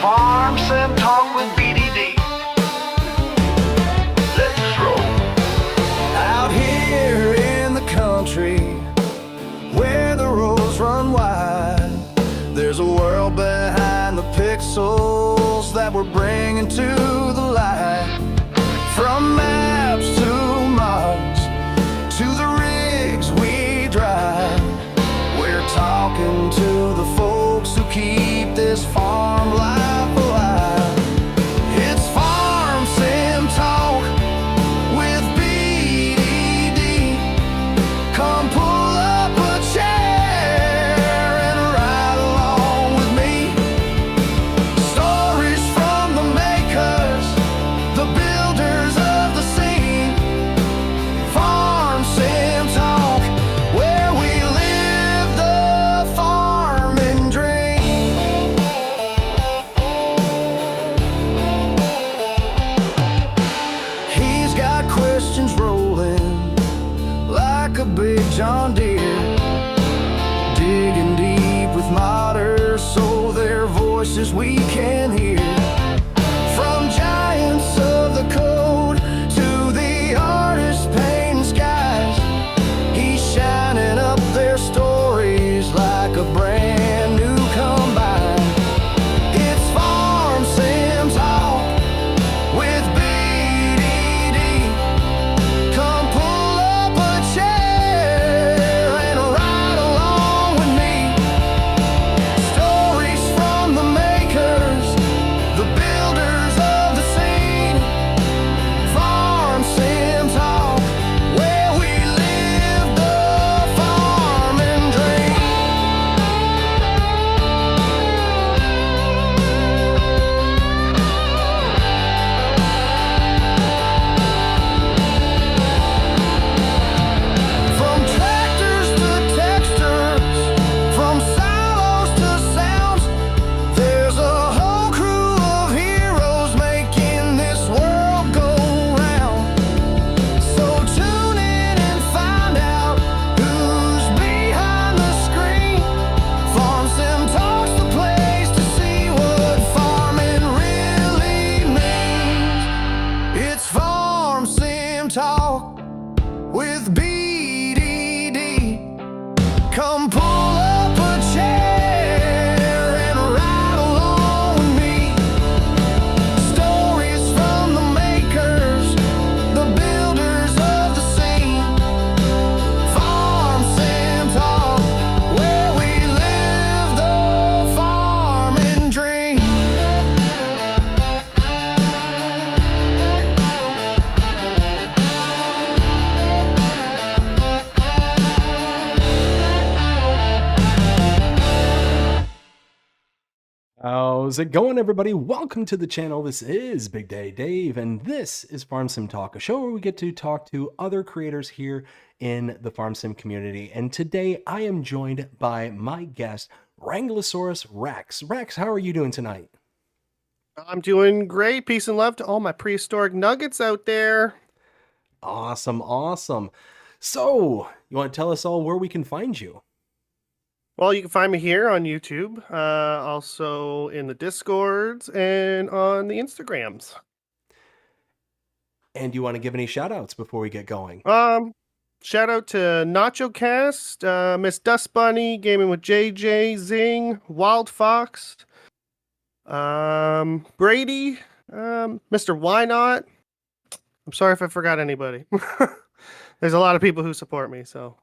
Farm Sim Talk with BDD. Let's roll. Out here in the country, where the roads run wide, there's a world behind the pixels that we're bringing to the light. From maps to mods, to the rigs we drive, we're talking to the folks who keep this farm life alive. It's Farm Sim Talk with BDD. Come pull up a chair and ride along with me. Stories from the makers, the builders of the scene. Farm Sim Talk, where we live the farming dream. He's got questions rolling like a big John Deere, digging deep with modders so their voices we can hear. From giants of the code to the artists painting skies, he's shining up their stories like a brand new combine. It's Farm Sim Talk with BDD. Come pull up a chair and ride along with me. Stories from the makers, the builders of the scene. Farm Sim Talk, where we live the farming dream. From tractors to textures, from silos to sounds, there's a whole crew of heroes making this world go round. So tune in and find out who's behind the screen. Farm Sim Talk's the place to see what farming really means. It's Farm Sim Talk with BDD. Come pull up a chair and ride along with me. Stories from the makers, the builders of the scene. Farm Sim Talk, where we live the farming dream. How's it going, everybody? Welcome to the channel. This is Big Day Dave, and this is Farm Sim Talk, a show where we get to talk to other creators here in the Farm Sim community. And today I am joined by my guest, Wranglersaurus Rex. Rex, how are you doing tonight? I'm doing great. Peace and love to all my prehistoric nuggets out there. Awesome, awesome. So, you want to tell us all where we can find you? Well, you can find me here on YouTube, also in the Discords and on the Instagrams. And do you want to give any shout outs before we get going? Shout out to Nacho Cast, Miss Dust Bunny, Gaming with JJ, Zing, Wild Fox, Brady, Mr. Why Not. I'm sorry if I forgot anybody. There's a lot of people who support me, so.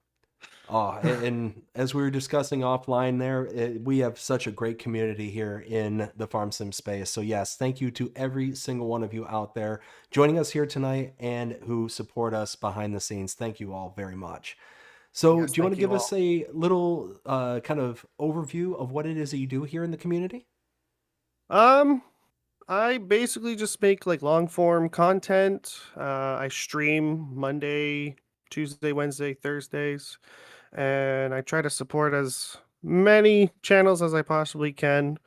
Oh, and as we were discussing offline there, we have such a great community here in the Farm Sim space. So yes, thank you to every single one of you out there joining us here tonight and who support us behind the scenes. Thank you all very much. So Yes, do you want to thank you give us a little kind of overview of what it is that you do here in the community? I basically just make like long form content. I stream Monday, Tuesday, Wednesday, Thursdays, and I try to support as many channels as I possibly can.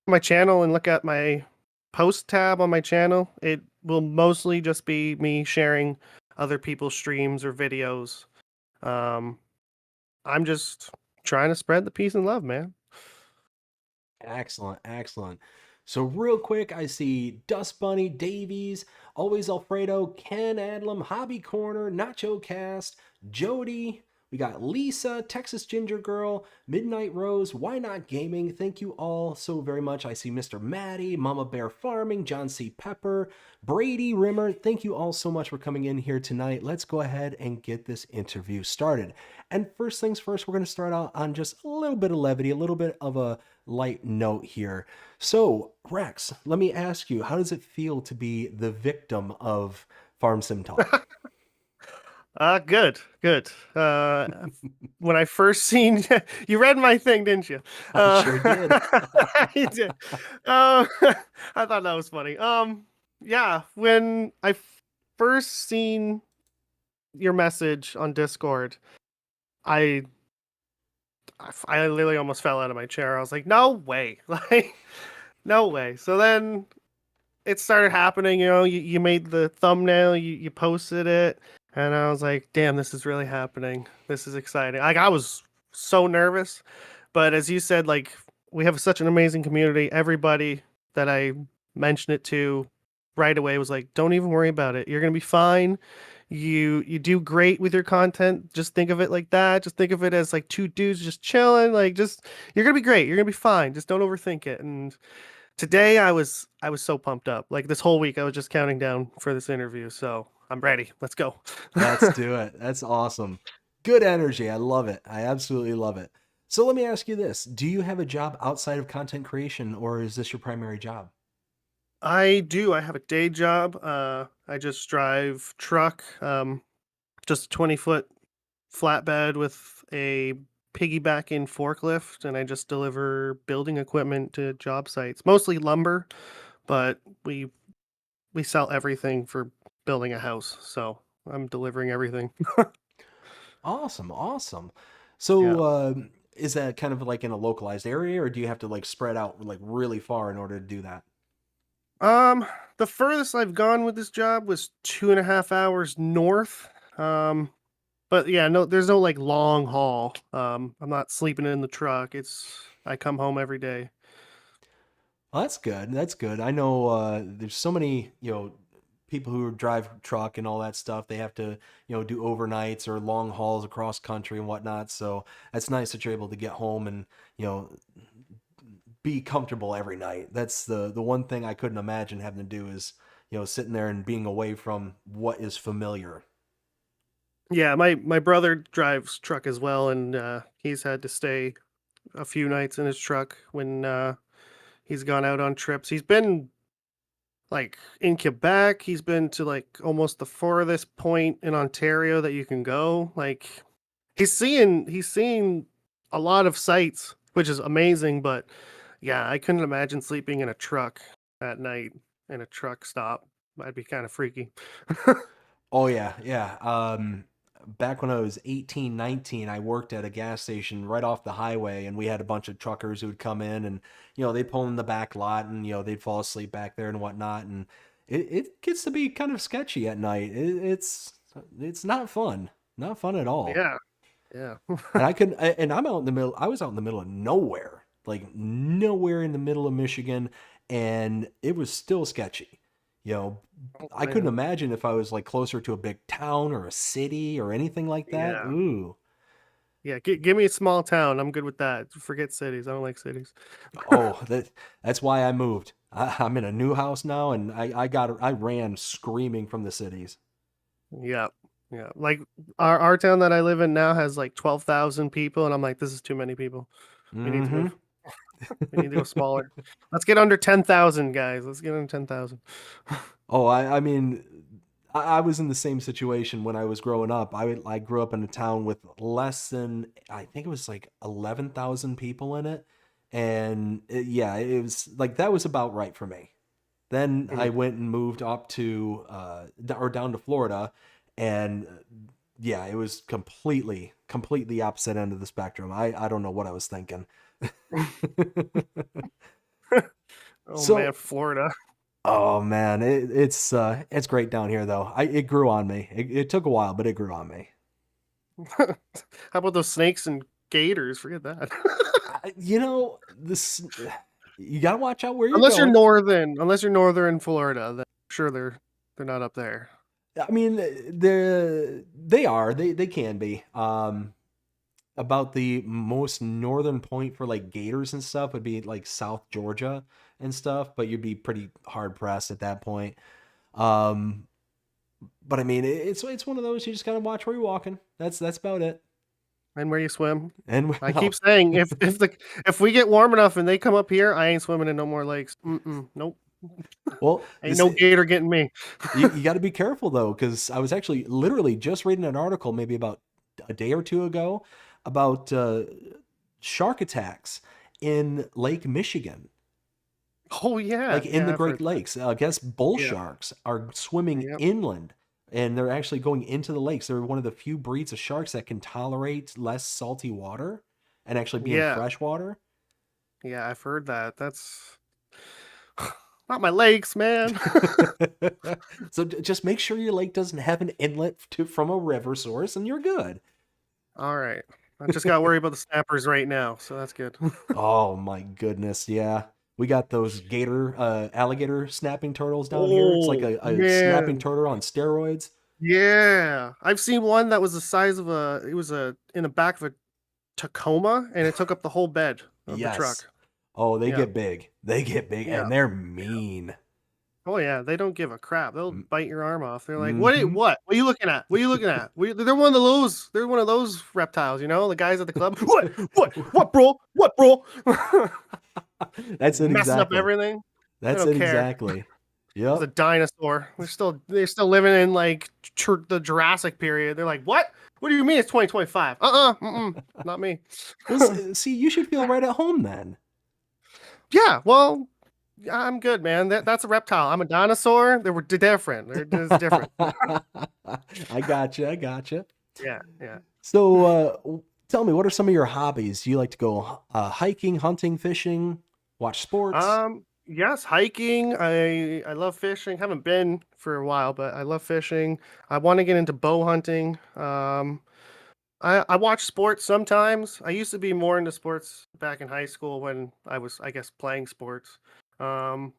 My channel and look at my post tab on my channel. It will mostly just be me sharing other people's streams or videos. I'm just trying to spread the peace and love, man. Excellent, excellent. So real quick, I see Dust Bunny, Davies, Always Alfredo, Ken Adlam, Hobby Corner, Nacho Cast, Jody. We got Lisa, Texas Ginger Girl, Midnight Rose, Why Not Gaming. Thank you all so very much. I see Mr. Maddie, Mama Bear Farming, John C. Pepper, Brady Rimmer. Thank you all so much for coming in here tonight. Let's go ahead and get this interview started. And first things first, we're going to start out on just a little bit of levity, a little bit of a light note here. So, Rex, let me ask you, how does it feel to be the victim of Farm Sim Talk? Good, good. When I first seen you read my thing, didn't you? I sure did. You did. I thought that was funny. Yeah, when I first seen your message on Discord, I I literally almost fell out of my chair. I was like, no way, like, no way. So then it started happening. You made the thumbnail, you posted it, and I was like, damn, this is really happening. This is exciting. Like, I was so nervous, but as you said, like, we have such an amazing community. Everybody that I mentioned it to right away was like, don't even worry about it. You're gonna be fine. You do great with your content. Just think of it like that. Just think of it as like two dudes just chilling. Like, just you're gonna be great. You're gonna be fine. Just don't overthink it. And today I was so pumped up. Like, this whole week I was just counting down for this interview. So I'm ready. Let's go. Let's do it. That's awesome. Good energy. I love it. I absolutely love it. So let me ask you this. Do you have a job outside of content creation, or is this your primary job? I do. I have a day job. I just drive truck, just a 20-foot flatbed with a piggybacking forklift, and I just deliver building equipment to job sites, mostly lumber, but we sell everything for building a house. So I'm delivering everything. Awesome. Awesome. Yeah. So, is that kind of like in a localized area, or do you have to like spread out like really far in order to do that? Um, the furthest I've gone with this job was 2.5 hours north. Um, but yeah, no, there's no like long haul. I'm not sleeping in the truck. I come home every day. Well, that's good. That's good. I know there's so many, people who drive truck and all that stuff. They have to, do overnights or long hauls across country and whatnot. So that's nice that you're able to get home and, you know, be comfortable every night. That's the one thing I couldn't imagine having to do is, sitting there and being away from what is familiar. Yeah, my brother drives truck as well, and he's had to stay a few nights in his truck when he's gone out on trips. He's been like in Quebec. He's been to like almost the farthest point in Ontario that you can go. Like, he's seeing a lot of sights, which is amazing. But yeah, I couldn't imagine sleeping in a truck at night in a truck stop. That'd be kind of freaky. Oh yeah, yeah. Back when I was 18, 19, I worked at a gas station right off the highway, and we had a bunch of truckers who would come in and, they'd pull in the back lot and, they'd fall asleep back there and whatnot. And it gets to be kind of sketchy at night. It's not fun. Not fun at all. Yeah, yeah. And and I'm out in the middle, I was out in the middle of nowhere, like nowhere in the middle of Michigan, and it was still sketchy. You know, Oh, I couldn't man. imagine if I was like closer to a big town or a city or anything like that. Yeah. Ooh. Yeah, give me a small town. I'm good with that. Forget cities. I don't like cities. Oh, that's why I moved. I'm in a new house now, and I ran screaming from the cities. Yeah. Yeah. Like, our town that I live in now has like 12,000 people, and I'm like, this is too many people. We need to Hmm. move. We need to go smaller. Let's get under 10,000, guys. Let's get under 10,000. Oh, I mean, I was in the same situation when I was growing up. I grew up in a town with less than, I think it was like 11,000 people in it. And yeah, it was like that was about right for me. Then I Mhm. went and moved up to or down to Florida, and yeah, it was completely opposite end of the spectrum. I don't know what I was thinking. Oh man, So, Florida. oh man, it's great down here though. It grew on me. It took a while, but it grew on me. How about those snakes and gators? Forget that. You know, this. You gotta watch out where you're Unless going. you're northern Florida, then I'm sure they're not up there. I mean, they can be. About the most northern point for like gators and stuff would be like South Georgia and stuff, but you'd be pretty hard pressed at that point. Um, but I mean, it's one of those you just gotta watch where you're walking. That's about it. And where you swim. And I well, keep saying if we get warm enough and they come up here, I ain't swimming in no more lakes. Nope. well, Ain't no gator getting me. you got to be careful though, because I was actually literally just reading an article maybe about a day or two ago about shark attacks in Lake Michigan. Oh yeah, Like in the I've heard Great Lakes. I guess bull Yeah. sharks are swimming Yep. inland and they're actually going into the lakes. They're one of the few breeds of sharks that can tolerate less salty water and actually be in Yeah. fresh water. Yeah, I've heard that. That's not my lakes, man. So just make sure your lake doesn't have an inlet from a river source and you're good. All right. I just got to worry about the snappers right now, so that's good. Oh my goodness, yeah. We got those alligator snapping turtles down here. It's like Oh, a snapping man. turtle on steroids. Yeah. I've seen one that was the size of it was in the back of a Tacoma, and it took up the whole bed of the Yes. truck. Oh, they Yeah. get big. They get big Yeah. and they're mean. Oh yeah, they don't give a crap. They'll Mm, bite your arm off. They're like, mhm. What are you looking at? What are you looking at? They're one of those. They're one of those reptiles, you know, the guys at the club. What, bro? What, bro? That's it Messing up exactly. everything. They That's don't it care. exactly. It's a Yep. dinosaur. They're still living in like the Jurassic period. They're like, what? What do you mean it's 2025? Not me. Well, see, you should feel right at home then. Yeah, well, I'm good, man. That's a reptile. I'm a dinosaur. They were different. They're just different. I gotcha. I gotcha. Yeah. So, tell me, what are some of your hobbies? Do you like to go hiking, hunting, fishing, watch sports? Yes, hiking. I love fishing. Haven't been for a while, but I love fishing. I want to get into bow hunting. I watch sports sometimes. I used to be more into sports back in high school when I was, I guess, playing sports. I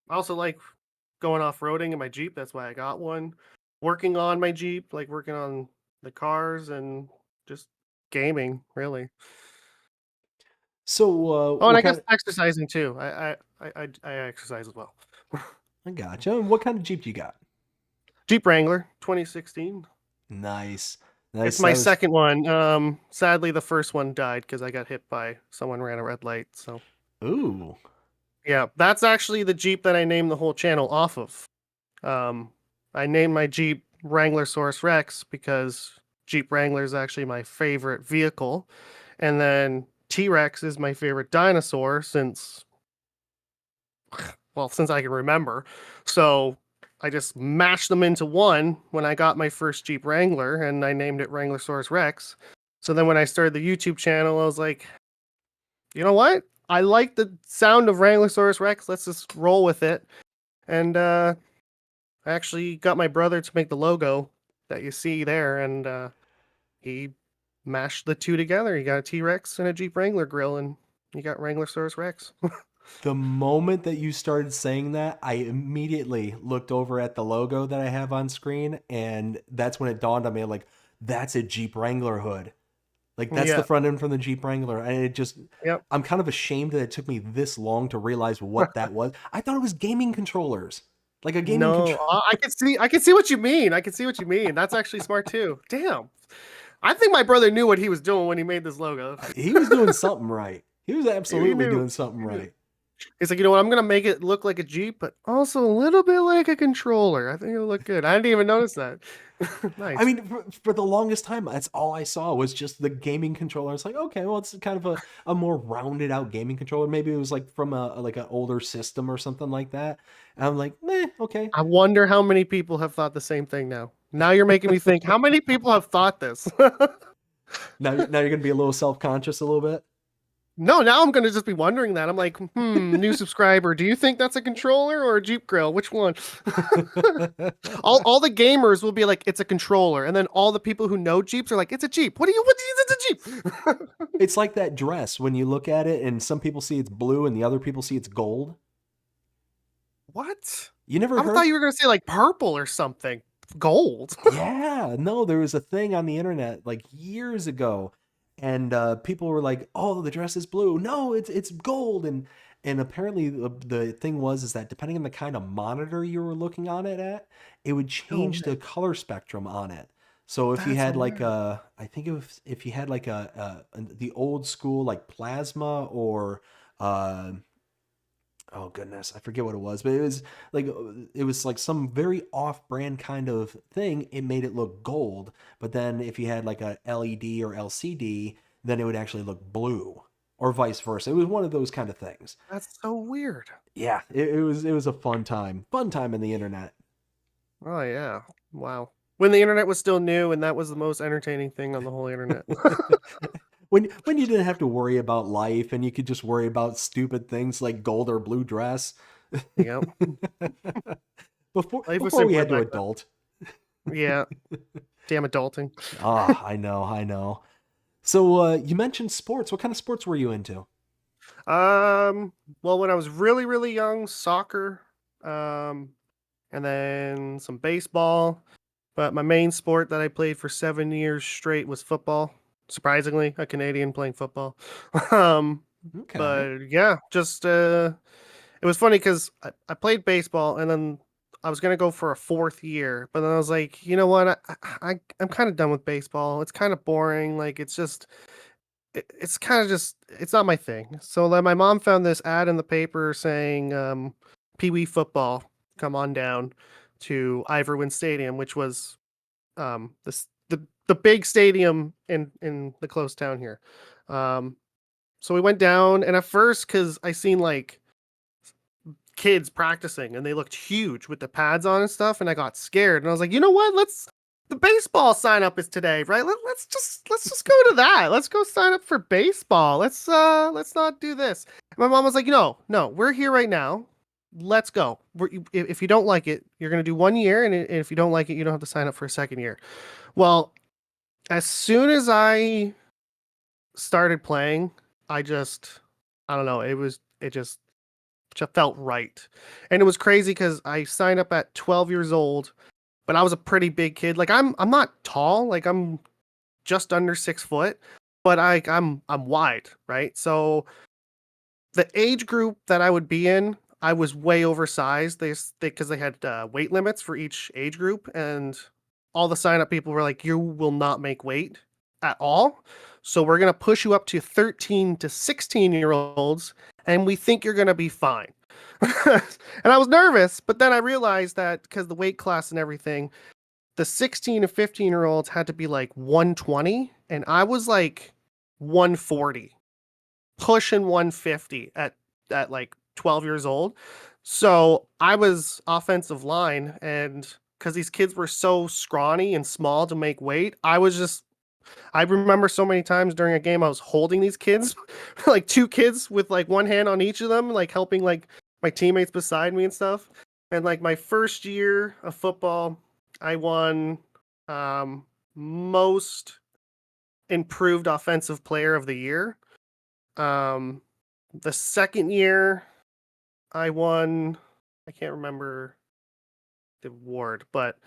also like going off-roading in my Jeep. That's why I got one. Working on my Jeep, like working on the cars and just gaming, really. So, Oh, and what I guess kind exercising too. I exercise as well. I gotcha. What kind of Jeep do you got? Jeep Wrangler, 2016. Nice. It's Nice. my second one. Sadly, the first one died because I got hit by someone ran a red light. So Ooh. yeah, that's actually the Jeep that I named the whole channel off of. I named my Jeep Wranglersaurus Rex because Jeep Wrangler is actually my favorite vehicle, and then T-Rex is my favorite dinosaur since I can remember. So I just mashed them into one when I got my first Jeep Wrangler, and I named it Wranglersaurus Rex. So then when I started the YouTube channel, I was like, you know what? I like the sound of Wranglersaurus Rex. Let's just roll with it. And I actually got my brother to make the logo that you see there, and he mashed the two together. He got a T-Rex and a Jeep Wrangler grill, and you got Wranglersaurus Rex. The moment that you started saying that, I immediately looked over at the logo that I have on screen, and that's when it dawned on me, like, that's a Jeep Wrangler hood. Like, that's the Yeah. front end from the Jeep Wrangler. And it just, Yep. I'm kind of ashamed that it took me this long to realize what that was. I thought it was gaming controllers. Like a gaming No, controller. I can see what you mean. I can see what you mean. That's actually smart too. Damn. I think my brother knew what he was doing when he made this logo. He was doing something right. He was absolutely knew. doing something He knew. right. He's like, you know what? I'm gonna make it look like a Jeep, but also a little bit like a controller. I think it'll look good. I didn't even notice that. Nice. I mean, for the longest time, that's all I saw was just the gaming controller. It's like, okay, well, it's kind of a more rounded out gaming controller. Maybe it was like from like an older system or something like that. And I'm like, okay. I wonder how many people have thought the same thing now. Now you're making me think, how many people have thought this? Now you're gonna be a little self conscious a little bit. No, now I'm gonna just be wondering that. I'm like, new subscriber. Do you think that's a controller or a Jeep grill? Which one? All the gamers will be like, it's a controller, and then all the people who know Jeeps are like, it's a Jeep. What do you? It's a Jeep. It's like that dress when you look at it and some people see it's blue and the other people see it's gold. What? You never I heard? thought you were gonna say like purple or something. Gold. Yeah, no, there was a thing on the internet like years ago, and people were like, "Oh, the dress is blue." No, it's gold, and apparently the thing was is that depending on the kind of monitor you were looking on it at, it would No change the way. color spectrum on it. So if you That's had like hilarious. I think if you had like the old school like plasma or uh oh goodness, I forget what it was, but it was like some very off-brand kind of thing. It made it look gold, but then if you had like a LED or LCD, then it would actually look blue, or vice versa. It was one of those kind of things. That's so weird. Yeah, it was a fun time in the internet. Oh yeah. Wow. When the internet was still new and that was the most entertaining thing on the whole internet. When you didn't have to worry about life and you could just worry about stupid things like gold or blue dress. Yep. Life was Before we simpler had to back then. adult. Yeah. Damn adulting. Ah, I know, I know. So you mentioned sports. What kind of sports were you into? Well, when I was really, really young, soccer, um, and then some baseball. But my main sport that I played for 7 years straight was football. Surprisingly, a Canadian playing football. Um, Okay. but yeah, just it was funny because I played baseball and then I was gonna go for a fourth year, but then I was like, you know what? I'm kind of done with baseball. It's kind of boring. Like it's just it's kind of just it's not my thing. So then my mom found this ad in the paper saying Pee Wee football, come on down to Iverwin Stadium, which was the big stadium in the close town here. Um, so we went down, and at first, because I seen like kids practicing, and they looked huge with the pads on and stuff, and I got scared, and I was like, you know what? Let's the baseball sign up is today, right? Let's just go to that. Let's go sign up for baseball. Let's not do this. And my mom was like, no, we're here right now. Let's go. If you don't like it, you're gonna do 1 year, and if you don't like it, you don't have to sign up for a second year. Well, as soon as I started playing, I don't know, it just felt right. And it was crazy because I signed up at 12 years old, but I was a pretty big kid. Like I'm not tall, like I'm just under 6 foot, but I'm wide, right? So the age group that I would be in, I was way oversized. They because they had weight limits for each age group, and all the sign up people were like, "You will not make weight at all, so we're gonna push you up to 13 to 16-year olds, and we think you're gonna be fine." And I was nervous, but then I realized that because the weight class and everything, the 16 to 15-year olds had to be like 120, and I was like 140 pushing 150 at like 12 years old. So I was offensive line, and because these kids were so scrawny and small to make weight, I remember so many times during a game I was holding these kids, like two kids with like one hand on each of them, like helping like my teammates beside me and stuff. And like my first year of football, I won most improved offensive player of the year. Um, the second year, I won. I can't remember the award, but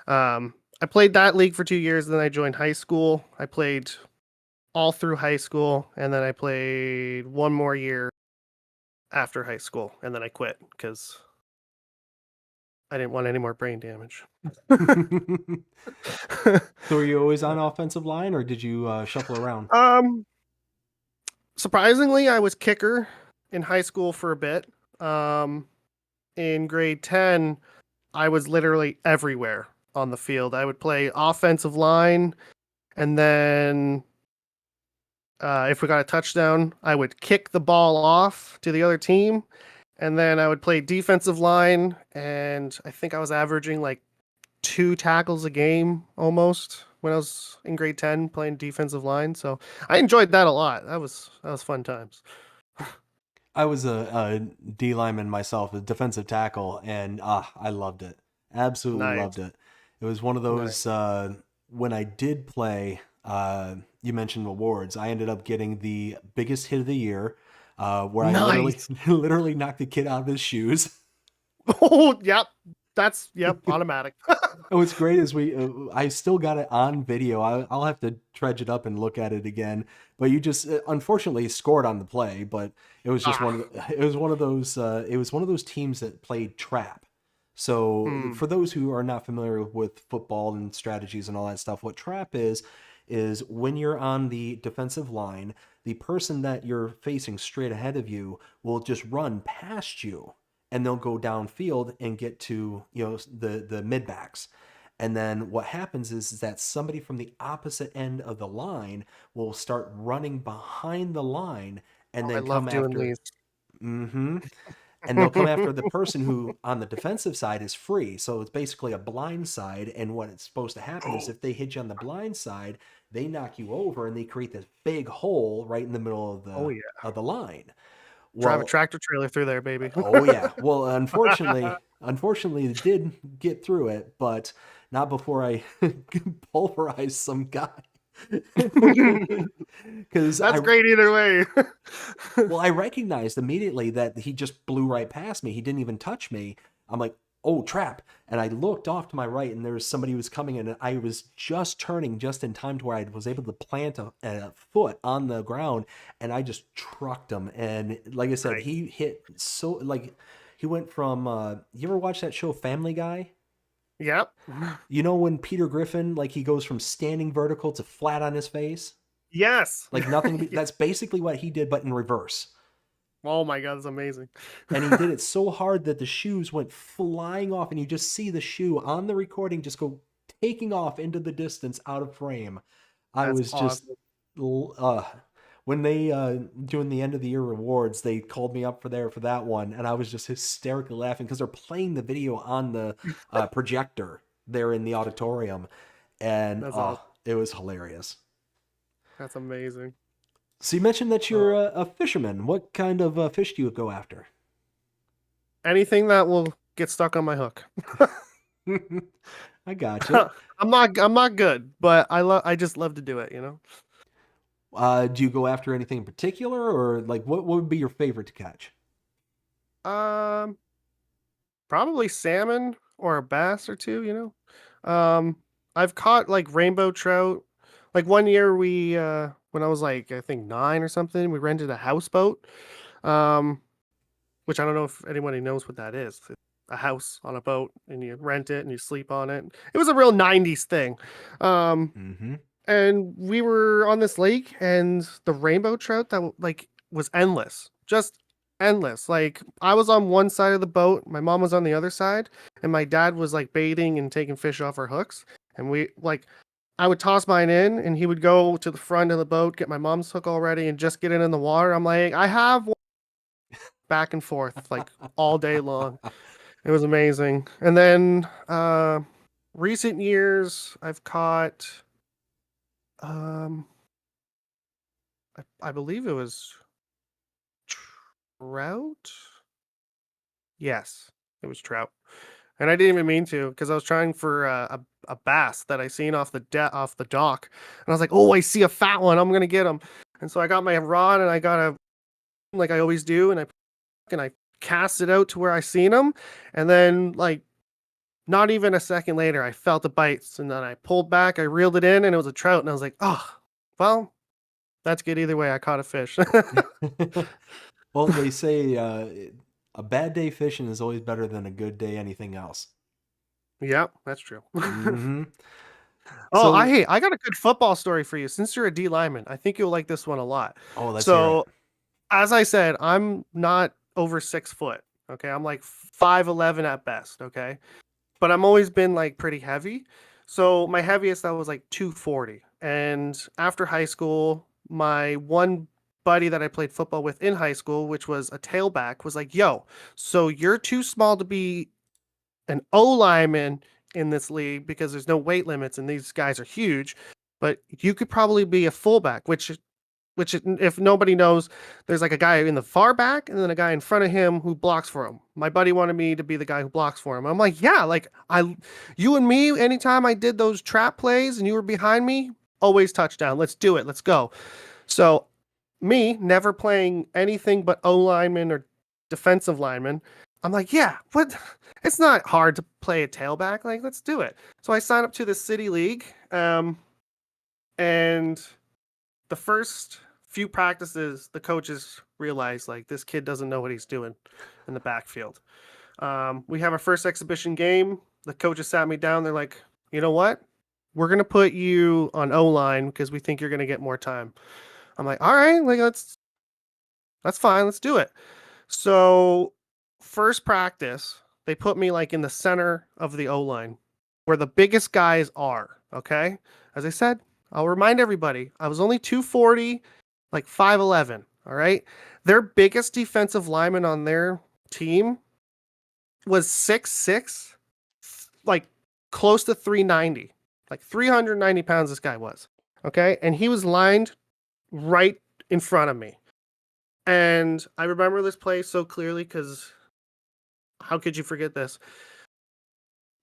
I played that league for 2 years. Then I joined high school. I played all through high school, and then I played one more year after high school, and then I quit because I didn't want any more brain damage. So were you always on offensive line, or did you shuffle around? um, Surprisingly, I was kicker in high school for a bit. In grade 10, I was literally everywhere on the field. I would play offensive line, and then if we got a touchdown, I would kick the ball off to the other team, and then I would play defensive line, and I think I was averaging like 2 tackles a game almost. when I was in grade 10 playing defensive line. So I enjoyed that a lot. That was fun times. I was a D lineman myself, a defensive tackle, and I loved it. Absolutely Nice. loved it. It was one of those when I did play. You mentioned awards. I ended up getting the biggest hit of the year, where I Nice. literally knocked the kid out of his shoes. Oh, yep. Yep, automatic. And what's great is I still got it on video. I'll have to dredge it up and look at it again. But you just unfortunately scored on the play. But it was just it was one of those teams that played trap. So for those who are not familiar with football and strategies and all that stuff, what trap is when you're on the defensive line, the person that you're facing straight ahead of you will just run past you, and they'll go downfield and get to the mid backs. And then what happens is that somebody from the opposite end of the line will start running behind the line and then I love doing after. these. Mm-hmm. And they'll come after the person who on the defensive side is free. So it's basically a blind side. And what it's supposed to happen is if they hit you on the blind side, they knock you over and they create this big hole right in the middle of the line. Drive a tractor trailer through there, baby. Oh yeah. Well, unfortunately, it did get through it, but not before I pulverized some guy. Because that's great either way. Well, I recognized immediately that he just blew right past me. He didn't even touch me. I'm like, oh, trap. And I looked off to my right, and there was somebody who was coming in, and I was just turning just in time to where I was able to plant a foot on the ground, and I just trucked him. And like I said, he hit so, like, he went from, you ever watch that show Family Guy? Yep. You know when Peter Griffin, like, he goes from standing vertical to flat on his face? Yes. Like nothing, that's basically what he did, but in reverse. Oh my God, that's amazing. And he did it so hard that the shoes went flying off, and you just see the shoe on the recording just go taking off into the distance out of frame. I was just, when they doing the end of the year rewards, they called me up for that one, and I was just hysterically laughing because they're playing the video on the projector there in the auditorium, and it was hilarious. That's amazing. So you mentioned that you're a fisherman. What kind of fish do you go after? Anything that will get stuck on my hook. I gotcha. I'm not good, but I just love to do it, you know. Do you go after anything in particular, or like what would be your favorite to catch? Probably salmon or a bass or two, you know. I've caught like rainbow trout. Like one year we when I was like I think 9 or something, we rented a houseboat. Which I don't know if anybody knows what that is. It's a house on a boat and you rent it and you sleep on it. It was a real 90s thing. And we were on this lake, and the rainbow trout that like was endless. Just endless. Like I was on one side of the boat, my mom was on the other side, and my dad was like baiting and taking fish off our hooks. And we like I would toss mine in, and he would go to the front of the boat, get my mom's hook already, and just get it in the water. I'm like, I have one. Back and forth like all day long. It was amazing. And then recent years I've caught I believe it was trout. Yes, it was trout. And I didn't even mean to, because I was trying for a bass that I seen off the dock, and I was like, "Oh, I see a fat one! I'm gonna get him!" And so I got my rod, and I got like I always do, and I cast it out to where I seen him, and then like not even a second later, I felt the bites, and then I pulled back, I reeled it in, and it was a trout, and I was like, "Oh, well, that's good either way. I caught a fish." Well, they say a bad day fishing is always better than a good day anything else. Yeah, that's true. Mm-hmm. Oh, I got a good football story for you. Since you're a D lineman, I think you'll like this one a lot. Oh, that's so. As I said, I'm not over 6 foot. Okay, I'm like 5'11" at best. Okay, but I'm always been like pretty heavy. So my heaviest I was like 240. And after high school, my one buddy that I played football with in high school, which was a tailback, was like, "Yo, so you're too small to be an O lineman in this league because there's no weight limits and these guys are huge. But you could probably be a fullback, which if nobody knows, there's like a guy in the far back and then a guy in front of him who blocks for him. My buddy wanted me to be the guy who blocks for him. I'm like, yeah, like you and me, anytime I did those trap plays and you were behind me, always touchdown. Let's do it. Let's go. So me never playing anything but O lineman or defensive lineman. I'm like, yeah, what? It's not hard to play a tailback. Like, let's do it. So I signed up to the city league. And the first few practices, the coaches realized like this kid doesn't know what he's doing in the backfield. We have our first exhibition game. The coaches sat me down. They're like, you know what? We're going to put you on O-line because we think you're going to get more time. I'm like, all right, like that's fine. Let's do it. So first practice, they put me like in the center of the O-line where the biggest guys are. Okay. As I said, I'll remind everybody, I was only 240, like 5'11". All right. Their biggest defensive lineman on their team was 6'6", like close to 390, like 390 pounds this guy was. Okay. And he was lined right in front of me. And I remember this play so clearly because how could you forget this?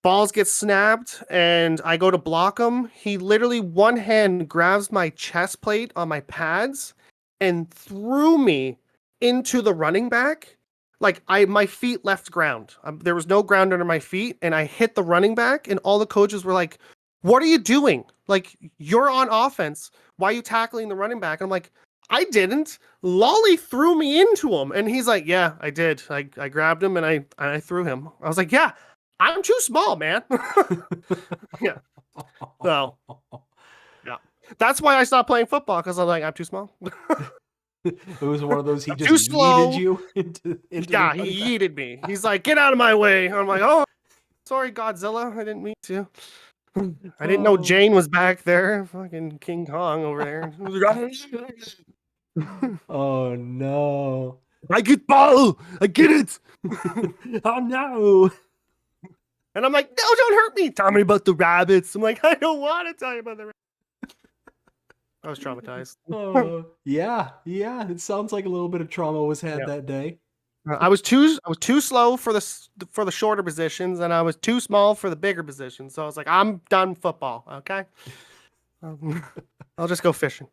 Balls get snapped and I go to block him. He literally one hand grabs my chest plate on my pads and threw me into the running back. Like my feet left ground. There was no ground under my feet and I hit the running back and all the coaches were like, what are you doing? Like, you're on offense. Why are you tackling the running back? And I'm like, I didn't. Lolly threw me into him. And he's like, yeah, I did. I grabbed him and I threw him. I was like, yeah, I'm too small, man. Yeah. So, yeah. That's why I stopped playing football because I'm like, I'm too small. It was one of those, he I'm just too slow. yeeted you into Yeah, he yeeted me. He's like, get out of my way. I'm like, oh, sorry, Godzilla. I didn't mean to. I didn't know Jane was back there. Fucking King Kong over there. Oh no. I get ball. I get it. Oh no. And I'm like, no, don't hurt me. Tell me about the rabbits. I'm like, I don't want to tell you about the rabbits. I was traumatized. Oh, yeah. It sounds like a little bit of trauma was had that day. I was too slow for the shorter positions, and I was too small for the bigger positions. So I was like, I'm done football. Okay, I'll just go fishing.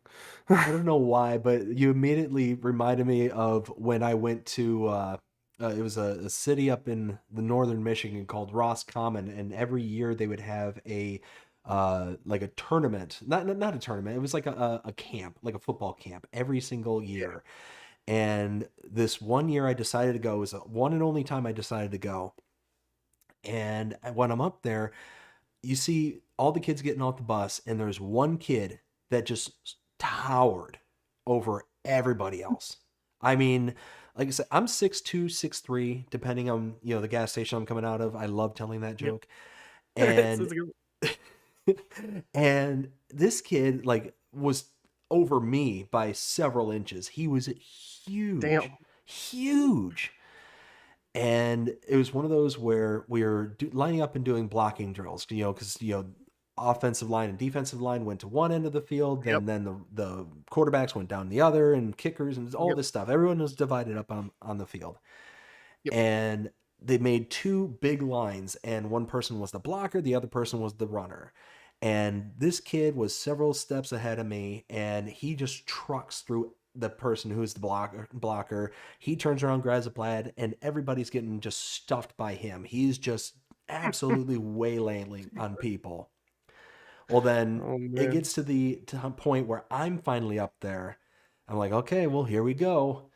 I don't know why, but you immediately reminded me of when I went to it was a city up in the northern Michigan called Roscommon, and every year they would have a like a tournament, not a tournament. It was like a camp, like a football camp, every single year. And this one year I decided to go. It was the one and only time I decided to go. And when I'm up there, you see all the kids getting off the bus, and there's one kid that just towered over everybody else. I mean, like I said, I'm 6'2", 6'3", depending on, the gas station I'm coming out of. I love telling that joke. And and this kid like was over me by several inches. He was huge. Damn. Huge. And it was one of those where we were lining up and doing blocking drills, because, offensive line and defensive line went to one end of the field, and then the quarterbacks went down the other, and kickers and all this stuff. Everyone was divided up on the field. And they made two big lines, and one person was the blocker, the other person was the runner. And this kid was several steps ahead of me, and he just trucks through the person who's the blocker. He turns around, grabs a plaid, and everybody's getting just stuffed by him. He's just absolutely waylaying on people. Well, then it gets to the point where I'm finally up there. I'm like, okay, well, here we go.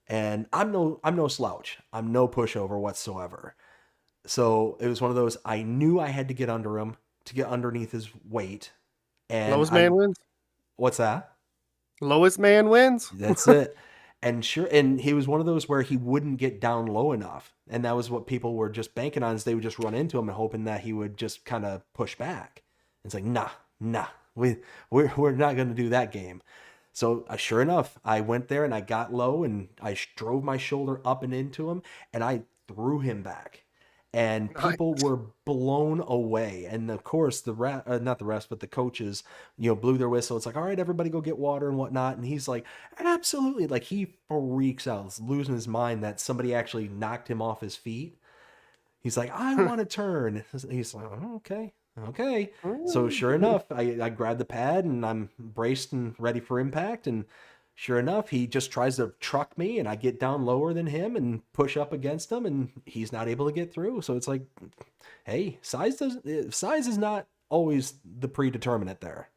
And I'm no slouch. I'm no pushover whatsoever. So it was one of those, I knew I had to get under him to get underneath his weight. And lowest man wins. What's that? Lowest man wins. That's it. And he was one of those where he wouldn't get down low enough. And that was what people were just banking on, is they would just run into him and hoping that he would just kind of push back. It's like, nah, we're not going to do that game. So sure enough, I went there and I got low and I drove my shoulder up and into him and I threw him back. and Nice. people were blown away. And of course, not the rest, but the coaches, blew their whistle. It's like, all right, everybody go get water and whatnot. And he's like, absolutely. Like, he freaks out, losing his mind that somebody actually knocked him off his feet. He's like, I want to turn. He's like, oh, okay. Okay. So sure enough, I grab the pad and I'm braced and ready for impact. And sure enough, he just tries to truck me and I get down lower than him and push up against him and he's not able to get through. So it's like, hey, size is not always the predeterminate there.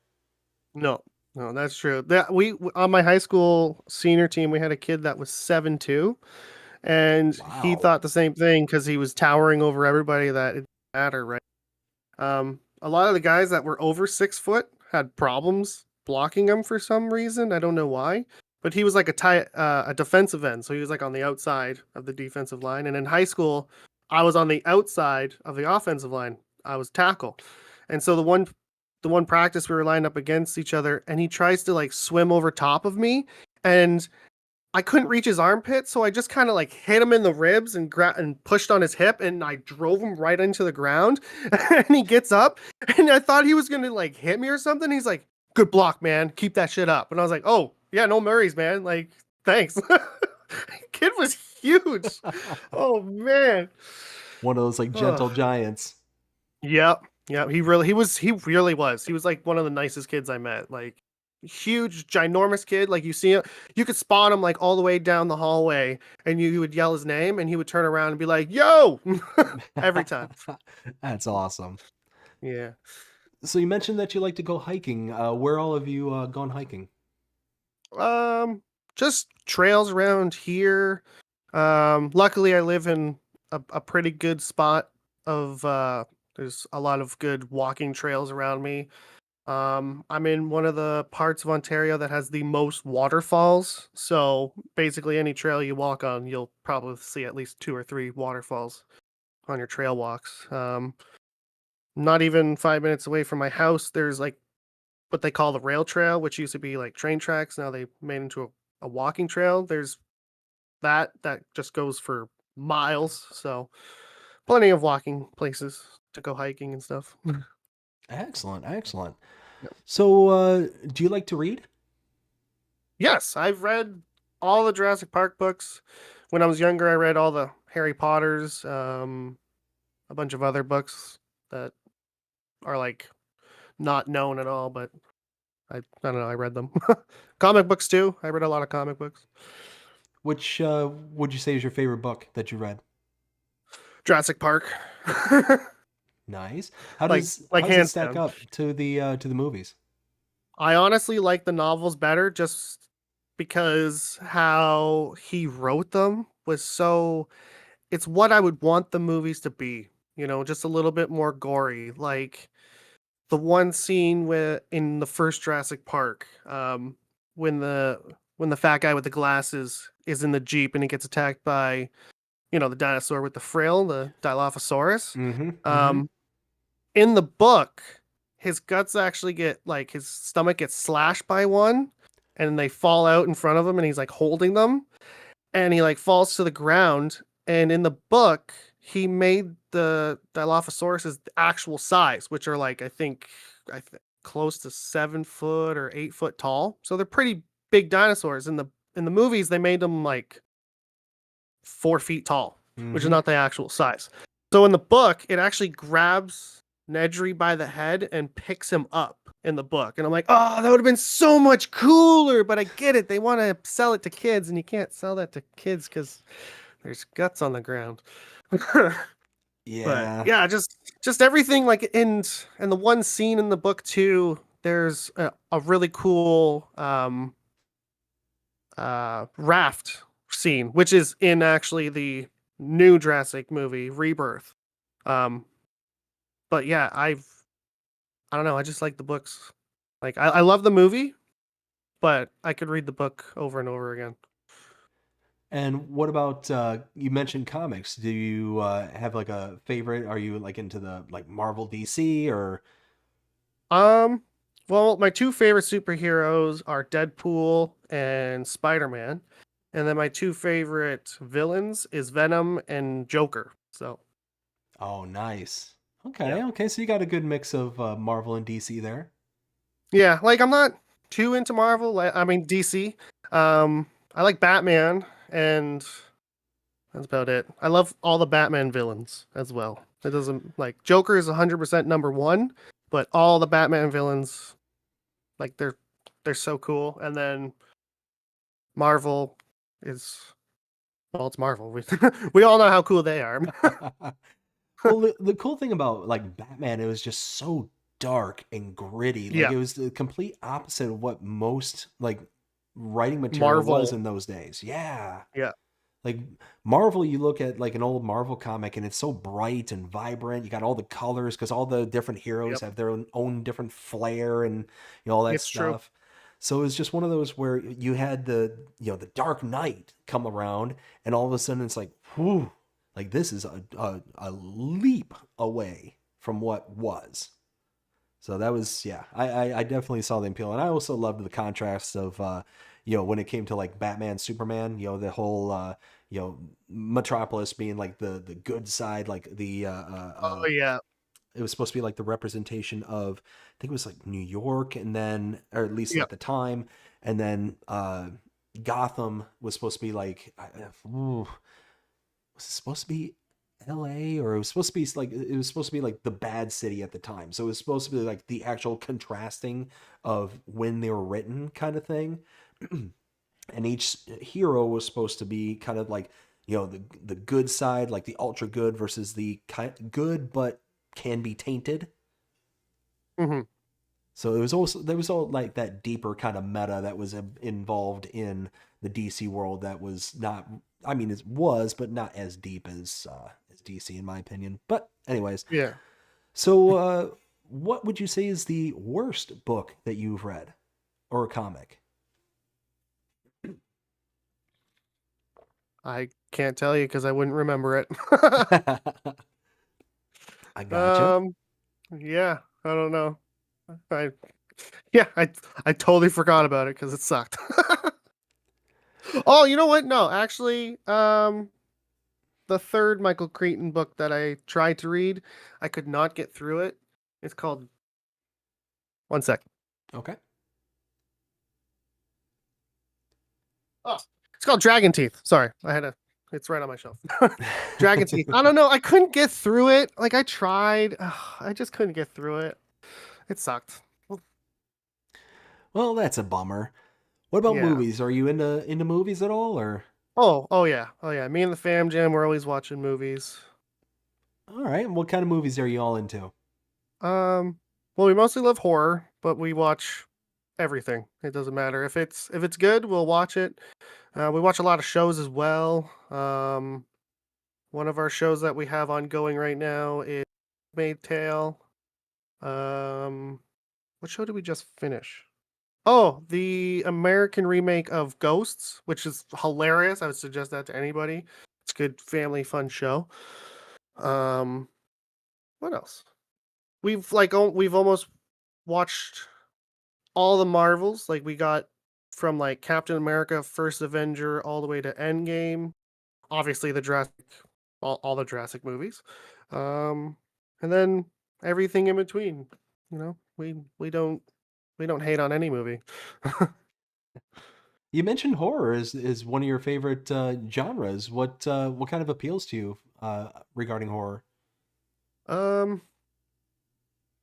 No, no, that's true. That we on my high school senior team, we had a kid that was 7'2", and he Wow. thought the same thing because he was towering over everybody that it didn't matter, right? A lot of the guys that were over 6 foot had problems blocking him for some reason. I don't know why, but he was like a defensive end, so he was like on the outside of the defensive line. And in high school, I was on the outside of the offensive line. I was tackle, and so the one practice we were lined up against each other, and he tries to like swim over top of me, and I couldn't reach his armpit, so I just kind of like hit him in the ribs and pushed on his hip, and I drove him right into the ground. And he gets up, and I thought he was gonna like hit me or something. He's like, "Good block, man. Keep that shit up." And I was like, "Oh yeah, no worries, man. Like, thanks." Kid was huge. Oh man. One of those like gentle Ugh. giants. Yep. Yeah, he really was. He really was. He was like one of the nicest kids I met. Like huge, ginormous kid. Like you see him, you could spot him like all the way down the hallway, and you would yell his name, and he would turn around and be like, "Yo!" every time. That's awesome. Yeah. So you mentioned that you like to go hiking. Where all have you gone hiking? Um, just trails around here. Luckily I live in a pretty good spot of there's a lot of good walking trails around me. I'm in one of the parts of Ontario that has the most waterfalls. So basically any trail you walk on, you'll probably see at least 2 or 3 waterfalls on your trail walks. Not even 5 minutes away from my house, there's like what they call the rail trail, which used to be like train tracks. Now they made into a walking trail. There's that just goes for miles. So plenty of walking places to go hiking and stuff. Excellent, excellent. Yep. So, do you like to read? Yes, I've read all the Jurassic Park books. When I was younger, I read all the Harry Potters, a bunch of other books that are like not known at all, but I don't know, I read them. Comic books too. I read a lot of comic books. Which would you say is your favorite book that you read? Jurassic Park. Nice. Like How does it hands stack down. up to the movies? I honestly like the novels better just because how he wrote them was so it's what I would want the movies to be, just a little bit more gory. Like the one scene with in the first Jurassic Park, when the fat guy with the glasses is in the Jeep and he gets attacked by, the dinosaur with the frill, the Dilophosaurus. Mm-hmm. Mm-hmm. Um, in the book, his guts actually get like his stomach gets slashed by one, and they fall out in front of him, and he's like holding them, and he like falls to the ground. And in the book, he made the Dilophosaurus' actual size, which are like I think close to 7 foot or 8 foot tall. So they're pretty big dinosaurs. In the movies, they made them like 4 feet tall, which is Mm-hmm. not the actual size. So in the book, it actually grabs Nedry by the head and picks him up in the book. And I'm like, oh, that would have been so much cooler. But I get it. They want to sell it to kids, and you can't sell that to kids because there's guts on the ground. But Yeah. yeah, just everything like and the one scene in the book too, there's a really cool raft scene, which is in actually the new Jurassic movie, Rebirth. Um, but yeah, I don't know, I just like the books. Like I love the movie, but I could read the book over and over again. And what about you mentioned comics? Do you have like a favorite? Are you like into the like Marvel DC or Um, well, my two favorite superheroes are Deadpool and Spider-Man. And then my two favorite villains is Venom and Joker. So Oh, nice. Yeah. Okay, okay. So you got a good mix of Marvel and DC there. Yeah, like I'm not too into Marvel. I mean DC. I like Batman, and that's about it. I love all the Batman villains as well. It doesn't like Joker is 100% number one, but all the Batman villains, like they're so cool. And then Marvel is well, it's Marvel. We all know how cool they are. Well, the cool thing about like Batman, it was just so dark and gritty. Like Yeah, it was the complete opposite of what most like writing material was Marvel. in those days. Yeah. Yeah, Like Marvel, you look at like an old Marvel comic and it's so bright and vibrant. You got all the colors because all the different heroes yep, have their own different flair and all that it's true. stuff. So it's just one of those where you had the Dark Knight come around and all of a sudden it's like, whew, like this is a leap away from what was. So that was, yeah, I definitely saw the appeal, and I also loved the contrast of when it came to like Batman, Superman, the whole Metropolis being like the good side, like Oh yeah, it was supposed to be like the representation of, I think it was like New York, and then, or at least yeah, at the time, and then Gotham was supposed to be like, ooh, was it supposed to be LA, or it was supposed to be like, it was supposed to be like the bad city at the time. So it was supposed to be like the actual contrasting of when they were written kind of thing. And each hero was supposed to be kind of like, the good side, like the ultra good versus the good but can be tainted. hmm So it was also, there was all like that deeper kind of meta that was involved in the DC world that was not, I mean it was, but not as deep as DC in my opinion. But anyways, yeah. so what would you say is the worst book that you've read or comic? I can't tell you because I wouldn't remember it. I gotcha. um, yeah, I don't know. I yeah, I totally forgot about it because it sucked. Oh, you know what? No, actually, the third Michael Crichton book that I tried to read, I could not get through it. It's called one sec. Okay. Oh, it's called Dragon Teeth. Sorry, I had a. It's right on my shelf. Dragon Teeth. I don't know. I couldn't get through it. Like I tried. Ugh, I just couldn't get through it. It sucked. Well, that's a bummer. What about Yeah. movies? Are you into movies at all, or? Oh yeah. Oh yeah. Me and the fam jam, we're always watching movies. All right. What kind of movies are you all into? Um, well, we mostly love horror, but we watch everything. It doesn't matter if it's good, we'll watch it. We watch a lot of shows as well. One of our shows that we have ongoing right now is Made Tale. Um, what show did we just finish? Oh, the American remake of Ghosts, which is hilarious. I would suggest that to anybody. It's a good family fun show. Um, what else? We've almost watched all the Marvels. Like we got from like Captain America, First Avenger, all the way to Endgame. Obviously the Jurassic, all the Jurassic movies, and then everything in between. You know, we don't hate on any movie. You mentioned horror is one of your favorite genres. What kind of appeals to you regarding horror? um,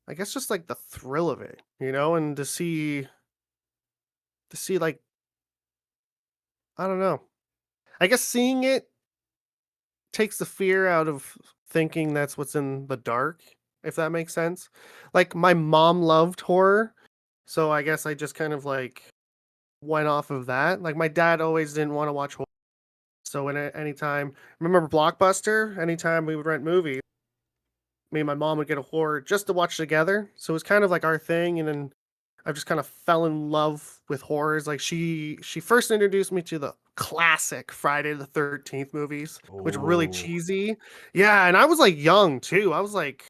I guess just like the thrill of it, and to see like I don't know. I guess seeing it takes the fear out of thinking that's what's in the dark, if that makes sense. Like my mom loved horror, so I guess I just kind of like went off of that. Like my dad always didn't want to watch horror, so anytime, remember Blockbuster, anytime we would rent movies, me and my mom would get a horror just to watch together. So it was kind of like our thing, and then I just kind of fell in love with horrors. Like she first introduced me to the classic Friday the 13th movies, which were really Oh, cheesy. Yeah, and I was like young too. I was like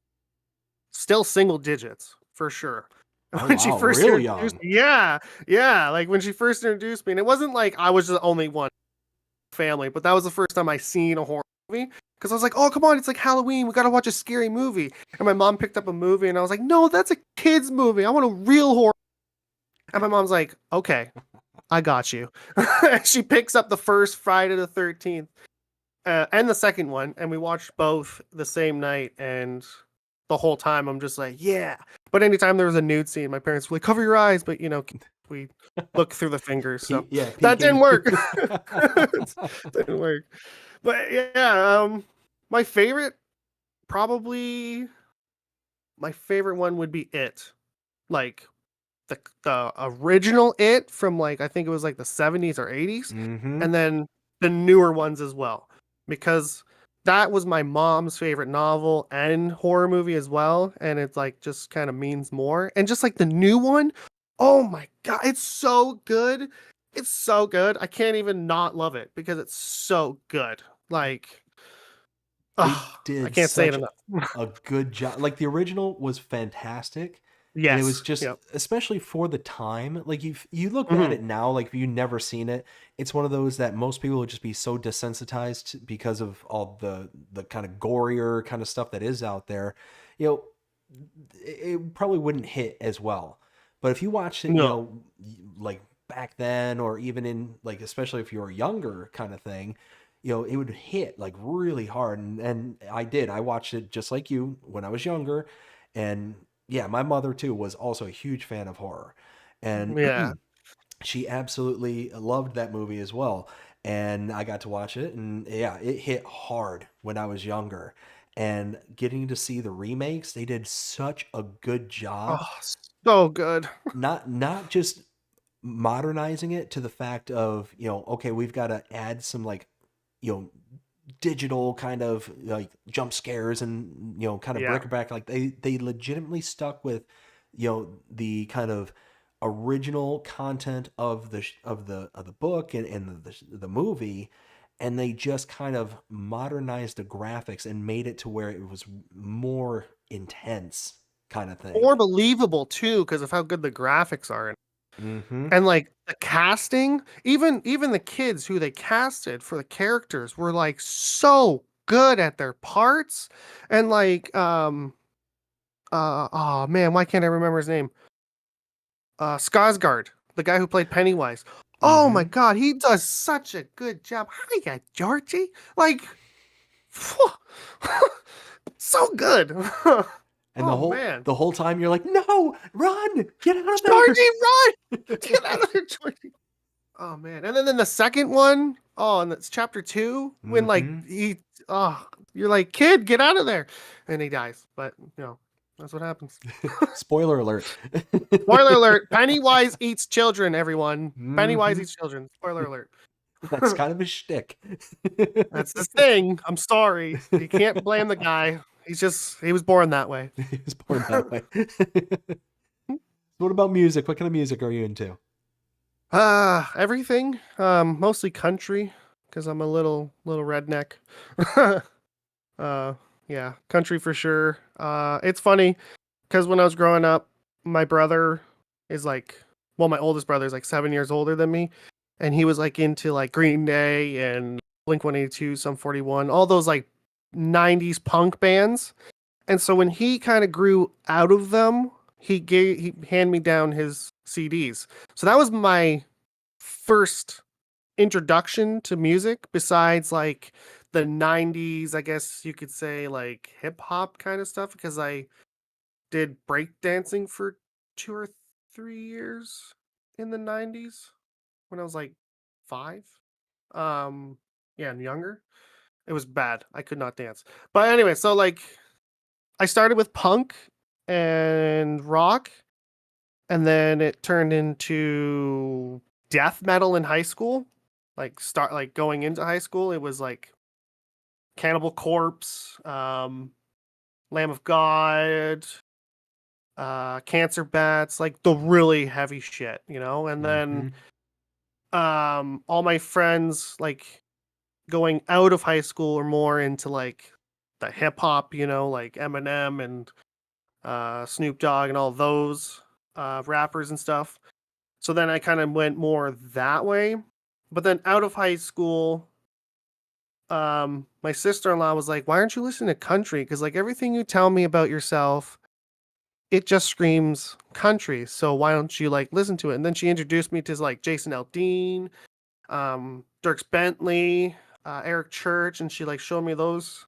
still single digits for sure. oh When she wow, first real introduced young. me, yeah, yeah, like when she first introduced me, and it wasn't like I was the only one family, but that was the first time I seen a horror because I was like, oh, come on, it's like Halloween. We got to watch a scary movie. And my mom picked up a movie, and I was like, no, that's a kid's movie. I want a real horror. And my mom's like, okay, I got you. She picks up the first Friday the 13th and the second one, and we watched both the same night. And the whole time, I'm just like, yeah. But anytime there was a nude scene, my parents were like, cover your eyes. But, we look through the fingers. So Yeah, that didn't peeking. work. Didn't work. But yeah, my favorite, probably my favorite one would be It. Like the original It from like I think it was like the 70s or 80s, Mm-hmm. and then the newer ones as well. Because that was my mom's favorite novel and horror movie as well, and it's like just kind of means more. And just like the new one, oh my god, it's so good. It's so good. I can't even not love it because it's so good. Like, They I did can't say it such enough. a good job. Like the original was fantastic, and it was Yes. just Yep. especially for the time. Like you look at Mhm. it now, like if you've never seen it, it's one of those that most people would just be so desensitized because of all the kind of gorier kind of stuff that is out there. You know, it probably wouldn't hit as well. But if you watched it, No. like back then, or even in like, especially if you were younger kind of thing, it would hit like really hard. And I did. I watched it just like you when I was younger. And yeah, my mother too was also a huge fan of horror. And Yeah. she absolutely loved that movie as well. And I got to watch it, and yeah, it hit hard when I was younger. And getting to see the remakes, they did such a good job. Oh, so good. Not just modernizing it to the fact of, okay, we've got to add some like, you know, digital kind of like jump scares and kind of Yeah. bric-a-brac. Like they legitimately stuck with the kind of original content of the book and the movie, and they just kind of modernized the graphics and made it to where it was more intense kind of thing. More believable too, because of how good the graphics are. Mm-hmm. And like the casting, even the kids who they casted for the characters were like so good at their parts. And like oh man, why can't I remember his name? Skarsgård, the guy who played Pennywise. Oh my Mm-hmm. god, he does such a good job. Hiya, Georgie. Like, phew, so good. And the Oh whole man. the whole time you're like, no, run, get out of there. Georgie, run! Get out of there, Georgie. Oh man. And then in the second one, oh, and it's chapter 2, when like Mm-hmm. you're like, kid, get out of there. And he dies. But that's what happens. Spoiler alert. Spoiler alert, Pennywise eats children, everyone. Pennywise Hmm. eats children. Spoiler alert. That's kind of a shtick. That's the thing. I'm sorry. You can't blame the guy. He was born that way. He was born that way. What about music? What kind of music are you into? Everything. Mostly country, because I'm a little redneck. uh, yeah, country for sure. It's funny because when I was growing up, my brother is like, well, my oldest brother is like 7 years older than me, and he was like into like Green Day and Blink 182, Sum 41, all those like 90s punk bands. And so when he kind of grew out of them, he handed me down his CDs. So that was my first introduction to music besides like the 90s, I guess you could say, like hip hop kind of stuff, because I did breakdancing for 2 or 3 years in the 90s when I was like 5. Yeah, and younger. It was bad. I could not dance. But anyway, so like I started with punk and rock, and then it turned into death metal in high school. Like going into high school, it was like Cannibal Corpse, Lamb of God, Cancer Bats, like the really heavy shit. And then Mm-hmm. all my friends like going out of high school are more into like the hip hop, like Eminem and Snoop Dogg and all those rappers and stuff. So then I kind of went more that way. But then out of high school, my sister-in-law was like, "Why aren't you listening to country? Because like everything you tell me about yourself, it just screams country. So why don't you like listen to it?" And then she introduced me to like Jason Aldean, Dierks Bentley, Eric Church, and she like showed me those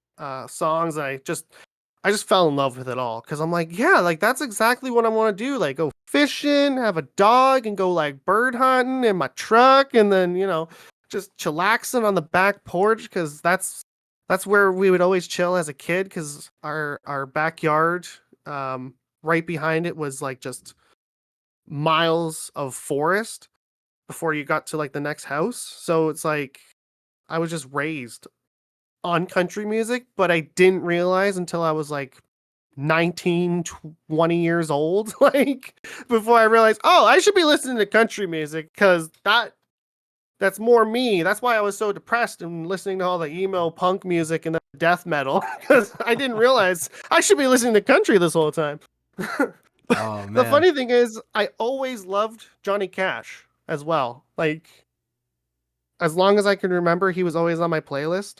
songs. I just fell in love with it all because I'm like, yeah, like that's exactly what I want to do. Like go fishing, have a dog, and go like bird hunting in my truck, and then just chillaxing on the back porch because that's where we would always chill as a kid because our backyard, right behind it was like just miles of forest before you got to like the next house. So it's like I was just raised on country music, but I didn't realize until I was like 19, 20 years old, like before I realized, oh, I should be listening to country music because that's more me. That's why I was so depressed and listening to all the emo punk music and the death metal because I didn't realize I should be listening to country this whole time. Oh The man. funny thing is, I always loved Johnny Cash as well. Like, as long as I can remember, he was always on my playlist.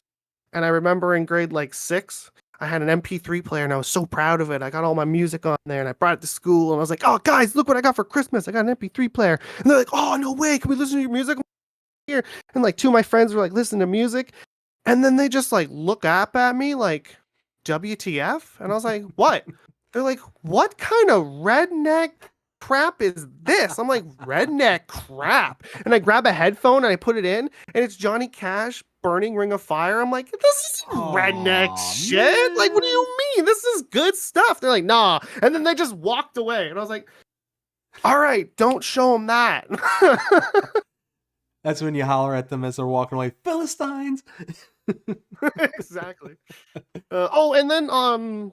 And I remember in grade like 6, I had an MP3 player and I was so proud of it. I got all my music on there and I brought it to school and I was like, "Oh, guys, look what I got for Christmas. I got an MP3 player." And they're like, "Oh, no way. Can we listen to your music here?" And like two of my friends were like, "Listen to music." And then they just like look up at me like, "WTF?" And I was like, "What?" They're like, "What kind of redneck crap is this?" I'm like, "Redneck crap." And I grab a headphone and I put it in and it's Johnny Cash, "Burning Ring of Fire." I'm like, "This isn't redneck Aw, shit. Like, what do man. you mean? This is good stuff." They're like, "Nah." And then they just walked away. And I was like, "All right, don't show them that." That's when you holler at them as they're walking away, Philistines. Exactly. Oh, and then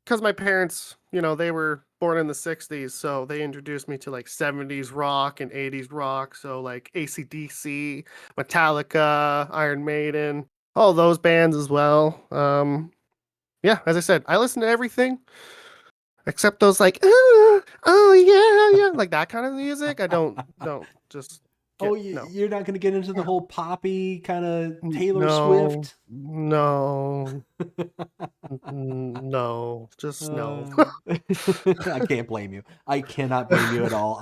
because my parents, they were born in the 60s, so they introduced me to like 70s rock and 80s rock. So like AC/DC, Metallica, Iron Maiden, all those bands as well. Yeah, as I said, I listen to everything except those like, oh yeah, yeah, like that kind of music. I don't just Oh, no. you're not going to get into the whole poppy kind of Taylor No, Swift? no, no, just no. I can't blame you. I cannot blame you at all.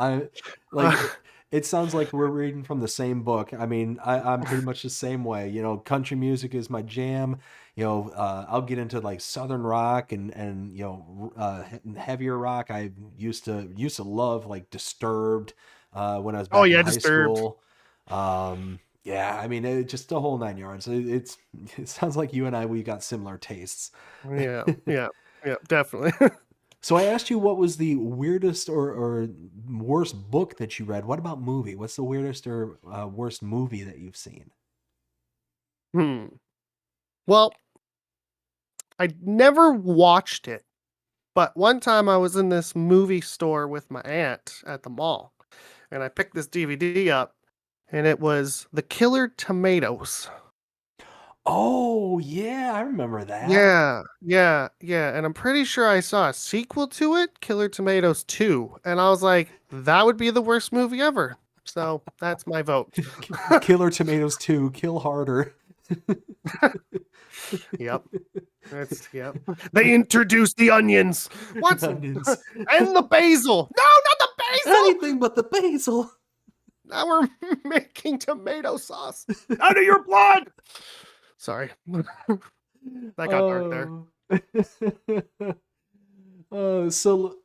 It sounds like we're reading from the same book. I mean, I'm pretty much the same way. Country music is my jam. I'll get into like Southern rock and heavier rock. I used to love like Disturbed when I was Oh back in yeah, high Disturbed. school. Yeah, I mean, just the whole nine yards. It sounds like you and we got similar tastes. Yeah, yeah, yeah, definitely. So I asked you what was the weirdest or worst book that you read. What about movie? What's the weirdest or worst movie that you've seen? Hmm. Well, I never watched it, but one time I was in this movie store with my aunt at the mall, and I picked this DVD up, and it was The Killer Tomatoes. Oh, yeah, I remember that. Yeah, yeah, yeah, and I'm pretty sure I saw a sequel to it, Killer Tomatoes 2, and I was like, that would be the worst movie ever. So that's my vote. Killer Tomatoes 2, Kill Harder. Yep. Yep. They introduced the onions. What's Onions. and the basil? No, not the basil. Anything but the basil. Now we're making tomato sauce out of your blood. Sorry. That got dark there. So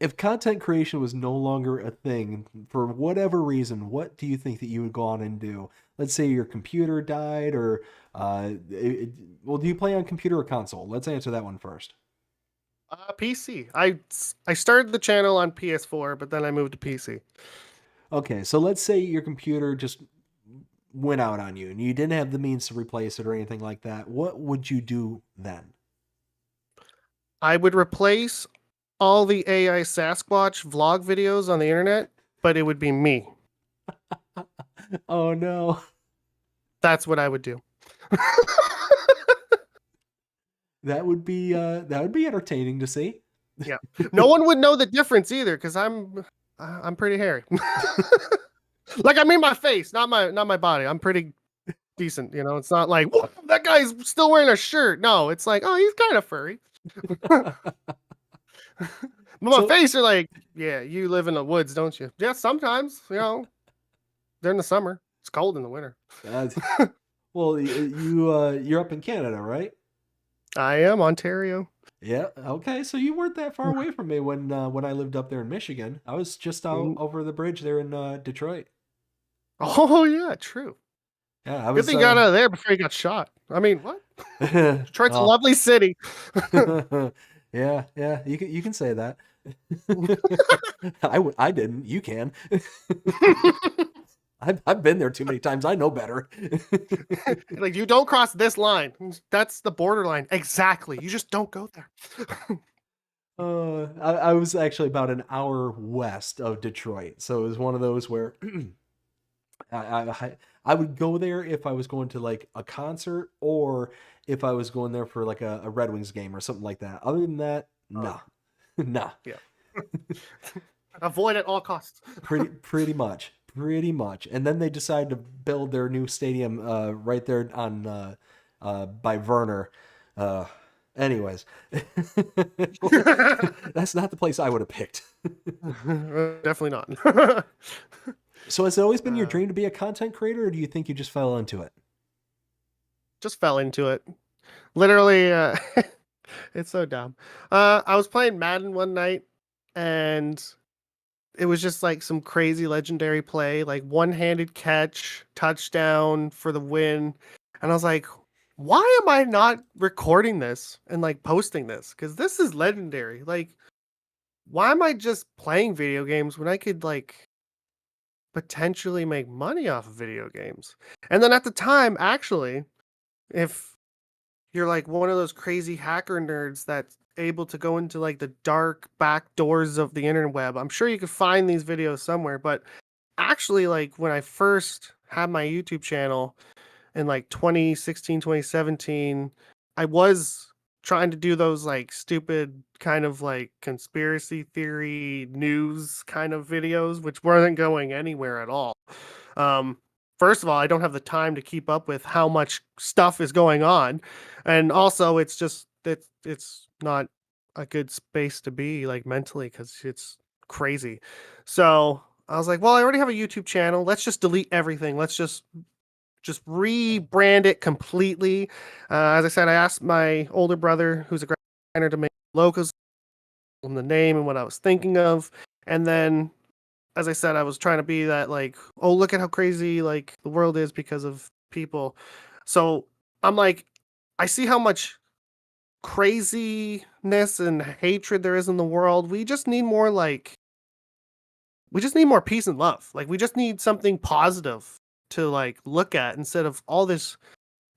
if content creation was no longer a thing for whatever reason, what do you think that you would go on and do? Let's say your computer died, or well, do you play on computer or console? Let's answer that one first. PC. I started the channel on PS4, but then I moved to PC. Okay, so let's say your computer just went out on you and you didn't have the means to replace it or anything like that. What would you do then? I would replace all the AI Sasquatch vlog videos on the internet, but it would be me. Oh no. That's what I would do. That would be entertaining to see. Yeah. No one would know the difference either because I'm pretty hairy. Like I mean my face, not my body. I'm pretty decent. You know, it's not like, whoa, that guy's still wearing a shirt. No, it's like, oh, he's kind of furry. But my So face are like, yeah, you live in the woods, don't you? Yeah, sometimes, you know, during the summer. It's cold in the winter. uh, you're up in Canada, right? I am Ontario. Yeah. Okay. So you weren't that far away from me when I lived up there in Michigan. I was just out Mm. over the bridge there in Detroit. Oh yeah, true. Yeah, I Good was thing you got out of there before you got shot. I mean, what? Detroit's a well, lovely city. yeah, yeah, you can say that. I didn't. You can. I've been there too many times. I know better. Like, you don't cross this line. That's the borderline. Exactly. You just don't go there. I was actually about an hour west of Detroit, so it was one of those where I would go there if I was going to like a concert or if I was going there for like a Red Wings game or something like that. Other than that, Oh, nah, nah. yeah. Avoid at all costs. Pretty much. And then they decided to build their new stadium right there on by Werner. Anyways, that's not the place I would have picked. Definitely not. So has it always been your Uh, dream to be a content creator, or do you think you just fell into it? just fell into it. Literally, it's so dumb. I was playing Madden one night, and it was just like some crazy legendary play, like one-handed catch, touchdown for the win. And I was like, why am I not recording this and like posting this? Because this is legendary. Like, why am I just playing video games when I could like potentially make money off of video games? And then at the time, actually, if you're like one of those crazy hacker nerds that's able to go into like the dark back doors of the interweb, I'm sure you could find these videos somewhere. But actually, like when I first had my YouTube channel in like 2016, 2017, I was trying to do those like stupid kind of like conspiracy theory news kind of videos, which weren't going anywhere at all. Um, First of all, I don't have the time to keep up with how much stuff is going on. And also it's just that it's not a good space to be like mentally because it's crazy. So I was like, well, I already have a YouTube channel. Let's just delete everything. Let's just rebrand it completely. As I said, I asked my older brother, who's a graphic designer, to make logos on the name and what I was thinking of. And then, as I said, I was trying to be that like, oh, look at how crazy like the world is because of people. So I'm like, I see how much craziness and hatred there is in the world. We just need more peace and love. Like we just need something positive to like look at instead of all this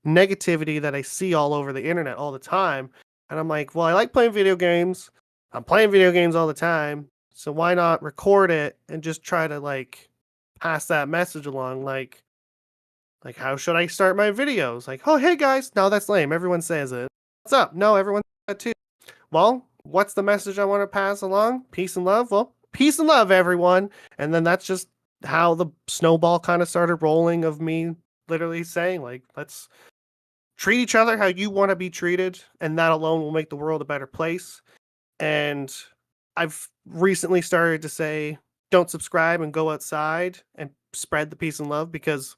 negativity that I see all over the internet all the time. And I'm like, well, I like playing video games. I'm playing video games all the time. So why not record it and just try to like pass that message along? Like how should I start my videos? Like, oh, hey guys. No, that's lame. Everyone says it. What's up? No, everyone says it too. Well, what's the message I want to pass along? Peace and love. Well, peace and love, everyone. And then that's just how the snowball kind of started rolling of me literally saying, like, let's treat each other how you want to be treated, and that alone will make the world a better place. And I've recently started to say, don't subscribe and go outside and spread the peace and love because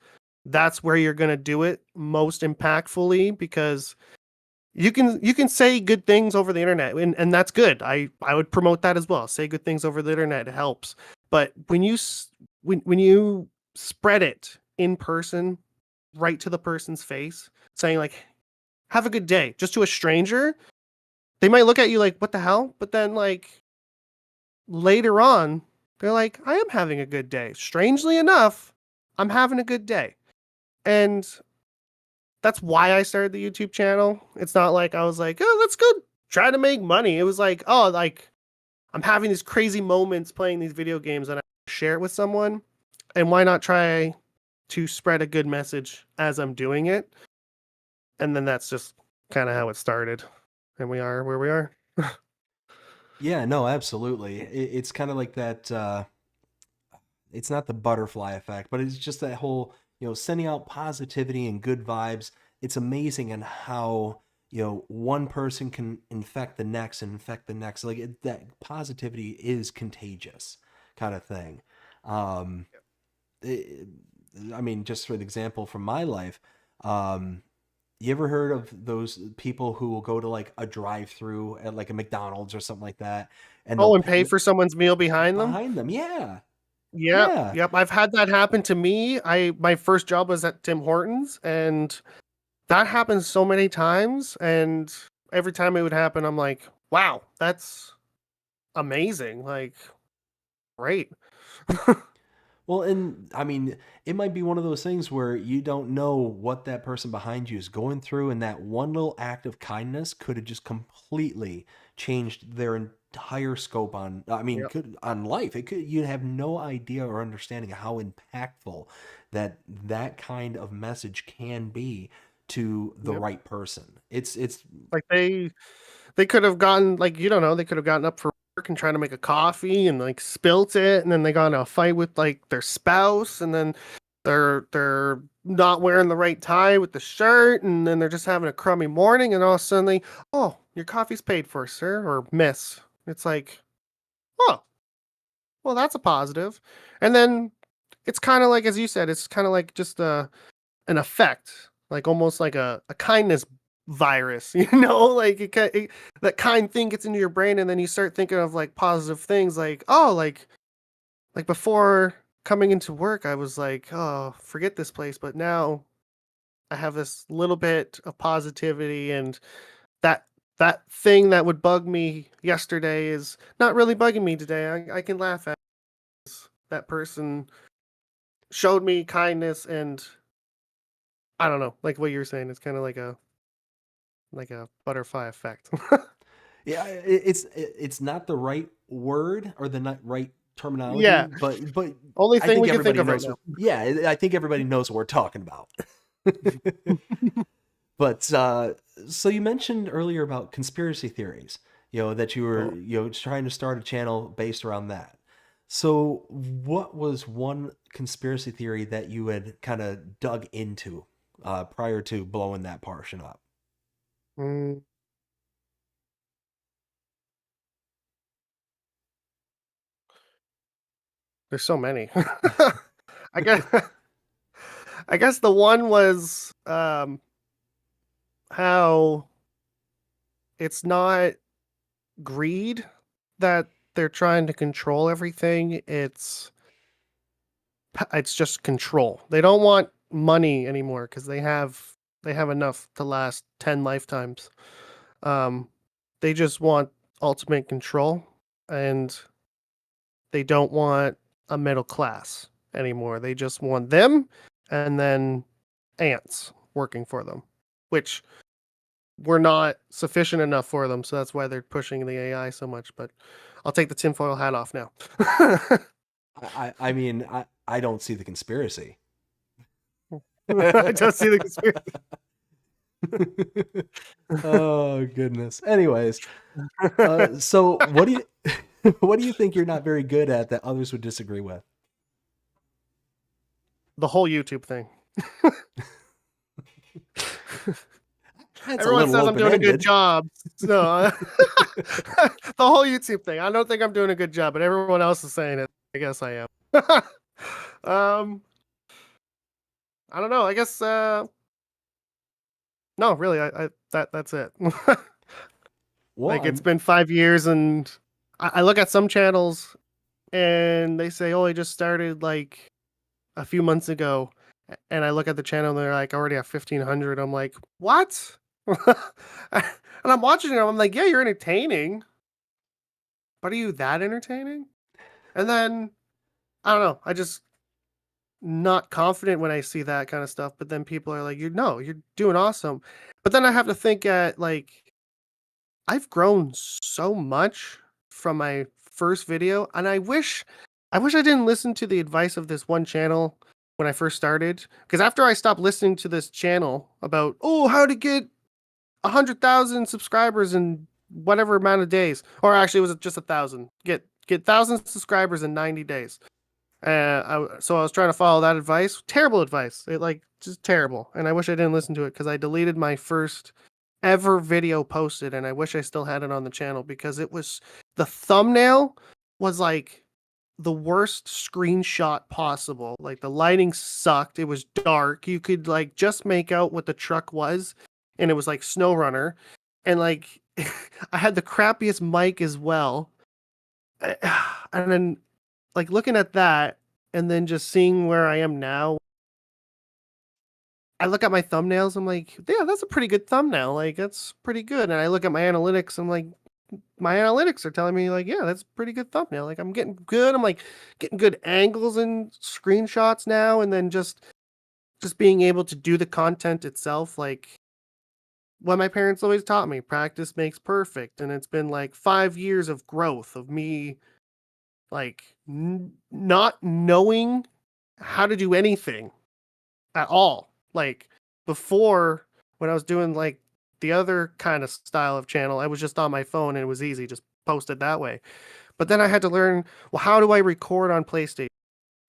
that's where you're going to do it most impactfully because you can say good things over the internet and that's good. I would promote that as well. Say good things over the internet, it helps. But when you spread it in person right to the person's face saying like have a good day just to a stranger, they might look at you like what the hell, but then like later on they're like I am having a good day. Strangely enough, I'm having a good day. And that's why I started the YouTube channel. It's not like I was like, oh, let's go try to make money. It was like, oh, like I'm having these crazy moments playing these video games and I share it with someone. And why not try to spread a good message as I'm doing it? And then that's just kind of how it started. And we are where we are. Yeah, no, absolutely. It's kind of like that. It's not the butterfly effect, but it's just that whole sending out positivity and good vibes. It's amazing and how one person can infect the next and infect the next. Like that positivity is contagious, kind of thing. Um, it, I mean, just for an example from my life, um, you ever heard of those people who will go to like a drive-through at like a McDonald's or something like that, and they'll Oh, and pay for someone's meal behind them? behind them? Yeah, Yep, yeah. yep. I've had that happen to me. My first job was at Tim Hortons, and that happens so many times. And every time it would happen, I'm like, wow, that's amazing. Like, great. Well, and I mean, it might be one of those things where you don't know what that person behind you is going through, and that one little act of kindness could have just completely changed their entire scope on, I mean, Yep, could on life. It could you have no idea or understanding of how impactful that kind of message can be to the yep. right person. It's Like they could have gotten, like, you don't know, they could have gotten up for work and trying to make a coffee and like spilt it, and then they got in a fight with like their spouse, and then they're not wearing the right tie with the shirt, and then they're just having a crummy morning, and all of a sudden oh, your coffee's paid for, sir or miss. It's like, oh, well, that's a positive. And then it's kind of like, as you said, it's kind of like just an effect, like almost like a kindness virus, like that kind thing gets into your brain, and then you start thinking of like positive things, like, oh, like before coming into work, I was like, oh, forget this place, but now I have this little bit of positivity, and that that thing that would bug me yesterday is not really bugging me today. I can laugh at that person showed me kindness, and I don't know, like what you were saying, it's kind of like a butterfly effect. yeah, it's not the right word or the not right terminology, Yeah, but only I thing think we can think everybody of right knows. now. Yeah, I think everybody knows what we're talking about. But so you mentioned earlier about conspiracy theories, that you were, Oh, trying to start a channel based around that. So what was one conspiracy theory that you had kind of dug into prior to blowing that portion up? mm, there's so many. I guess I guess the one was how it's not greed that they're trying to control everything. It's just control. They don't want money anymore because they have enough to last 10 lifetimes. Um, they just want ultimate control, and they don't want a middle class anymore. They just want them and then ants working for them, which we're not sufficient enough for them. So that's why they're pushing the AI so much. But I'll take the tinfoil hat off now. I mean, I don't see the conspiracy. I just see the conspiracy. Oh goodness. Anyways, so what do you what do you think you're not very good at that others would disagree with? The whole YouTube thing. That's a Everyone little says I'm open doing a good ended. job. So the whole YouTube thing. I don't think I'm doing a good job, but everyone else is saying it. I guess I am. um, I don't know. I guess no, really. That's it. Well, Like, it's been 5 years, and I look at some channels and they say, "Oh, I just started like a few months ago," and I look at the channel and they're like, "I already have 1,500." I'm like, "What?" And I'm watching it. I'm like, "Yeah, you're entertaining, but are you that entertaining?" And then I don't know. I just not confident when I see that kind of stuff. But then people are like, you're doing awesome." But then I have to think at like I've grown so much from my first video, and I wish I didn't listen to the advice of this one channel when I first started. Because after I stopped listening to this channel about, oh, how to get 100,000 subscribers in whatever amount of days, or actually it was just 1,000, get 1,000 subscribers in 90 days. So I was trying to follow that advice. Terrible advice. It like just terrible. And I wish I didn't listen to it because I deleted my first ever video posted, and I wish I still had it on the channel because it was the thumbnail was like the worst screenshot possible. Like the lighting sucked. It was dark. You could like just make out what the truck was, and it was like SnowRunner. And like I had the crappiest mic as well. And then like looking at that and then just seeing where I am now, I look at my thumbnails, I'm like, yeah, that's a pretty good thumbnail. Like that's pretty good. And I look at my analytics, I'm like, my analytics are telling me like, yeah, that's a pretty good thumbnail. Like I'm getting good. I'm like getting good angles and screenshots now, and then just being able to do the content itself, like what my parents always taught me, practice makes perfect. And it's been like 5 years of growth of me like not knowing how to do anything at all. Like before, when I was doing like the other kind of style of channel, I was just on my phone and it was easy, just post it that way. But then I had to learn, well, how do I record on PlayStation?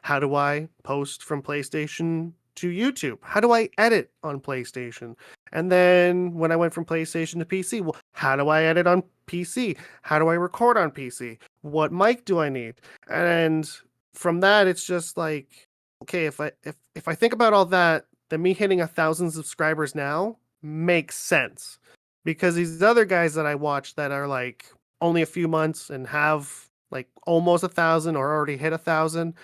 How do I post from PlayStation to YouTube? How do I edit on PlayStation? And then when I went from PlayStation to PC, well, how do I edit on PC? How do I record on PC? What mic do I need? And from that, it's just like, okay, if I think about all that, then me hitting 1,000 subscribers now makes sense. Because these other guys that I watch that are like only a few months and have like almost 1,000 or already hit 1,000,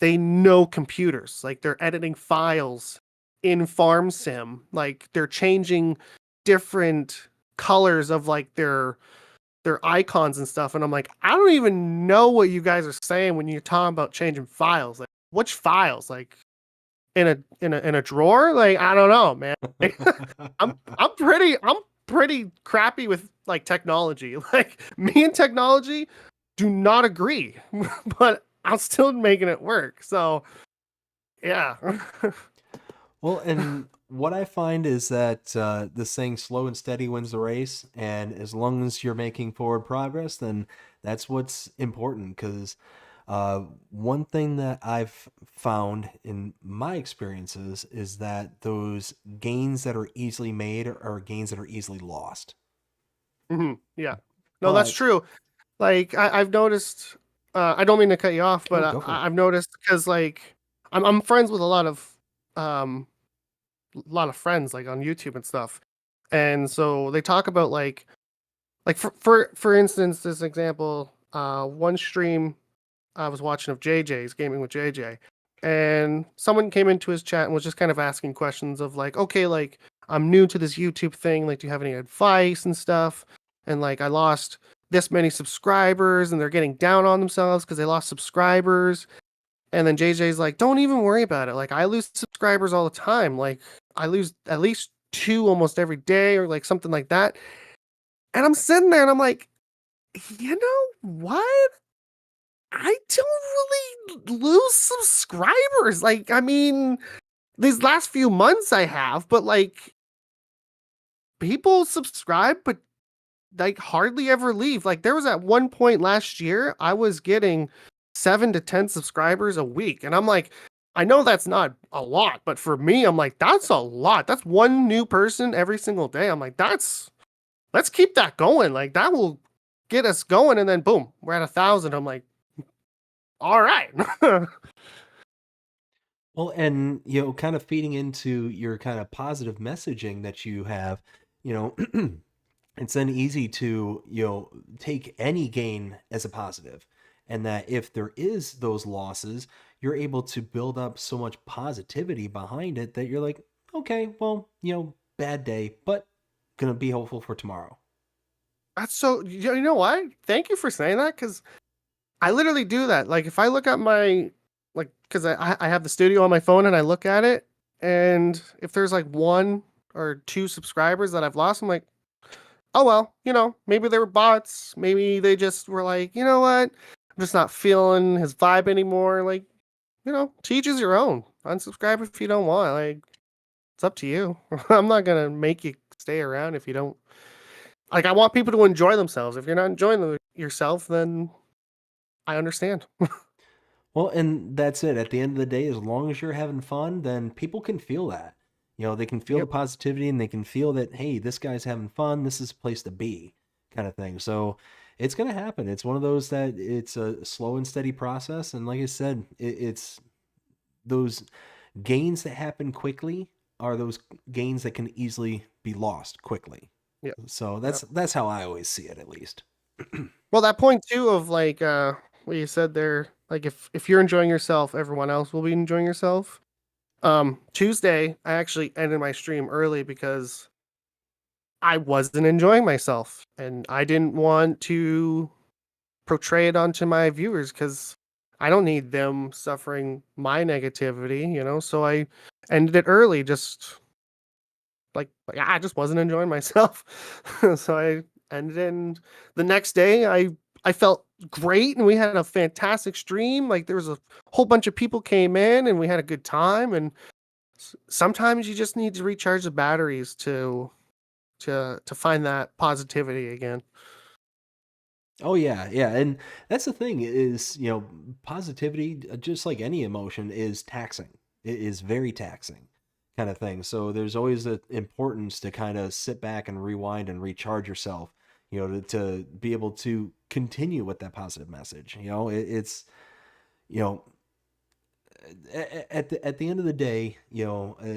they know computers. Like they're editing files in Farm Sim. Like they're changing different colors of like their icons and stuff. And I'm like, I don't even know what you guys are saying when you're talking about changing files. Like which files? Like in a drawer? Like I don't know, man. I'm pretty crappy with like technology. Like me and technology do not agree, but I'm still making it work. So yeah. Well, and what I find is that the saying "slow and steady wins the race," and as long as you're making forward progress, then that's what's important. Because one thing that I've found in my experiences is that those gains that are easily made are gains that are easily lost. Yeah. No, that's But true. Like I've noticed. I don't mean to cut you off, but oh, go for it. I've noticed because like I'm friends with um a lot of friends like on YouTube and stuff, and so they talk about like for instance, this example, one stream I was watching of JJ's gaming with JJ, and someone came into his chat and was just kind of asking questions of like, okay, like I'm new to this YouTube thing, like do you have any advice and stuff? And like I lost this many subscribers and they're getting down on themselves because they lost subscribers. And then JJ's like, don't even worry about it. Like I lose subscribers all the time. Like I lose at least 2 almost every day or like something like that. And I'm sitting there and I'm like, you know what? I don't really lose subscribers. Like, I mean, these last few months I have, but like people subscribe, but like hardly ever leave. Like there was at one point last year, I was getting 7 to 10 subscribers a week. And I'm like, I know that's not a lot, but for me, I'm like, that's a lot. That's one new person every single day. I'm like, let's keep that going. Like that will get us going. And then boom, we're at 1,000. I'm like, all right. Well, and kind of feeding into your kind of positive messaging that you have, you know, it's then easy to, take any gain as a positive. And that if there is those losses, you're able to build up so much positivity behind it that you're like, okay, well, bad day, but gonna be hopeful for tomorrow. That's so, you know what? Thank you for saying that because I literally do that. Like if I look at my, like, because I have the studio on my phone and I look at it, and if there's like 1 or 2 subscribers that I've lost, I'm like, oh well, maybe they were bots. Maybe they just were like, you know what? I'm just not feeling his vibe anymore. Like, to each is your own. Unsubscribe if you don't want. Like, it's up to you. I'm not gonna make you stay around if you don't. Like, I want people to enjoy themselves. If you're not enjoying yourself, then I understand. Well, and that's it. At the end of the day, as long as you're having fun, then people can feel that. They can feel the Yep. positivity and they can feel that, hey, this guy's having fun. This is a place to be, kind of thing. So it's going to happen. It's one of those that it's a slow and steady process. And like I said, it's those gains that happen quickly are those gains that can easily be lost quickly. Yep. So Yep. that's how I always see it, at least. Well, that point too of like what you said there, like if you're enjoying yourself, everyone else will be enjoying yourself. Tuesday, I actually ended my stream early because I wasn't enjoying myself and I didn't want to portray it onto my viewers because I don't need them suffering my negativity, So I ended it early, just like I just wasn't enjoying myself. So I ended it, and the next day I felt great and we had a fantastic stream. Like there was a whole bunch of people came in and we had a good time. And sometimes you just need to recharge the batteries to find that positivity again. Oh yeah, yeah, and that's the thing is, positivity, just like any emotion, is taxing. It is very taxing, kind of thing. So there's always the importance to kind of sit back and rewind and recharge yourself, to be able to continue with that positive message. It's, you know, at the end of the day,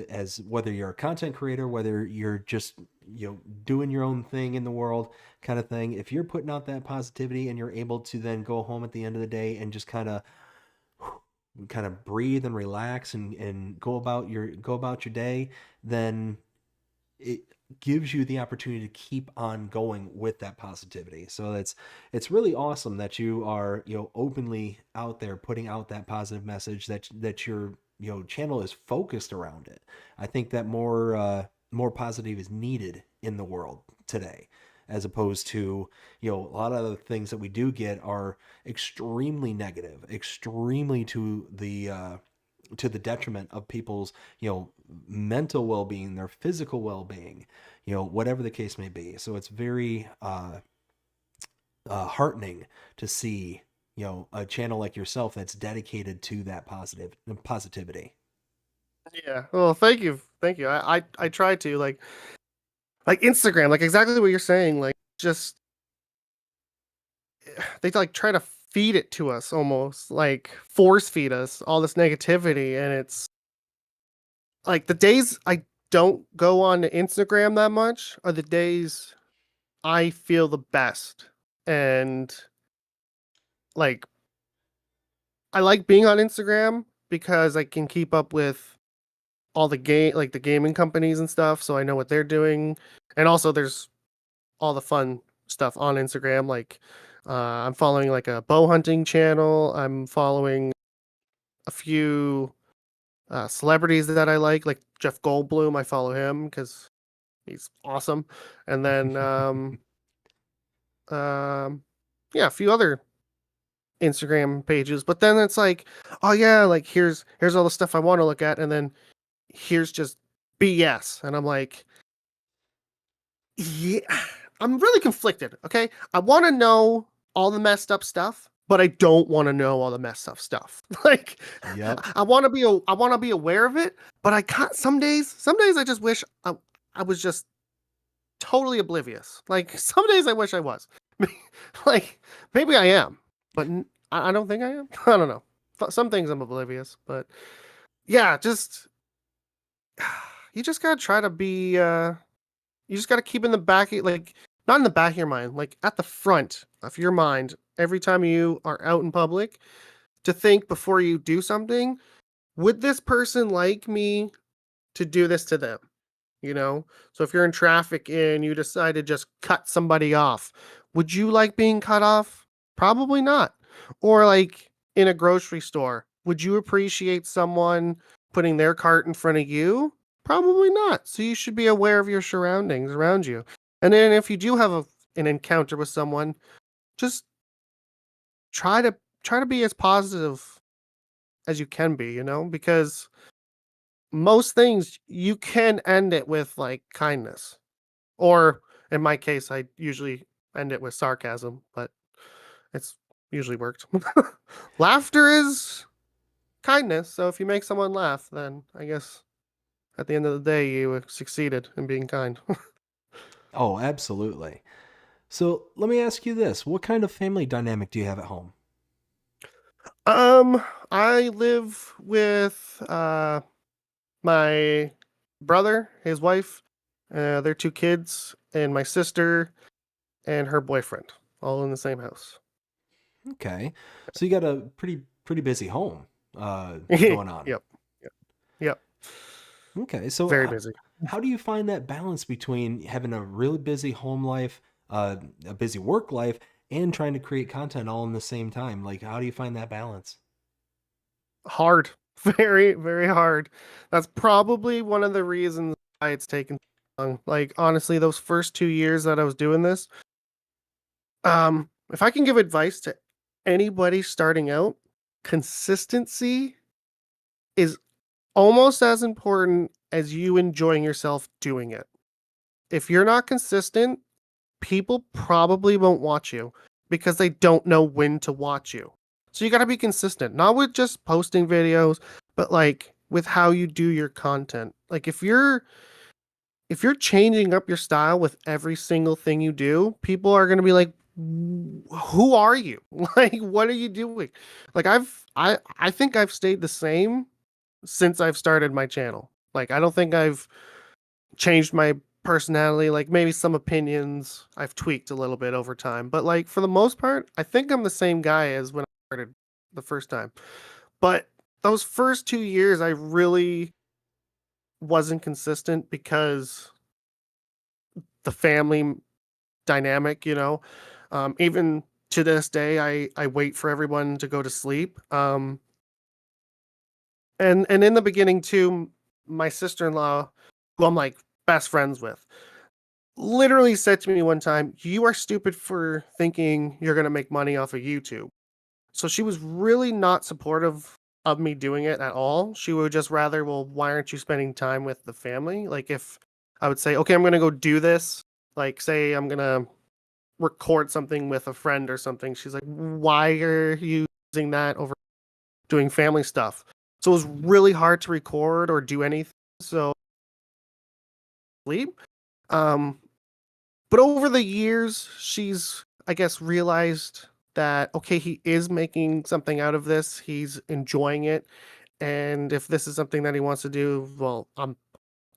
as whether you're a content creator, whether you're just doing your own thing in the world, kind of thing, if you're putting out that positivity and you're able to then go home at the end of the day and just kind of breathe and relax and go about your day, then it gives you the opportunity to keep on going with that positivity. So it's really awesome that you are openly out there putting out that positive message, that your channel is focused around it. I think that more positive is needed in the world today, as opposed to a lot of the things that we do get are extremely negative, extremely to the detriment of people's mental well-being, their physical well-being, whatever the case may be. So it's very heartening to see a channel like yourself that's dedicated to that positivity. Yeah. Well, thank you. I try to like Instagram, like exactly what you're saying. Like just they like try to feed it to us, almost like force feed us all this negativity, and it's like the days I don't go on to Instagram that much are the days I feel the best. And like I like being on Instagram because I can keep up with all the gaming companies and stuff, so I know what they're doing. And also there's all the fun stuff on Instagram. Like I'm following like a bow hunting channel. I'm following a few celebrities that I like Jeff Goldblum. I follow him because he's awesome. And then um, yeah, a few other Instagram pages. But then it's like, oh yeah, like here's all the stuff I want to look at, and then here's just BS, and I'm like, yeah, I'm really conflicted. Okay, I want to know all the messed up stuff, but I don't want to know all the messed up stuff. Like, Yep. I want to be aware of it, but I can't. Some days I just wish I was just totally oblivious. Like some days I wish I was. Like maybe I am, but I don't think I am. I don't know. Some things I'm oblivious, but yeah, just you just gotta try to be. You just gotta keep in the back, like not in the back of your mind, like at the front of your mind every time you are out in public, to think before you do something. Would this person like me to do this to them? So if you're in traffic and you decide to just cut somebody off, would you like being cut off? Probably not. Or like in a grocery store, would you appreciate someone putting their cart in front of you? Probably not. So you should be aware of your surroundings around you. And then if you do have an encounter with someone, just try to be as positive as you can be, because most things you can end it with like kindness. Or in my case, I usually end it with sarcasm, but it's usually worked. Laughter is kindness. So if you make someone laugh, then I guess at the end of the day, you succeeded in being kind. Oh, absolutely. So let me ask you this. What kind of family dynamic do you have at home? I live with my brother, his wife, their two kids, and my sister and her boyfriend, all in the same house. Okay. So you got a pretty busy home going on. Yep. Yep. Yep. Okay. So Very busy. how do you find that balance between having a really busy home life, a busy work life, and trying to create content all in the same time? Like, how do you find that balance? Hard. Very, very hard. That's probably one of the reasons why it's taken so long. Like, honestly, those first 2 years that I was doing this, if I can give advice to anybody starting out, consistency is almost as important as you enjoying yourself doing it. If you're not consistent, people probably won't watch you because they don't know when to watch you. So you got to be consistent, not with just posting videos, but like with how you do your content. Like if you're changing up your style with every single thing you do, people are going to be like, who are you? Like, what are you doing? Like I think I've stayed the same since I've started my channel. Like, I don't think I've changed my personality. Like, maybe some opinions I've tweaked a little bit over time, but like for the most part, I think I'm the same guy as when I started the first time. But those first 2 years, I really wasn't consistent because the family dynamic, even to this day, I wait for everyone to go to sleep. And in the beginning too, my sister-in-law, who I'm like best friends with, literally said to me one time, "You are stupid for thinking you're gonna make money off of YouTube." So she was really not supportive of me doing it at all. She would just rather, well, why aren't you spending time with the family? Like, if I would say, okay, I'm gonna go do this, like say I'm gonna record something with a friend or something, she's like, why are you using that over doing family stuff? So it was really hard to record or do anything. So sleep. Um, but over the years, she's, I guess, realized that okay, he is making something out of this. He's enjoying it, and if this is something that he wants to do, well, I'm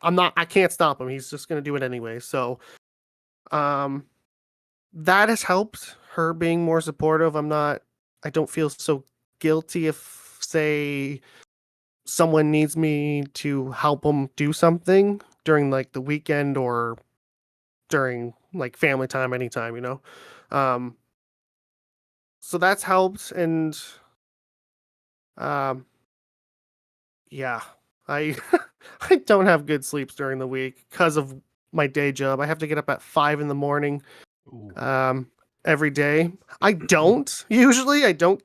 not. I can't stop him. He's just gonna do it anyway. So, um, that has helped her being more supportive. I don't feel so guilty if, say, someone needs me to help them do something during like the weekend or during like family time anytime. um so that's helped. And um yeah, I I don't have good sleeps during the week because of my day job. I have to get up at 5 in the morning Ooh. um every day. I don't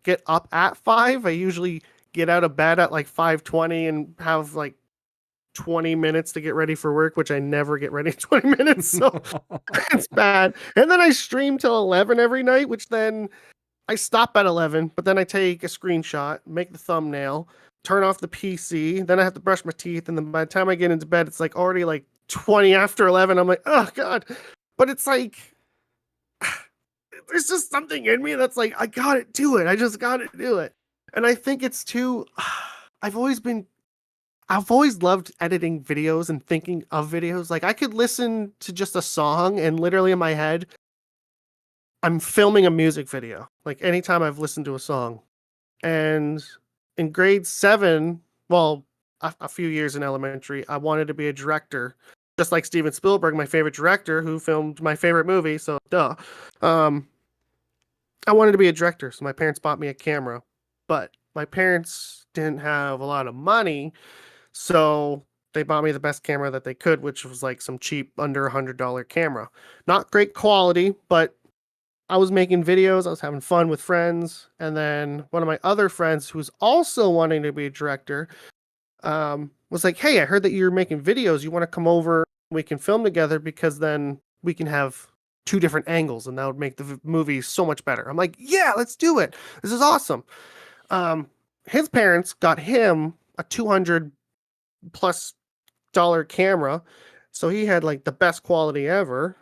get up at 5. I usually get out of bed at like 5:20 and have like 20 minutes to get ready for work, which I never get ready in 20 minutes. So it's bad. And then I stream till 11 every night, which then I stop at 11, but then I take a screenshot, make the thumbnail, turn off the PC, then I have to brush my teeth, and then by the time I get into bed, it's like already like 20 after 11. I'm like, oh God. But it's like, there's just something in me that's like, I gotta do it. I just gotta do it. And I think it's too, I've always been I've always loved editing videos and thinking of videos. Like, I could listen to just a song and literally in my head, I'm filming a music video. Like, anytime I've listened to a song. And in grade 7, well, a few years in elementary, I wanted to be a director, just like Steven Spielberg, my favorite director, who filmed my favorite movie. So, duh. Um, I wanted to be a director, so my parents bought me a camera. But my parents didn't have a lot of money, so they bought me the best camera that they could, which was like some cheap under $100 camera. Not great quality, but I was making videos, I was having fun with friends, and then one of my other friends who's also wanting to be a director was like, "Hey, I heard that you're making videos. You want to come over? We can film together because then we can have two different angles, and that would make the movie so much better." I'm like, "Yeah, let's do it. This is awesome." Um, his parents got him a $200+ camera, so he had like the best quality ever.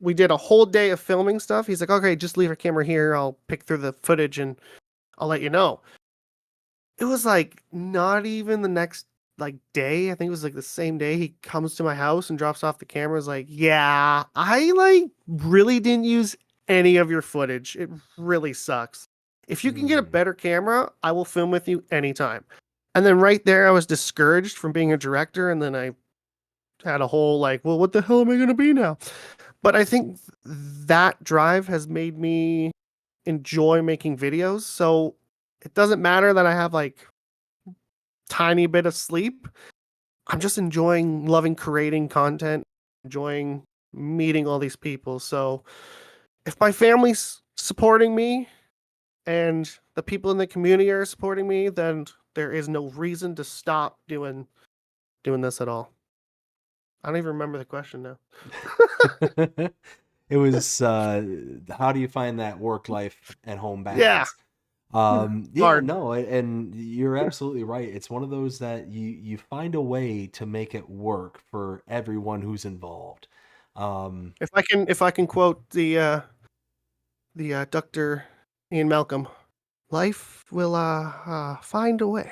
We did a whole day of filming stuff. He's like, okay, just leave your camera here. I'll pick through the footage and I'll let you know. It was like not even the next like day. I think it was like the same day he comes to my house and drops off the camera. Is like, yeah, I like really didn't use any of your footage. It really sucks. If you can get a better camera, I will film with you anytime. And then right there, I was discouraged from being a director, and then I had a whole like, well, what the hell am I gonna be now? But I think that drive has made me enjoy making videos. So it doesn't matter that I have like tiny bit of sleep. I'm just enjoying loving creating content, enjoying meeting all these people. So if my family's supporting me and the people in the community are supporting me, then there is no reason to stop doing this at all. I don't even remember the question now. It was how do you find that work life and home Yeah. balance? Yeah, Hard. no, and you're absolutely right. It's one of those that you find a way to make it work for everyone who's involved. If I can quote the Dr. Ian Malcolm, life will find a way.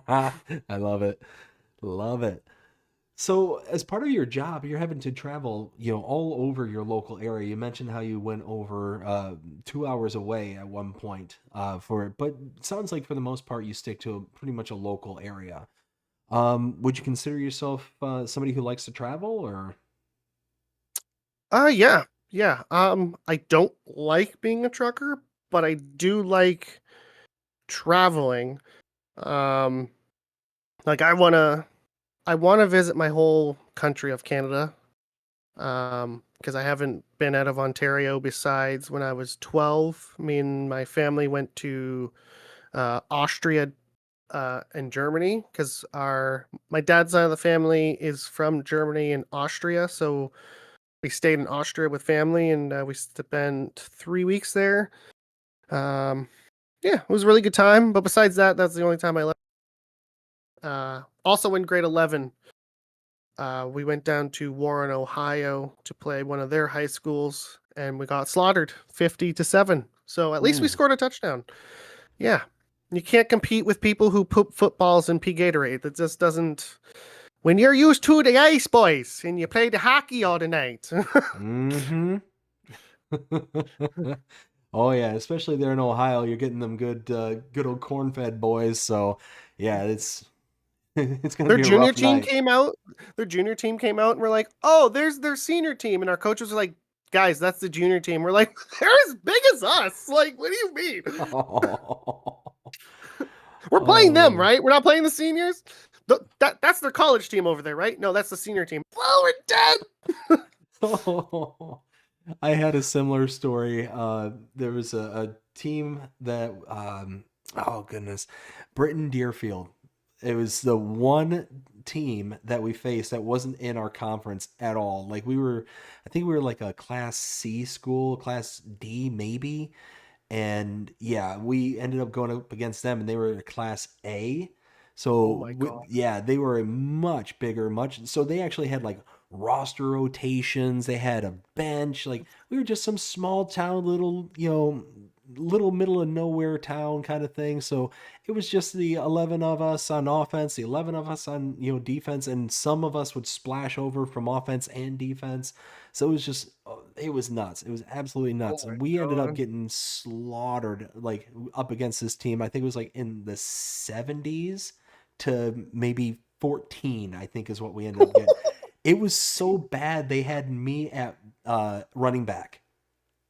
I love it. Love it. So, as part of your job, you're having to travel, all over your local area. You mentioned how you went over 2 hours away at one point for it, but it sounds like for the most part you stick to pretty much a local area. Would you consider yourself somebody who likes to travel, or? Yeah. Yeah. I don't like being a trucker, but I do like traveling. Um, like I wanna visit my whole country of Canada. Because I haven't been out of Ontario besides when I was 12. Me and my family went to Austria and Germany because my dad's side of the family is from Germany and Austria, so we stayed in Austria with family and we spent 3 weeks there. Yeah, it was a really good time. But besides that, that's the only time I left. Also in grade 11, we went down to Warren, Ohio to play one of their high schools, and we got slaughtered 50-7. So at least we Ooh. scored a touchdown. Yeah. You can't compete with people who poop footballs and pee Gatorade. That just doesn't. When you're used to the ice, boys, and you play the hockey all the night. Mm-hmm. Oh yeah, especially there in Ohio, you're getting them good old corn-fed boys. So yeah, it's it's gonna Their be a junior rough team night. came out. Their junior team came out, and we're like, "Oh, there's their senior team." And our coaches were like, "Guys, that's the junior team." We're like, "They're as big as us." Like, what do you mean? We're playing them, Oh. right? We're not playing the seniors. That's their college team over there, right? No, that's the senior team. Well, we're dead. I had a similar story. There was a team that, oh goodness, Britain Deerfield. It was the one team that we faced that wasn't in our conference at all. Like I think we were like a Class C school, Class D maybe. And yeah, we ended up going up against them, and they were a Class A. Oh So my god. yeah, they were a much bigger, so they actually had like roster rotations. They had a bench. Like we were just some small town, little middle of nowhere town kind of thing. So it was just the 11 of us on offense, the 11 of us on defense, and some of us would splash over from offense and defense. So it was just it was nuts. It was absolutely Oh nuts. my And we ended up god. getting slaughtered like up against this team. I think it was like in the 70s to maybe 14, I think is what we ended up getting. It was so bad they had me at running back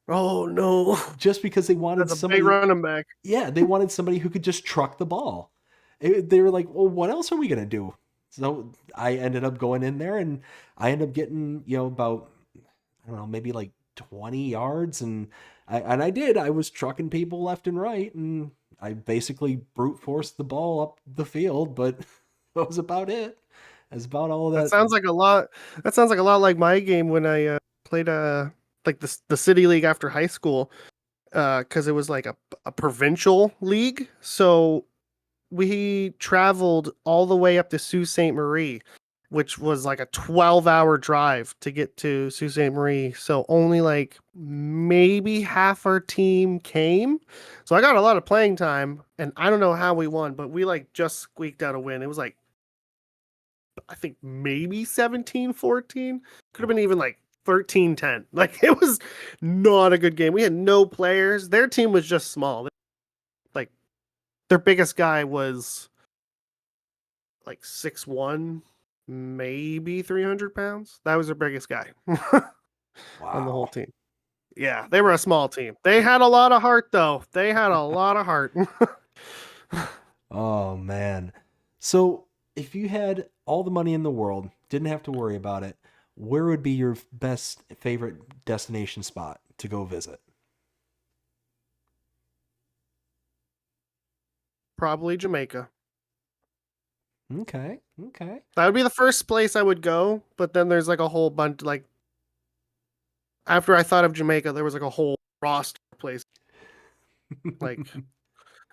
Oh no. just because they wanted That's a big somebody. running back. Yeah, they wanted somebody who could just truck the ball. They were like, well, what else are we gonna do? So I ended up going in there, and I ended up getting about, I don't know, maybe like 20 yards, and I did. I was trucking people left and right, and I basically brute forced the ball up the field, but that was about it. That's about all That that. sounds like a lot. That sounds like a lot like my game when I played like the city league after high school. because it was like a provincial league. So we traveled all the way up to Sault Ste. Marie, which was like a 12-hour drive to get to Sault Ste. Marie. So only like maybe half our team came. So I got a lot of playing time, and I don't know how we won, but we like just squeaked out a win. It was like, I think maybe 17-14. Could have been even like 13-10. Like it was not a good game. We had no players. Their team was just small. Like their biggest guy was like 6'1", maybe 300 pounds. That was their biggest guy on the whole Wow. team. Yeah, they were a small team. They had a lot of heart, though. They had a lot of heart. Oh man. So if you had all the money in the world, didn't have to worry about it, where would be your best favorite destination spot to go visit? Probably Jamaica. Okay. Okay. That would be the first place I would go, but then there's like a whole bunch, like, after I thought of Jamaica, there was like a whole roster of places. Like,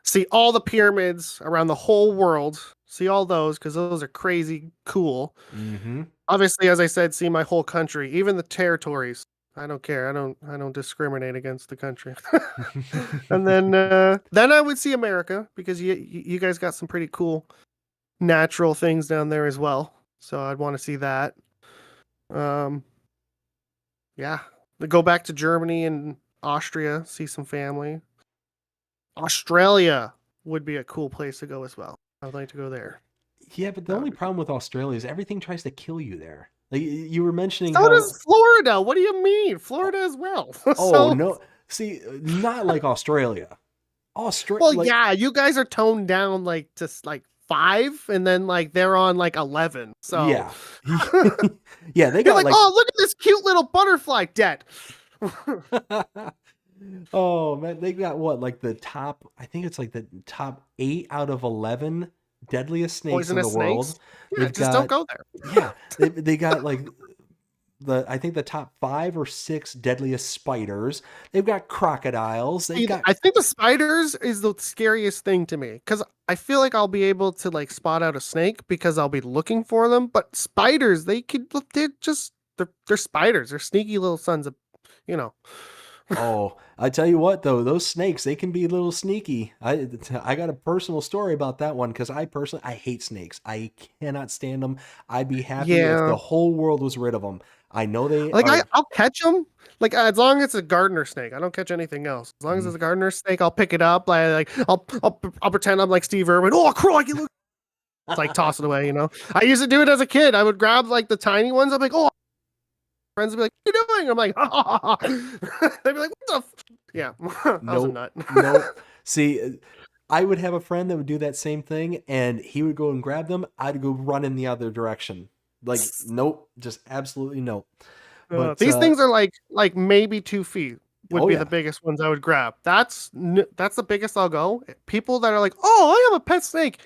see all the pyramids around the whole world. See all those, because those are crazy cool. Mm-hmm. Obviously, as I said, see my whole country, even the territories. I don't care. I don't discriminate against the country. And then I would see America, because you guys got some pretty cool natural things down there as well. So I'd want to see that. Um, yeah, go back to Germany and Austria, see some family. Australia would be a cool place to go as well. I'd like to go there. Yeah, but the That would only be problem with Australia is everything tries to kill you there. Like you were mentioning So how, does Florida. What do you mean? Florida as well. oh So, no, see, not like Australia. Australia, well, like, yeah, you guys are toned down like to like 5, and then like they're on like 11. So yeah, yeah, they you're got like, like, oh, look at this cute little butterfly dead. oh man, they got what, like the top? I think it's like the top 8 out of 11 deadliest snakes in the Poisonous snakes. world. Yeah, They've just don't got, go there. yeah, they got like I think the top 5 or 6 deadliest spiders. They've got crocodiles. They've See, got, I think the spiders is the scariest thing to me, because I feel like I'll be able to like spot out a snake because I'll be looking for them. But spiders, they're spiders. They're sneaky little sons of, you know. oh, I tell you what though, those snakes, they can be a little sneaky. I got a personal story about that one because I hate snakes. I cannot stand them. I'd be happy if Yeah, the whole world was rid of them. I know they like are. I'll catch them. Like as long as it's a gardener snake, I don't catch anything else. As long as Mhm. it's a gardener snake, I'll pick it up. I'll pretend I'm like Steve Irwin. Oh, crikey, look! It's like toss it away. You know. I used to do it as a kid. I would grab like the tiny ones. I'm like, oh, friends would be like, "What are you doing?" I'm like, ha, ha, ha, ha. They'd be like, "What the?" Yeah, I was a Nope, nut. nope. See, I would have a friend that would do that same thing, and he would go and grab them. I'd go run in the other direction. Like, nope, just absolutely nope. But These things are like maybe 2 feet would oh be the yeah, biggest ones I would grab. That's the biggest I'll go. People that are like, "Oh, I have a pet snake."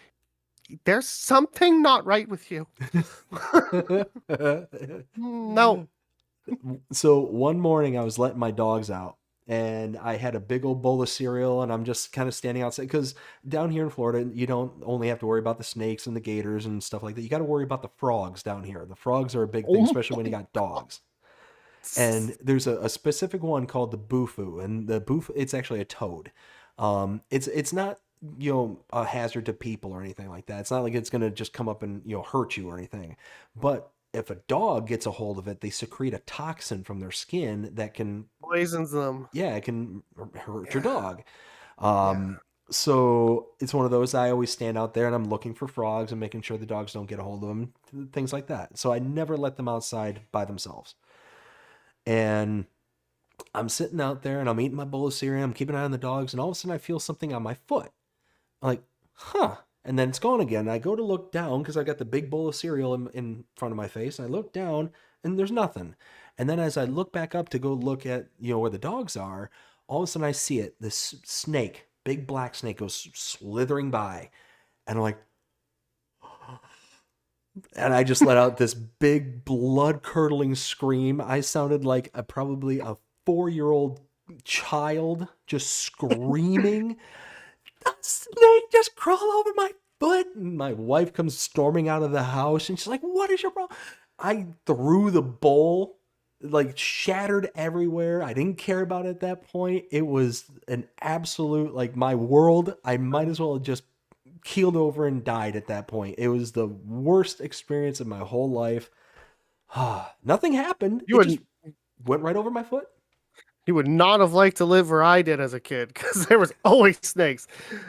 There's something not right with you. No. so one morning I was letting my dogs out and I had a big old bowl of cereal and I'm just kind of standing outside because down here in Florida, you don't only have to worry about the snakes and the gators and stuff like that. You got to worry about the frogs down here. The frogs are a big thing, Oh especially my when you got God. dogs. And there's a specific one called the boofu, and the boofu, it's actually a toad. It's not, a hazard to people or anything like that. It's not like it's gonna just come up and hurt you or anything. But if a dog gets a hold of it, they secrete a toxin from their skin that can, Poisons them. yeah, it can hurt your Yeah. dog. Yeah. So it's one of those. I always stand out there and I'm looking for frogs and making sure the dogs don't get a hold of them, things like that. So I never let them outside by themselves. And I'm sitting out there and I'm eating my bowl of cereal. I'm keeping an eye on the dogs, and all of a sudden I feel something on my foot. I'm like, huh. And then it's gone again. I go to look down because I got the big bowl of cereal in front of my face. And I look down and there's nothing. And then as I look back up to go look at, where the dogs are, all of a sudden I see it. This snake, big black snake, goes slithering by. And I'm like, and I just let out this big blood curdling scream. I sounded like probably a 4-year-old child just screaming, "The snake just crawled over my foot!" And my wife comes storming out of the house and she's like, "What is your problem?" I threw the bowl, like shattered everywhere. I didn't care about it at that point. It was an absolute, like, my world. I might as well have just keeled over and died at that point. It was the worst experience of my whole life. Nothing happened. You It would just went right over my foot. you would not have liked to live where I did as a kid because there was always snakes.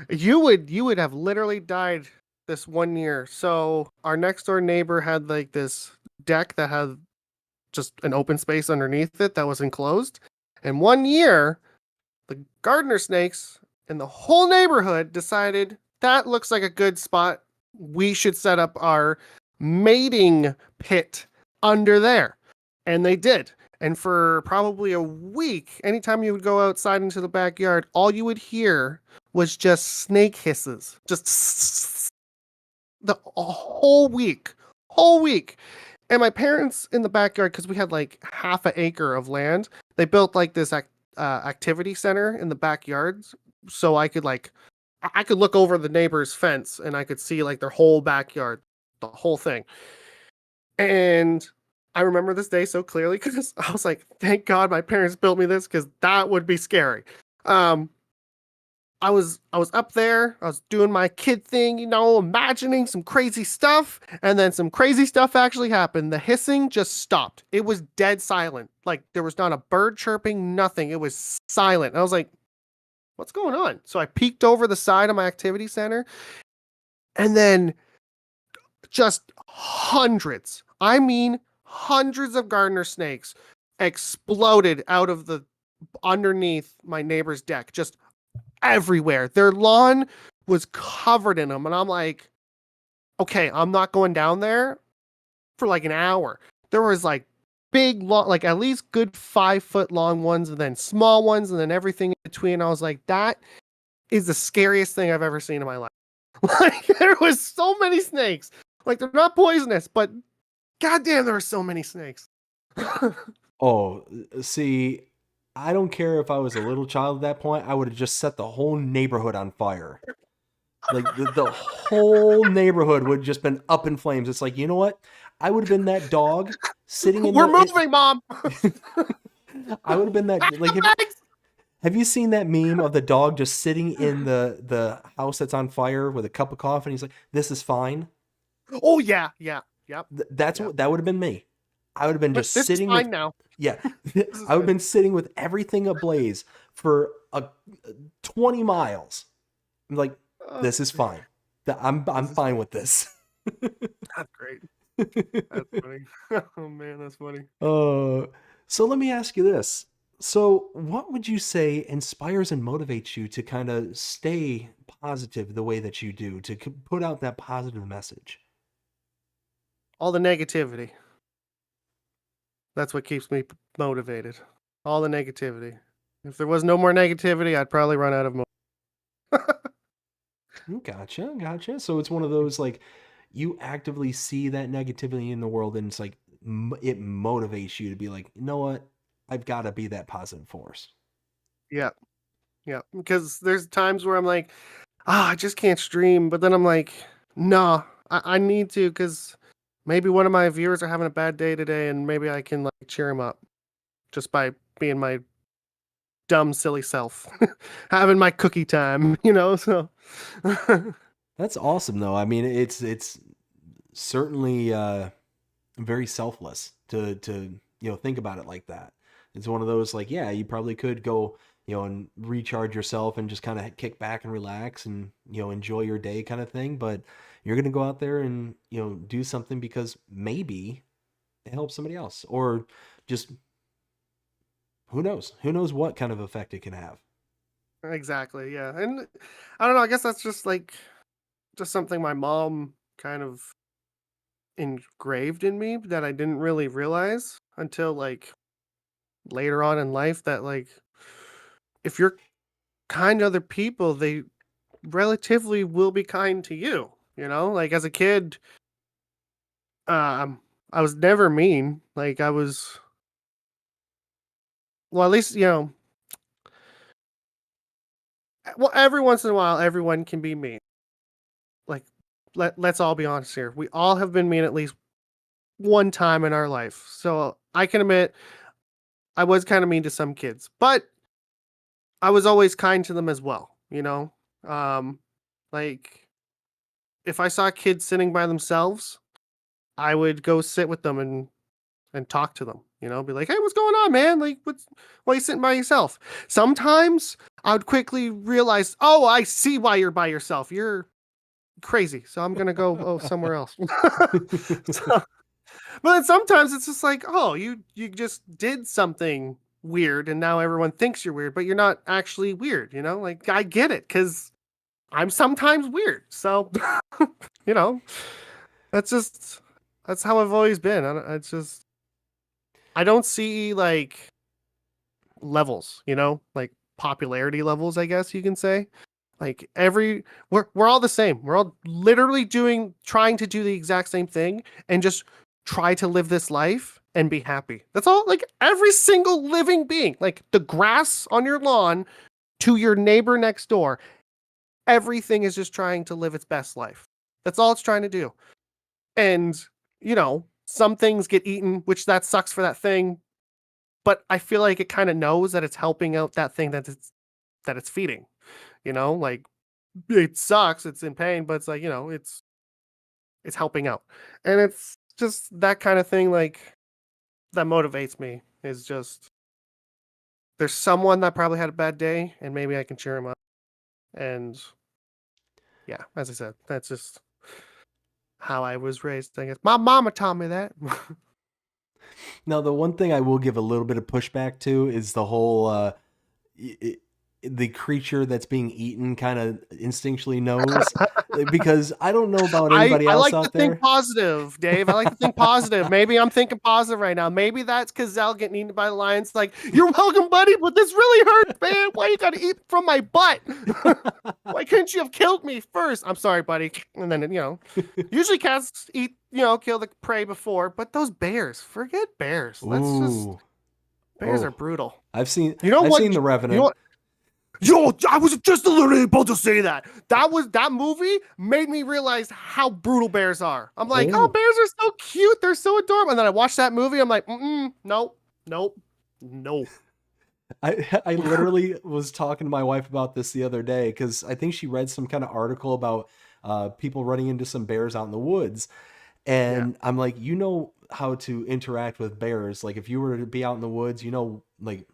You would have literally died this one year. So our next door neighbor had like this deck that had just an open space underneath it that was enclosed. And one year, the gardener snakes in the whole neighborhood decided that looks like a good spot. We should set up our mating pit under there. And they did. And for probably a week, anytime you would go outside into the backyard, all you would hear was just snake hisses. Just the whole week. Whole week. And my parents in the backyard, because we had like half an acre of land, they built like this activity center in the backyard. So I could look over the neighbor's fence and I could see like their whole backyard, the whole thing. And I remember this day so clearly because I was like, thank God my parents built me this because that would be scary. I was up there, I was doing my kid thing, imagining some crazy stuff, and then some crazy stuff actually happened. The hissing just stopped. It was dead silent. Like there was not a bird chirping, nothing. It was silent. And I was like, what's going on? So I peeked over the side of my activity center, and then just hundreds, I mean hundreds of gardener snakes exploded out of the underneath my neighbor's deck, just everywhere. Their lawn was covered in them. And I'm like, okay, I'm not going down there for like an hour. There was like big, long, like at least good 5-foot long ones, and then small ones, and then everything in between. I was like, that is the scariest thing I've ever seen in my life. Like there was so many snakes. Like they're not poisonous, but goddamn, there were so many snakes. Oh, see, I don't care if I was a little child at that point. I would have just set the whole neighborhood on fire. Like the whole neighborhood would have just been up in flames. It's like, you know what? I would have been that dog sitting in We're the. moving, Mom. I would have been that. Like, have you seen that meme of the dog just sitting in the house that's on fire with a cup of coffee? And he's like, "This is fine." Oh yeah, yep. That's Yep. what that would have been me. I would have been But just this is sitting fine with. now. Yeah, This is I would have good. been sitting with everything ablaze for 20 miles. I'm like, this is fine. I'm This is fine with this. That's great. That's funny. Oh man, that's funny. So let me ask you this. So what would you say inspires and motivates you to kind of stay positive the way that you do, to put out that positive message? All the negativity. That's what keeps me motivated. All the negativity. If there was no more negativity, I'd probably run out of Gotcha. So it's one of those, like, you actively see that negativity in the world, and it's like it motivates you to be like, you know what? I've got to be that positive force. Yeah. Yeah. Because there's times where I'm like, I just can't stream. But then I'm like, nah, I need to because maybe one of my viewers are having a bad day today and maybe I can like cheer him up just by being my dumb, silly self, having my cookie time, so. That's awesome, though. I mean, it's certainly very selfless to think about it like that. It's one of those, like, yeah, you probably could go and recharge yourself and just kind of kick back and relax and enjoy your day kind of thing, but you're gonna go out there and do something because maybe it helps somebody else, or just who knows what kind of effect it can have. Exactly, yeah. And I don't know, I guess that's just like just something my mom kind of engraved in me that I didn't really realize until like later on in life that like if you're kind to other people, they relatively will be kind to you, Like as a kid, I was never mean. Like I was well, at least, Well, every once in a while, everyone can be mean. Like, let's all be honest here. We all have been mean at least one time in our life. So I can admit I was kind of mean to some kids, but I was always kind to them as well, you know? Um, like if I saw kids sitting by themselves, I would go sit with them and talk to them, you know, be like, "Hey, what's going on, man? Like, why are you sitting by yourself?" Sometimes I would quickly realize, "Oh, I see why you're by yourself. You're crazy. So I'm gonna go somewhere else." So, but then sometimes it's just like, "Oh, you just did something weird, and now everyone thinks you're weird, but you're not actually weird." You know, like I get it because I'm sometimes weird. So, you know, that's just that's how I've always been. It's just I don't see like levels, you know, like popularity levels, I guess you can say. Like we're all the same. We're all literally trying to do the exact same thing and just try to live this life and be happy. That's all. Like every single living being, like the grass on your lawn to your neighbor next door, everything is just trying to live its best life. That's all it's trying to do. And, you know, some things get eaten, which that sucks for that thing, but I feel like it kind of knows that it's helping out that thing that it's feeding. You know, like it sucks, it's in pain, but it's like, you know, it's helping out. And it's just that kind of thing like that motivates me is just there's someone that probably had a bad day and maybe I can cheer him up. And yeah, as I said, that's just how I was raised, I guess. My mama taught me that. Now, the one thing I will give a little bit of pushback to is the whole i- the creature that's being eaten kind of instinctually knows, because I don't know about anybody I else like to out think there. positive, Dave. I like to think positive. Maybe I'm thinking positive right now. Maybe that's Gazelle getting eaten by the lions. Like, you're welcome, buddy, but this really hurts, man. Why you gotta eat from my butt? Why couldn't you have killed me first? I'm sorry, buddy. And then, you know, usually cats eat, you know, kill the prey before, but those bears, forget bears. Let's just, Ooh, bears are oh, brutal. I've seen You know I've what? seen The You know Revenant. what? Yo, I was just literally about to say that. That movie made me realize how brutal bears are. I'm like, oh, Oh, bears are so cute, they're so adorable. And then I watched that movie. I'm like, nope, nope, no. I literally was talking to my wife about this the other day because I think she read some kind of article about people running into some bears out in the woods. Yeah, And I'm like, you know how to interact with bears. Like if you were to be out in the woods, you know, like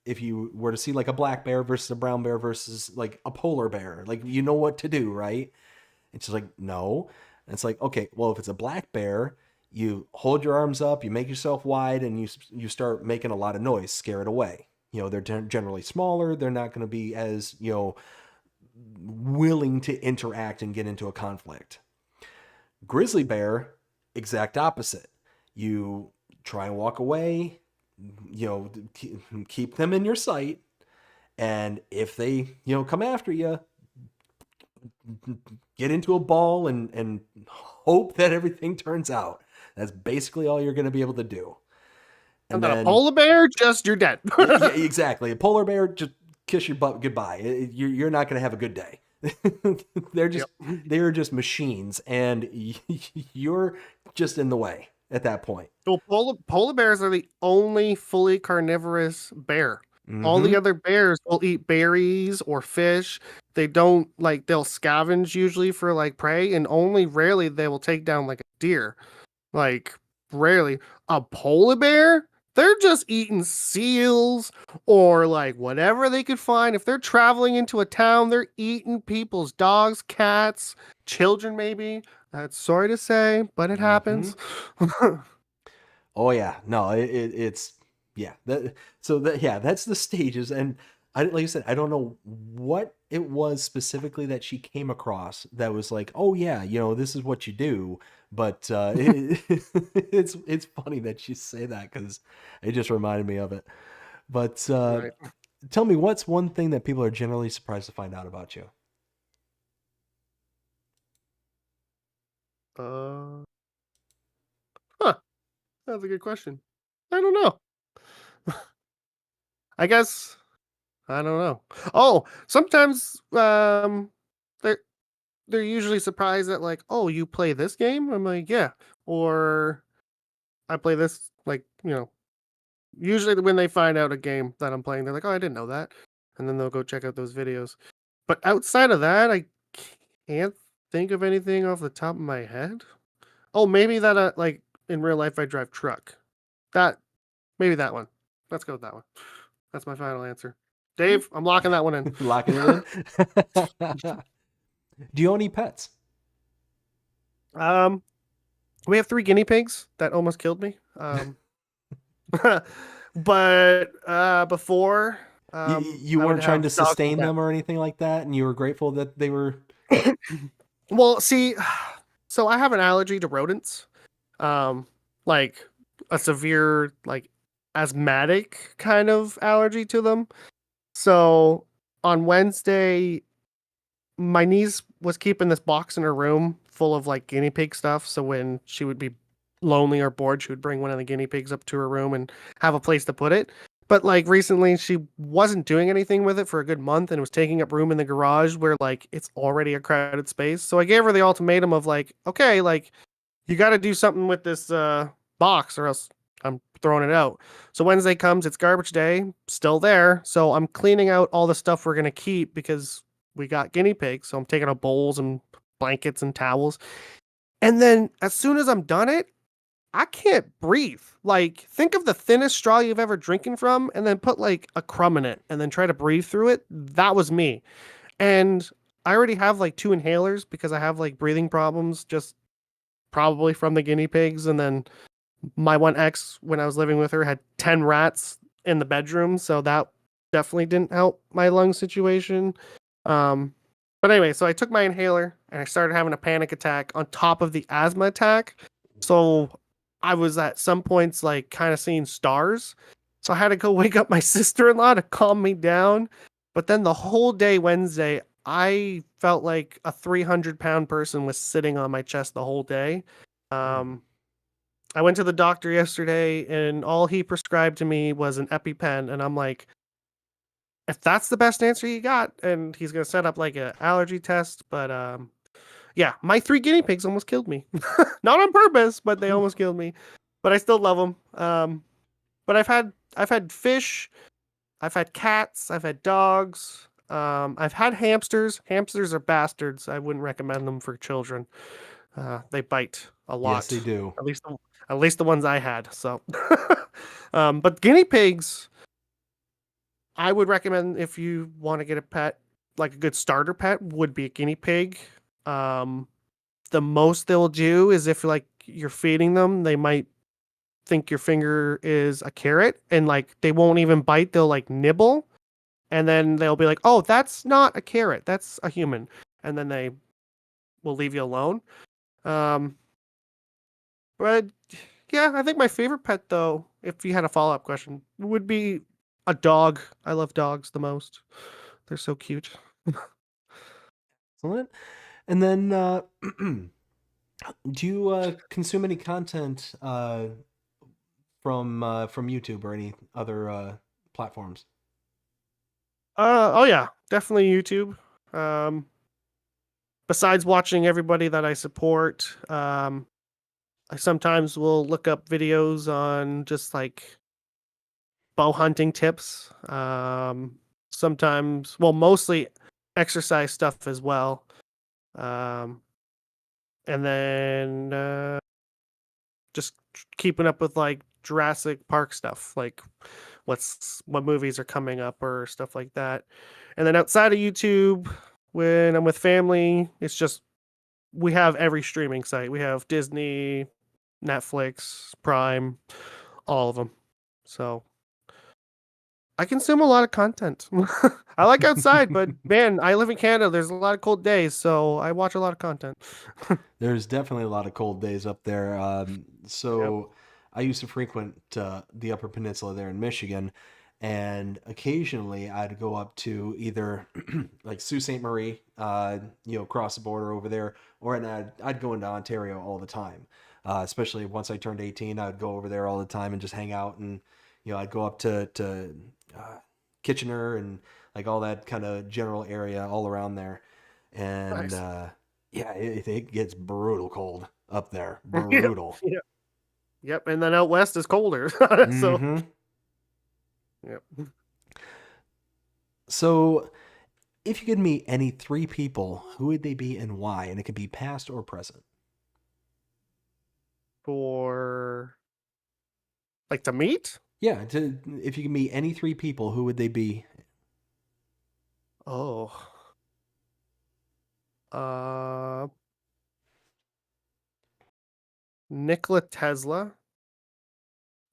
if you were to see like a black bear versus a brown bear versus like a polar bear, like you know what to do, right? And she's like, no. And it's like, okay, well, if it's a black bear, you hold your arms up, you make yourself wide, and you start making a lot of noise, scare it away. You know, they're generally smaller. They're not going to be as, you know, willing to interact and get into a conflict. Grizzly bear, exact opposite. You try and walk away, you know, keep them in your sight, and if they, you know, come after you, get into a ball and hope that everything turns out. That's basically all you're going to be able to do. and And then a then, polar bear, just you're dead. yeah, exactly. A polar bear, just kiss your butt goodbye. You're not going to have a good day. they're just Yep. they're just machines, and you're just in the way at that point. Well, polar bears are the only fully carnivorous bear. All the Mm-hmm. other bears will eat berries or fish. They don't like they'll scavenge usually for like prey, and only rarely they will take down like a deer. Like rarely. A polar bear, they're just eating seals or like whatever they could find. If they're traveling into a town, they're eating people's dogs, cats, children maybe. That's sorry to say, but it Mm-hmm. happens. Oh yeah, no, it's yeah. Yeah, that's the stages, and like I said, I don't know what it was specifically that she came across that was like, oh yeah, you know, this is what you do. But it's funny that you say that because it just reminded me of it. But Right. tell me, what's one thing that people are generally surprised to find out about you? Uh, huh. That's a good question. I don't know. I guess I don't know. Oh, sometimes they're they're usually surprised that like, oh, you play this game? I'm like, yeah. Or I play this like, usually when they find out a game that I'm playing, they're like, oh, I didn't know that. And then they'll go check out those videos. But outside of that, I can't think of anything off the top of my head. Oh, maybe that like in real life I drive truck. That maybe that one. Let's go with that one. That's my final answer. Dave, I'm locking that one in. Locking it in. Do you own any pets? Um, we have 3 guinea pigs that almost killed me. But before You I would weren't trying have to dogs and sustain them or anything like that, and you were grateful that they were. cats. Well, see, so I have an allergy to rodents. Like a severe like asthmatic kind of allergy to them. So on Wednesday, my niece was keeping this box in her room full of like guinea pig stuff. So when she would be lonely or bored, she would bring one of the guinea pigs up to her room and have a place to put it. But like recently, she wasn't doing anything with it for a good month and it was taking up room in the garage where like it's already a crowded space. So I gave her the ultimatum of like, okay, like you got to do something with this box or else I'm throwing it out. So Wednesday comes, it's garbage day, still there. So I'm cleaning out all the stuff we're going to keep because we got guinea pigs. So I'm taking out bowls and blankets and towels. And then as soon as I'm done it, I can't breathe. Like, think of the thinnest straw you've ever drinking from and then put like a crumb in it and then try to breathe through it. That was me. And I already have like 2 inhalers because I have like breathing problems just probably from the guinea pigs. And then my one ex, when I was living with her, had 10 rats in the bedroom. So that definitely didn't help my lung situation. But anyway, so I took my inhaler and I started having a panic attack on top of the asthma attack. So I was at some points like kind of seeing stars. So I had to go wake up my sister-in-law to calm me down. But then the whole day Wednesday, I felt like a 300-pound person was sitting on my chest the whole day. I went to the doctor yesterday and all he prescribed to me was an EpiPen. And I'm like, if that's the best answer you got, and he's going to set up like an allergy test. But yeah, my 3 guinea pigs almost killed me. Not on purpose, but they almost killed me. But I still love them. But I've had fish, I've had cats, I've had dogs, I've had hamsters. Hamsters are bastards. I wouldn't recommend them for children. They bite a lot. Yes, they do. At least the ones I had. So, but guinea pigs, I would recommend if you want to get a pet, like a good starter pet, would be a guinea pig. The most they'll do is if like you're feeding them, they might think your finger is a carrot and like they won't even bite. They'll like nibble, and then they'll be like, "Oh, that's not a carrot. That's a human," and then they will leave you alone. But yeah, I think my favorite pet, though, if you had a follow-up question, would be a dog. I love dogs the most. They're so cute. Excellent. And then, do you consume any content from YouTube or any other platforms? Oh yeah, definitely YouTube. Besides watching everybody that I support, I sometimes will look up videos on just like bow hunting tips. Sometimes, well, mostly exercise stuff as well. Um, and then just keeping up with like Jurassic Park stuff, like what movies are coming up or stuff like that. And then outside of YouTube, when I'm with family, it's just we have every streaming site. We have Disney, Netflix, Prime, all of them. So I consume a lot of content. I like outside, but man, I live in Canada. There's a lot of cold days, so I watch a lot of content. There's definitely a lot of cold days up there. So I used to frequent the Upper Peninsula there in Michigan, and occasionally I'd go up to either like Sault Ste. Marie, across the border over there, or I'd go into Ontario all the time. Especially once I turned 18, I'd go over there all the time and just hang out, and I'd go up to Kitchener and like all that kind of general area all around there. And Nice. yeah, it gets brutal cold up there. Yep. Brutal. Yep. Yep. And then out west is colder. So, Hmm. yep. So if you could meet any three people, who would they be and why? And it could be past or present. For like to meet? Yeah, if you could meet any three people, who would they be? Oh. Uh, Nikola Tesla.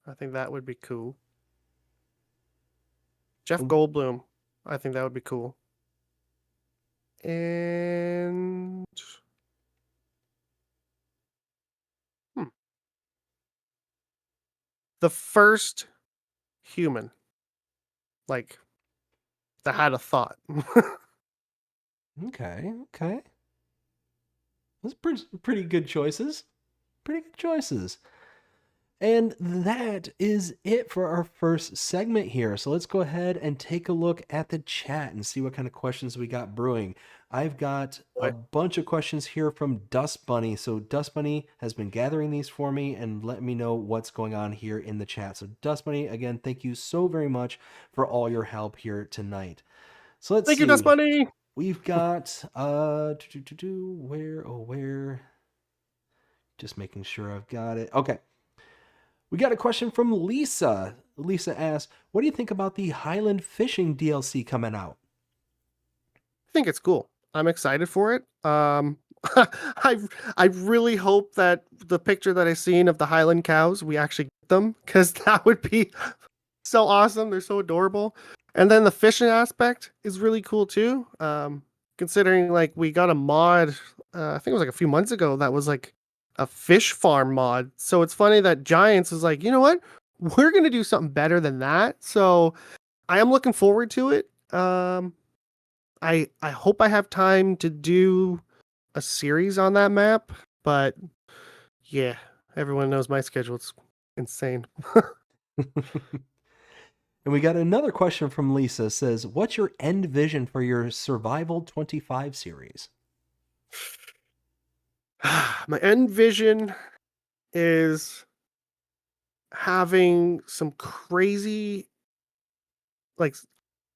I think that would be cool. Jeff Oh, Goldblum. I think that would be cool. And hmm, the first human, like that had a thought. okay, okay. Those pretty good choices. Pretty good choices. And that is it for our first segment here. So let's go ahead and take a look at the chat and see what kind of questions we got brewing. I've got a bunch of questions here from Dust Bunny. So Dust Bunny has been gathering these for me and letting me know what's going on here in the chat. So Dust Bunny, again, thank you so very much for all your help here tonight. So let's Thank you, Dust see. Bunny. We've got where just making sure I've got it. Okay. We got a question from Lisa. Lisa asks, what do you think about the Highland Fishing DLC coming out? I think it's cool. I'm excited for it. I I really hope that the picture that I seen of the Highland cows, we actually get them, because that would be so awesome. They're so adorable. And then the fishing aspect is really cool too. Considering like we got a mod, I think it was like a few months ago, that was like a fish farm mod. So it's funny that Giants is like, you know what? We're gonna do something better than that. So I am looking forward to it. I hope I have time to do a series on that map, but yeah, everyone knows my schedule. It's insane. And we got another question from Lisa. Says, what's your end vision for your Survival 25 series? My end vision is having like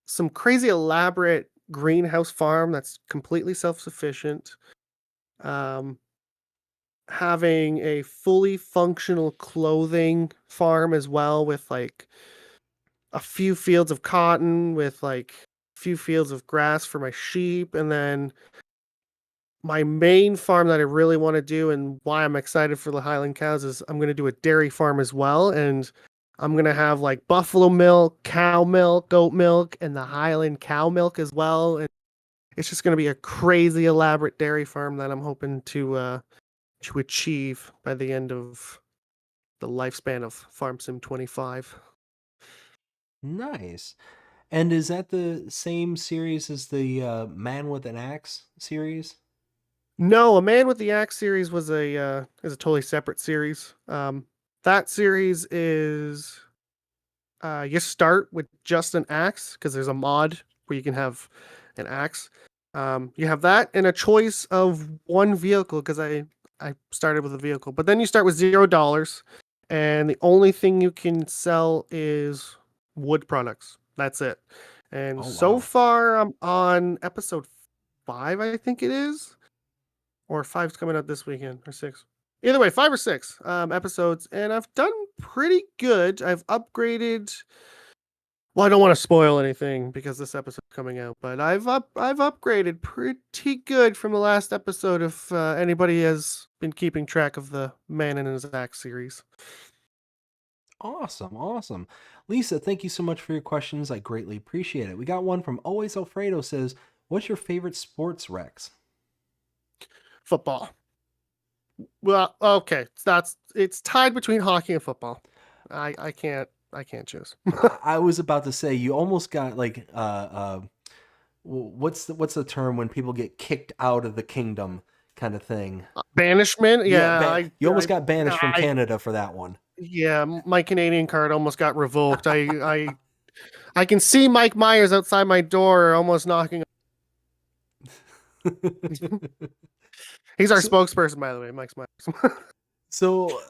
some crazy elaborate greenhouse farm that's completely self-sufficient. Having a fully functional clothing farm as well, with like a few fields of cotton, with like a few fields of grass for my sheep, and then my main farm that I really want to do, and why I'm excited for the Highland cows, is I'm going to do a dairy farm as well. And I'm going to have like buffalo milk, cow milk, goat milk, and the Highland cow milk as well. And it's just going to be a crazy elaborate dairy farm that I'm hoping to achieve by the end of the lifespan of Farm Sim 25. Nice. And is that the same series as the Man with an Axe series? No, A Man with the Axe series was is a totally separate series. That series is you start with just an axe, because there's a mod where you can have an axe. You have that and a choice of one vehicle, because I started with a vehicle, but then you start with $0, and the only thing you can sell is wood products. That's it. And Oh, so wow. far, I'm on episode 5, I think it is, or 5's coming out this weekend, or 6. Either way, 5 or 6 episodes, and I've done pretty good. I've upgraded. Well, I don't want to spoil anything because this episode's coming out, but I've upgraded pretty good from the last episode. If anybody has been keeping track of the Man in His Axe series. Awesome, awesome. Lisa, thank you so much for your questions. I greatly appreciate it. We got one from Always Alfredo. Says, what's your favorite sports, Rex? Football. Well, okay, it's tied between hockey and football. I can't choose. I was about to say you almost got like what's the term when people get kicked out of the kingdom kind of thing? Banishment. Yeah, Yeah, you almost got banished from Canada for that one. yeah, my Canadian card almost got revoked. I I can see Mike Myers outside my door, almost knocking. He's our So, spokesperson, by the way, Mike Myers. so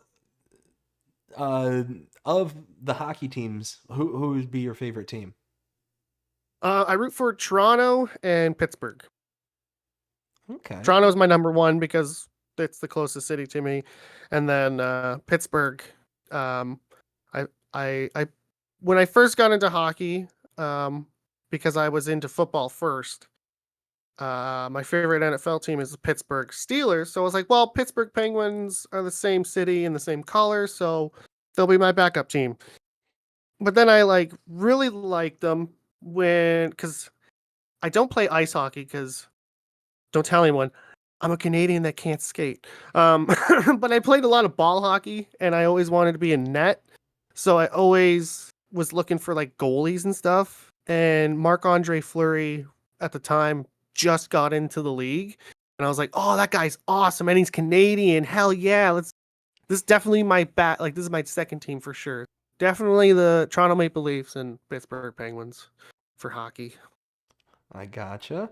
of the hockey teams, who would be your favorite team? I root for Toronto and Pittsburgh. Okay. Toronto's my number one because it's the closest city to me, and then Pittsburgh. Um, I when I first got into hockey, because I was into football first. My favorite NFL team is the Pittsburgh Steelers. So I was like, well, Pittsburgh Penguins are the same city and the same color, so they'll be my backup team. But then I like really liked them because I don't play ice hockey because don't tell anyone. I'm a Canadian that can't skate. But I played a lot of ball hockey and I always wanted to be in net. So I always was looking for like goalies and stuff. And Marc-Andre Fleury at the time just got into the league. And I was like, oh, that guy's awesome. And he's Canadian. Hell yeah. This is definitely this is my second team for sure. Definitely the Toronto Maple Leafs and Pittsburgh Penguins for hockey. I gotcha.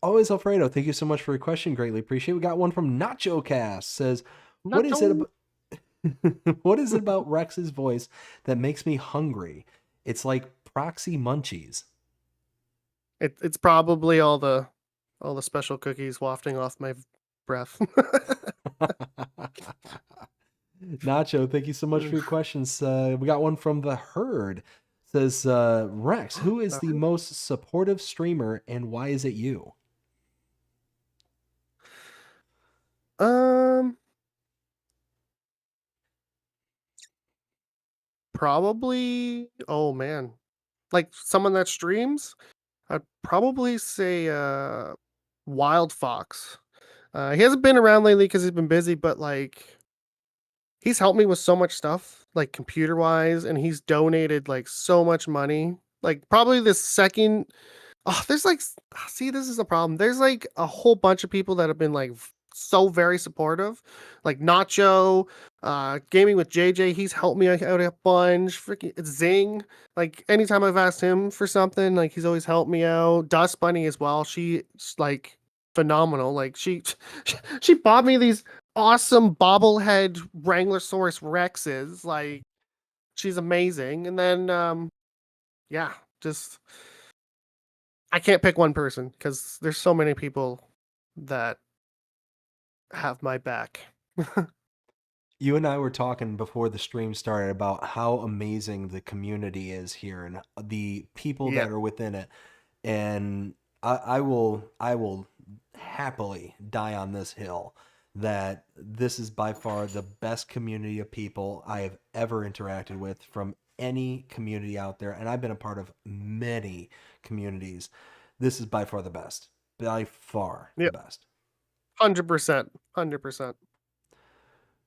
Always Alfredo, thank you so much for your question. Greatly appreciate it. We got one from Nacho Cast. Says, what is it about what is it about Rex's voice that makes me hungry? It's like proxy munchies. It's probably all the special cookies wafting off my breath. Nacho, thank you so much for your questions. We got one from the herd. Says, Rex, who is the most supportive streamer and why is it you? Probably, oh man, like someone that streams, I'd probably say Wild Fox. He hasn't been around lately because he's been busy, but like he's helped me with so much stuff, like computer wise, and he's donated like so much money. Like probably the second. Oh, there's like, see, this is the problem. There's like a whole bunch of people that have been like so very supportive, like Nacho, gaming with JJ. He's helped me out a bunch. Freaking Zing, like anytime I've asked him for something, like he's always helped me out. Dust Bunny as well. She's like phenomenal. Like she bought me these awesome bobblehead Wranglersaurus Rexes. Like she's amazing. And then yeah, just. I can't pick one person because there's so many people that have my back. You and I were talking before the stream started about how amazing the community is here and the people Yeah. that are within it. And I will happily die on this hill that this is by far the best community of people I have ever interacted with from any community out there. And I've been a part of many communities. This is by far the best. By far the best. 100%. 100%.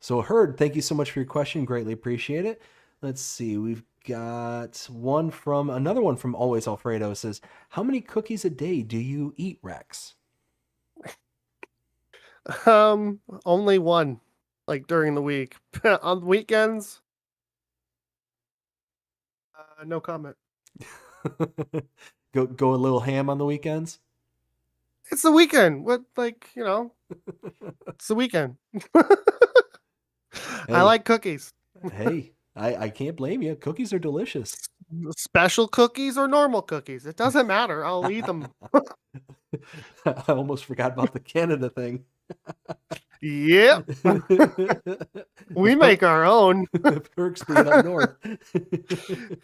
So Herd, thank you so much for your question. Greatly appreciate it. Let's see. We've got another one from Always Alfredo says, how many cookies a day do you eat, Rex? Only one, like during the week. On the weekends, no comment. Go a little ham on the weekends? It's the weekend. What, like, it's the weekend. Hey. I like cookies. Hey, I can't blame you. Cookies are delicious. Special cookies or normal cookies. It doesn't matter. I'll eat them. I almost forgot about the Canada thing. Yep. We make our own. Perks being up north.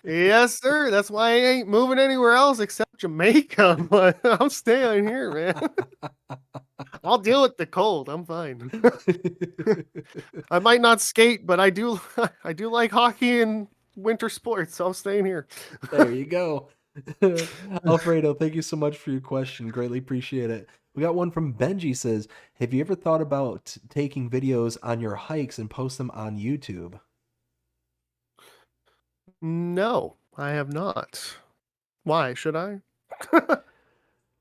Yes, sir. That's why I ain't moving anywhere else except Jamaica. But I'm staying here, man. I'll deal with the cold. I'm fine. I might not skate, but I do like hockey and winter sports, so I'm staying here. There you go. Alfredo, thank you so much for your question. Greatly appreciate it. We got one from Benji says, have you ever thought about taking videos on your hikes and post them on YouTube? No, I have not. Why should I? Well,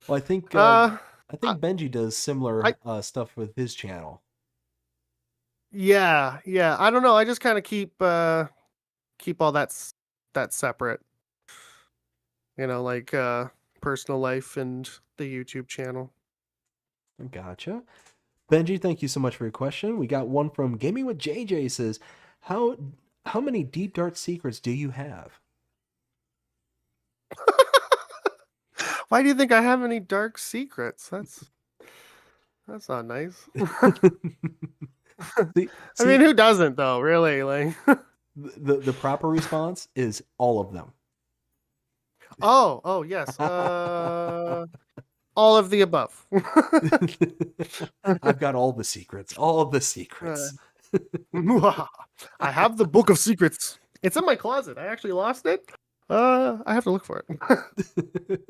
I think Benji does similar stuff with his channel. Yeah. I don't know. I just kind of keep all that separate. like personal life and the YouTube channel. Gotcha. Benji, thank you so much for your question. We got one from Gaming with JJ says, How how many deep dark secrets do you have? Why do you think I have any dark secrets? That's not nice. see, I mean, see who doesn't though, really? Like the proper response is all of them. oh, yes. All of the above. I've got all the secrets. All of the Uh, secrets. I have the book of secrets. It's in my closet. I actually lost it. I have to look for it.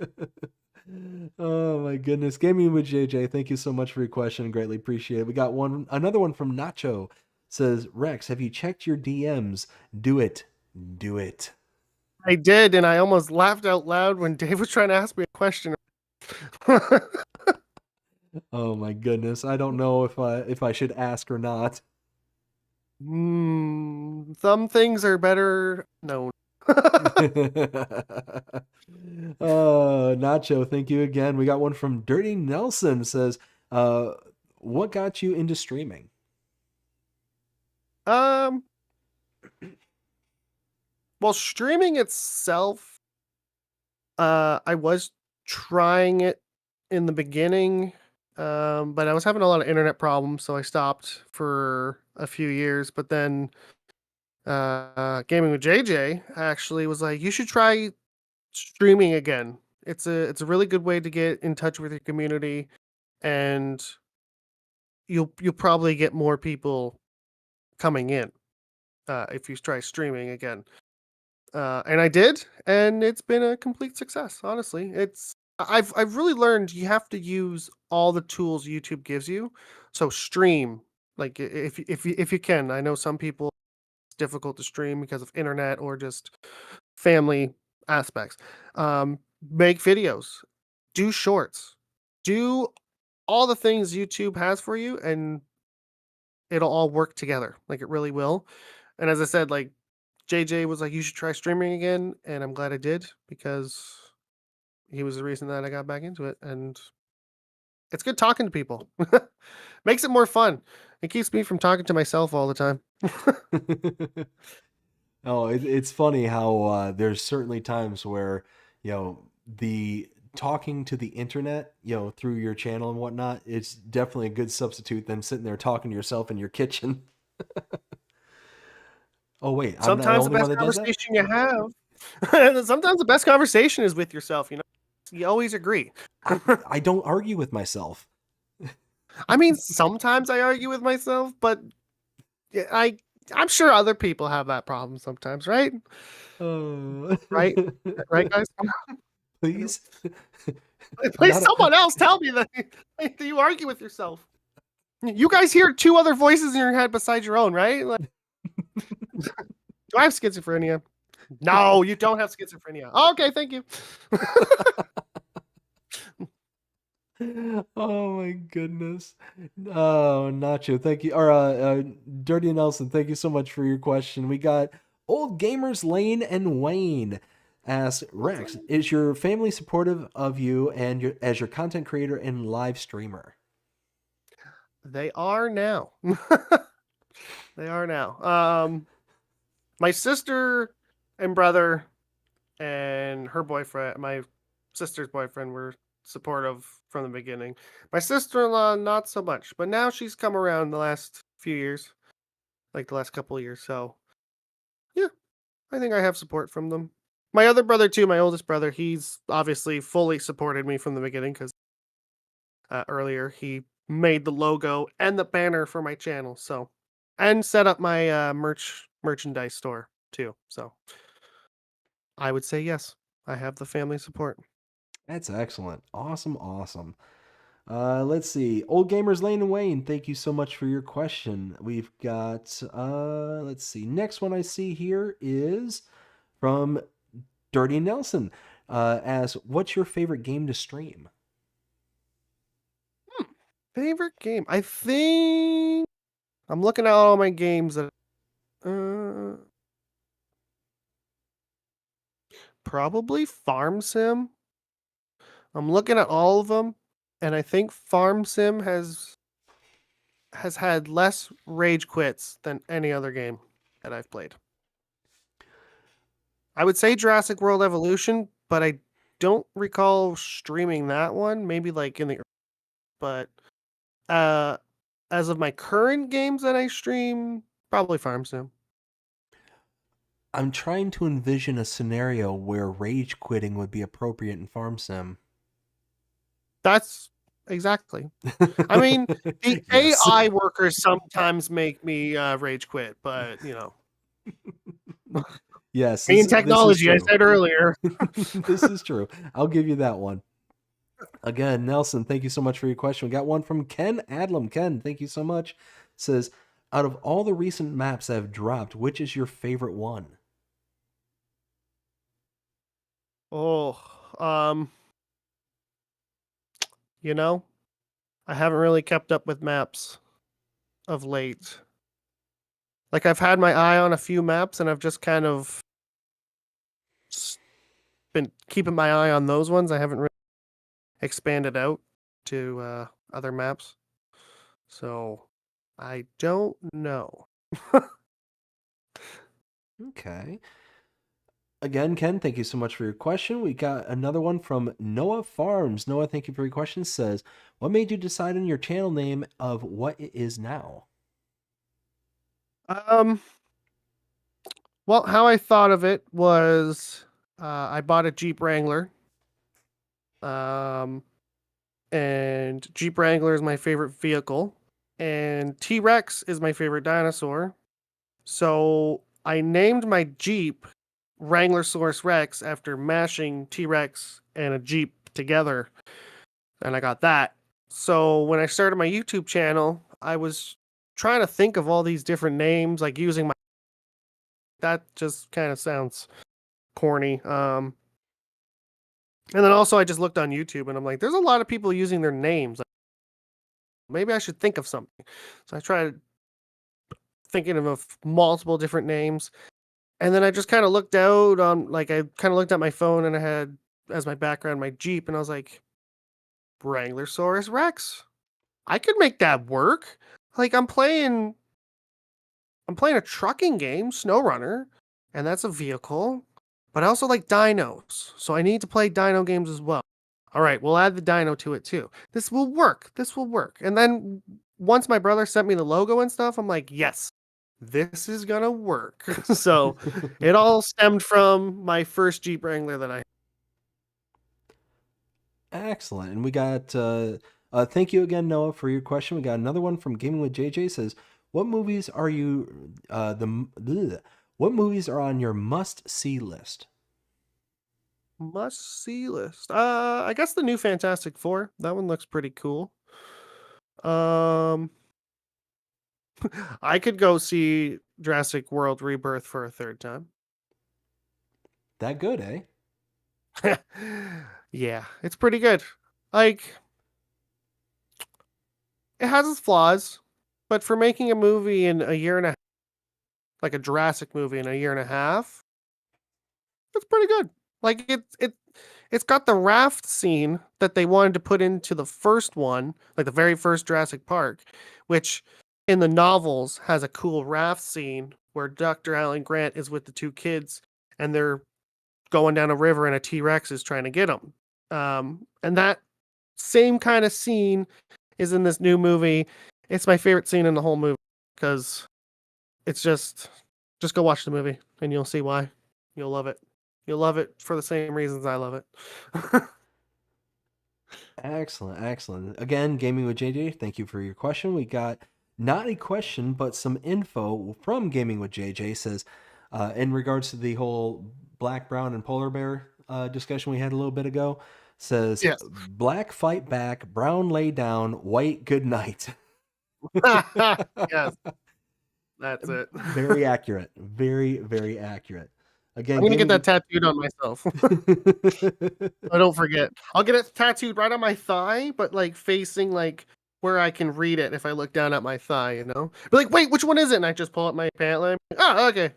Oh my goodness. Gaming with JJ, thank you so much for your question. Greatly appreciate it. We got another one from Nacho. Says, Rex, have you checked your DMs? Do it. Do it. I did, and I almost laughed out loud when Dave was trying to ask me a question. Oh my goodness. I don't know if I should ask or not. Some things are better known. Nacho, thank you again. We got one from Dirty Nelson says, what got you into streaming? Well, streaming itself, I was trying it in the beginning, but I was having a lot of internet problems, so I stopped for a few years. But then, Gaming with JJ actually was like, "You should try streaming again. It's a really good way to get in touch with your community, and you'll probably get more people coming in if you try streaming again." And I did, and it's been a complete success. Honestly, I've really learned you have to use all the tools YouTube gives you. So stream, like if you can. I know some people it's difficult to stream because of internet or just family aspects. Make videos, do shorts, do all the things YouTube has for you, and it'll all work together. Like it really will. And as I said, like JJ was like, "You should try streaming again," and I'm glad I did because he was the reason that I got back into it, and it's good talking to people. Makes it more fun. It keeps me from talking to myself all the time. Oh, it's funny how there's certainly times where, the talking to the internet, through your channel and whatnot, it's definitely a good substitute than sitting there talking to yourself in your kitchen. Oh, wait, I'm not the Sometimes the only one best that does that? conversation you have sometimes the best conversation is with yourself, you know? You always agree. I don't argue with myself. I mean, sometimes I argue with myself, but yeah, I'm sure other people have that problem sometimes, right? Uh, Right? Right, guys? please? I'm Please, not someone else tell me that you argue with yourself. You guys hear two other voices in your head besides your own, right? Like, do I have schizophrenia? No, you don't have schizophrenia. Okay, thank you. Oh my goodness. Oh, Nacho, thank you. Or Dirty Nelson, thank you so much for your question. We got Old Gamers Lane and Wayne asks, Rex, is your family supportive of you and as your content creator and live streamer? They are now. They are now. My sister and brother and her boyfriend, my sister's boyfriend, were supportive from the beginning. My sister-in-law, not so much, but now she's come around the last few years, like the last couple of years. So yeah, I think I have support from them. My other brother too, my oldest brother, he's obviously fully supported me from the beginning because earlier he made the logo and the banner for my channel. So and set up my merchandise store too. So I would say yes, I have the family support. That's excellent. Awesome, awesome. Let's see. Old Gamers Lane and Wayne, thank you so much for your question. We've got, let's see. Next one I see here is from Dirty Nelson. As what's your favorite game to stream? Favorite game? I think I'm looking at all my games that uh probably Farm Sim. I'm looking at all of them, and I think Farm Sim has had less rage quits than any other game that I've played. I would say Jurassic World Evolution, but I don't recall streaming that one. Maybe like in the, but uh, as of my current games that I stream, probably Farm Sim. I'm trying to envision a scenario where rage quitting would be appropriate in Farm Sim. That's exactly. I mean, the Yes. AI workers sometimes make me rage quit, but Yes, me this, and this is technology, I true. said earlier. This is true. I'll give you that one. Again, Nelson, thank you so much for your question. We got one from Ken Adlam. Ken, thank you so much. Says, out of all the recent maps that have dropped, which is your favorite one? Oh, you know, I haven't really kept up with maps of late. Like I've had my eye on a few maps and I've just kind of been keeping my eye on those ones. I haven't really expanded out to other maps. So I don't know. Okay. Again, Ken, thank you so much for your question. We got another one from Noah Farms. Noah, thank you for your question. Says, what made you decide on your channel name of what it is now? Well, how I thought of it was I bought a Jeep Wrangler. And Jeep Wrangler is my favorite vehicle. And T-Rex is my favorite dinosaur. So I named my Jeep Wranglersaurus Rex after mashing T-Rex and a Jeep together. And I got that. So when I started my YouTube channel, I was trying to think of all these different names, like using my. That just kind of sounds corny. And then also I just looked on YouTube and I'm like, there's a lot of people using their names. Maybe I should think of something. So I tried thinking of multiple different names. And then I just kind of looked out on, like, I kind of looked at my phone and I had as my background my Jeep. And I was like, Wranglersaurus Rex. I could make that work. Like, I'm playing a trucking game, SnowRunner, and that's a vehicle. But I also like dinos. So I need to play dino games as well. All right, we'll add the dino to it too. This will work. This will work. And then once my brother sent me the logo and stuff, I'm like, yes, this is gonna work. So it all stemmed from my first Jeep Wrangler that I. Excellent. And we got, thank you again, Noah, for your question. We got another one from Gaming with JJ. Says, what movies are you, what movies are on your must-see list? Must see list. I guess the new Fantastic Four. That one looks pretty cool. Um, I could go see Jurassic World Rebirth for a third time. That good, eh? Yeah, it's pretty good. Like, it has its flaws, but for making a movie in a year and a half, like a Jurassic movie in a year and a half, it's pretty good. Like it's got the raft scene that they wanted to put into the first one, like the very first Jurassic Park, which in the novels has a cool raft scene where Dr. Alan Grant is with the two kids and they're going down a river and a T-Rex is trying to get them. And that same kind of scene is in this new movie. It's my favorite scene in the whole movie because it's just go watch the movie and you'll see why. You'll love it. You'll love it for the same reasons I love it. Excellent, excellent. Again, Gaming with JJ, thank you for your question. We got not a question, but some info from Gaming with JJ. Says, in regards to the whole black, brown, and polar bear discussion we had a little bit ago, says, Yes. black fight back, brown lay down, white good night. Yes, that's it. Very accurate. Very, very accurate. Again, I'm gonna get Gaming that tattooed on myself. I don't forget. I'll get it tattooed right on my thigh, but like facing like where I can read it if I look down at my thigh, you know? Be like, wait, which one is it? And I just pull up my pant leg. Oh, okay.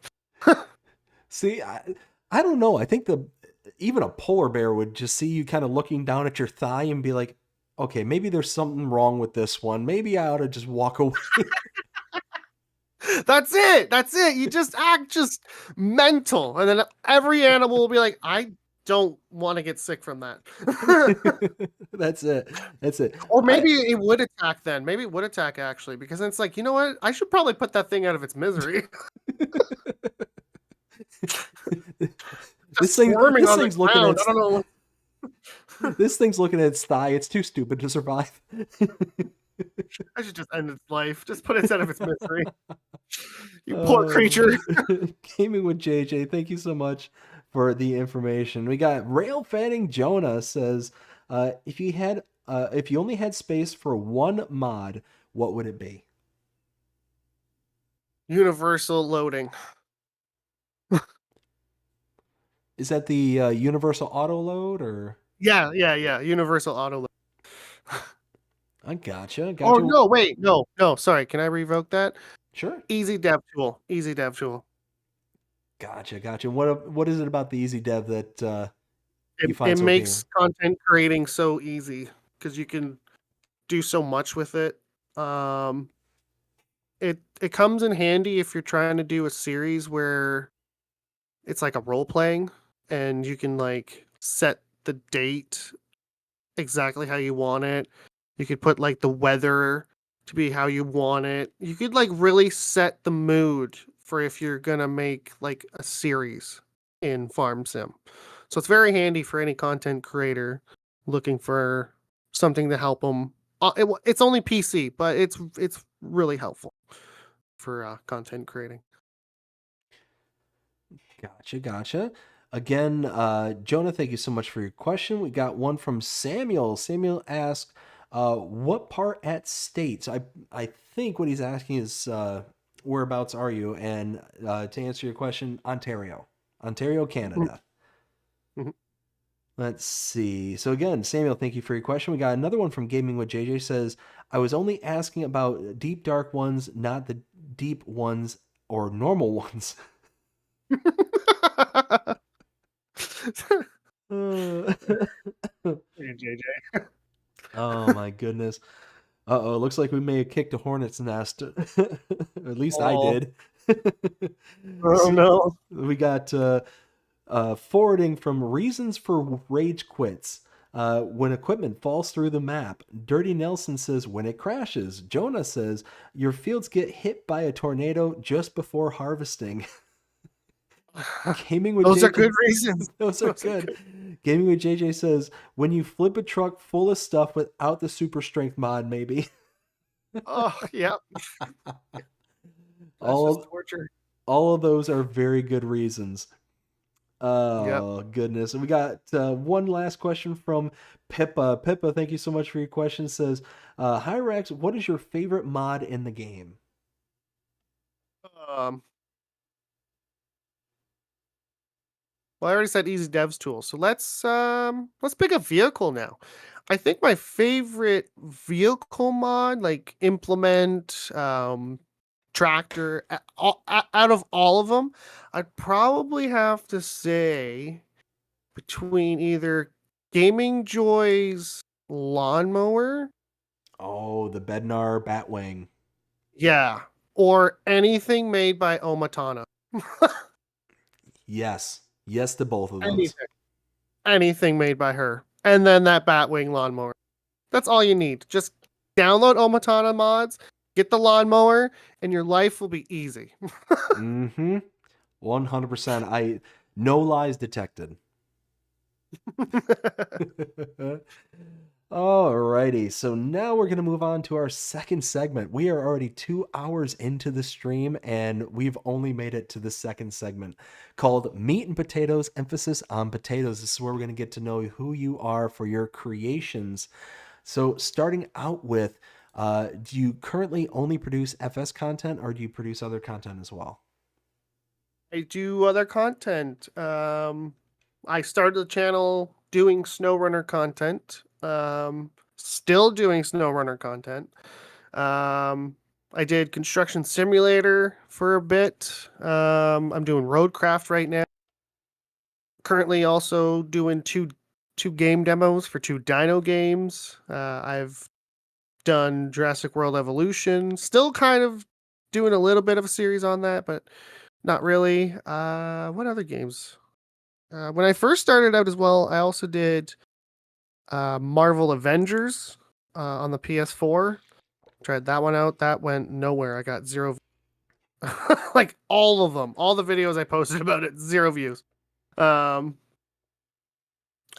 See, I don't know. I think even a polar bear would just see you kind of looking down at your thigh and be like, okay, maybe there's something wrong with this one. Maybe I ought to just walk away. That's it. That's it. You just act just mental. And then every animal will be like, I don't want to get sick from that. That's it. That's it. Or maybe it would attack then. Maybe it would attack actually, because it's like, you know what? I should probably put that thing out of its misery. this Squirming on the thing's looking ground. at I don't know. this thing's looking at its thigh. It's too stupid to survive. I should just end its life. Just put it out of its misery. You poor creature. Gaming with JJ, thank you so much for the information. We got Rail Fanning Jonah says, if you only had space for one mod, what would it be? Universal loading. Is that the universal auto load or? Yeah. Universal auto load. I gotcha. Oh no, wait, no. Sorry, can I revoke that? Sure. Easy dev tool. Easy dev tool. Gotcha. What is it about the easy dev that you find It so makes appealing? content creating so easy because you can do so much with it. It comes in handy if you're trying to do a series where it's like a role playing and you can like set the date exactly how you want it. You could put like the weather to be how you want it. You could like really set the mood for if you're gonna make like a series in Farm Sim. So it's very handy for any content creator looking for something to help them. It's only PC, but it's really helpful for content creating. Gotcha. Again, Jonah, thank you so much for your question. We got one from Samuel. Samuel asked, what part at States? I think what he's asking is, whereabouts are you? And to answer your question, Ontario, Canada. Mhm. Let's see. So again, Samuel, thank you for your question. We got another one from Gaming with JJ says, I was only asking about deep dark ones, not the deep ones or normal ones. Uh, Hey, JJ. oh my goodness. Uh-oh, looks like we may have kicked a hornet's nest. At least I Oh. did. Oh no. We got forwarding from Reasons for Rage Quits. When equipment falls through the map. Dirty Nelson says when it crashes. Jonah says your fields get hit by a tornado just before harvesting. Gaming with Those are JJ good reasons. Those are good. Gaming with JJ says when you flip a truck full of stuff without the super strength mod, maybe. Oh, yeah. That's just torture. All of those are very good reasons. Yep. Oh, goodness. And we got one last question from Pippa. Pippa, thank you so much for your question. Says, hi Rex, what is your favorite mod in the game? Well, I already said easy devs tool. So let's pick a vehicle now. I think my favorite vehicle mod, like implement, tractor, out of all of them, I'd probably have to say between either Gaming Joy's lawnmower, Oh, the Bednar Batwing. yeah, or anything made by Omatana. Yes. Yes to both of those. Anything made by her. And then that Batwing lawnmower. That's all you need. Just download Omatana mods, get the lawnmower, and your life will be easy. Mm-hmm. 100%. No lies detected. Alrighty, so now we're going to move on to our second segment. We are already 2 hours into the stream, and we've only made it to the second segment called Meat and Potatoes, emphasis on potatoes. This is where we're going to get to know who you are for your creations. So starting out with, do you currently only produce FS content, or do you produce other content as well? I do other content. I started the channel doing SnowRunner content. Still doing SnowRunner content. I did Construction Simulator for a bit. I'm doing Roadcraft right now. currently also doing two game demos for two dino games. I've done Jurassic World Evolution. Still kind of doing a little bit of a series on that, but not really. What other games? When I first started out as well, I also did Marvel Avengers on the PS4. Tried that one out. That went nowhere. I got zero. Like all of them, all the videos I posted about it, zero views. I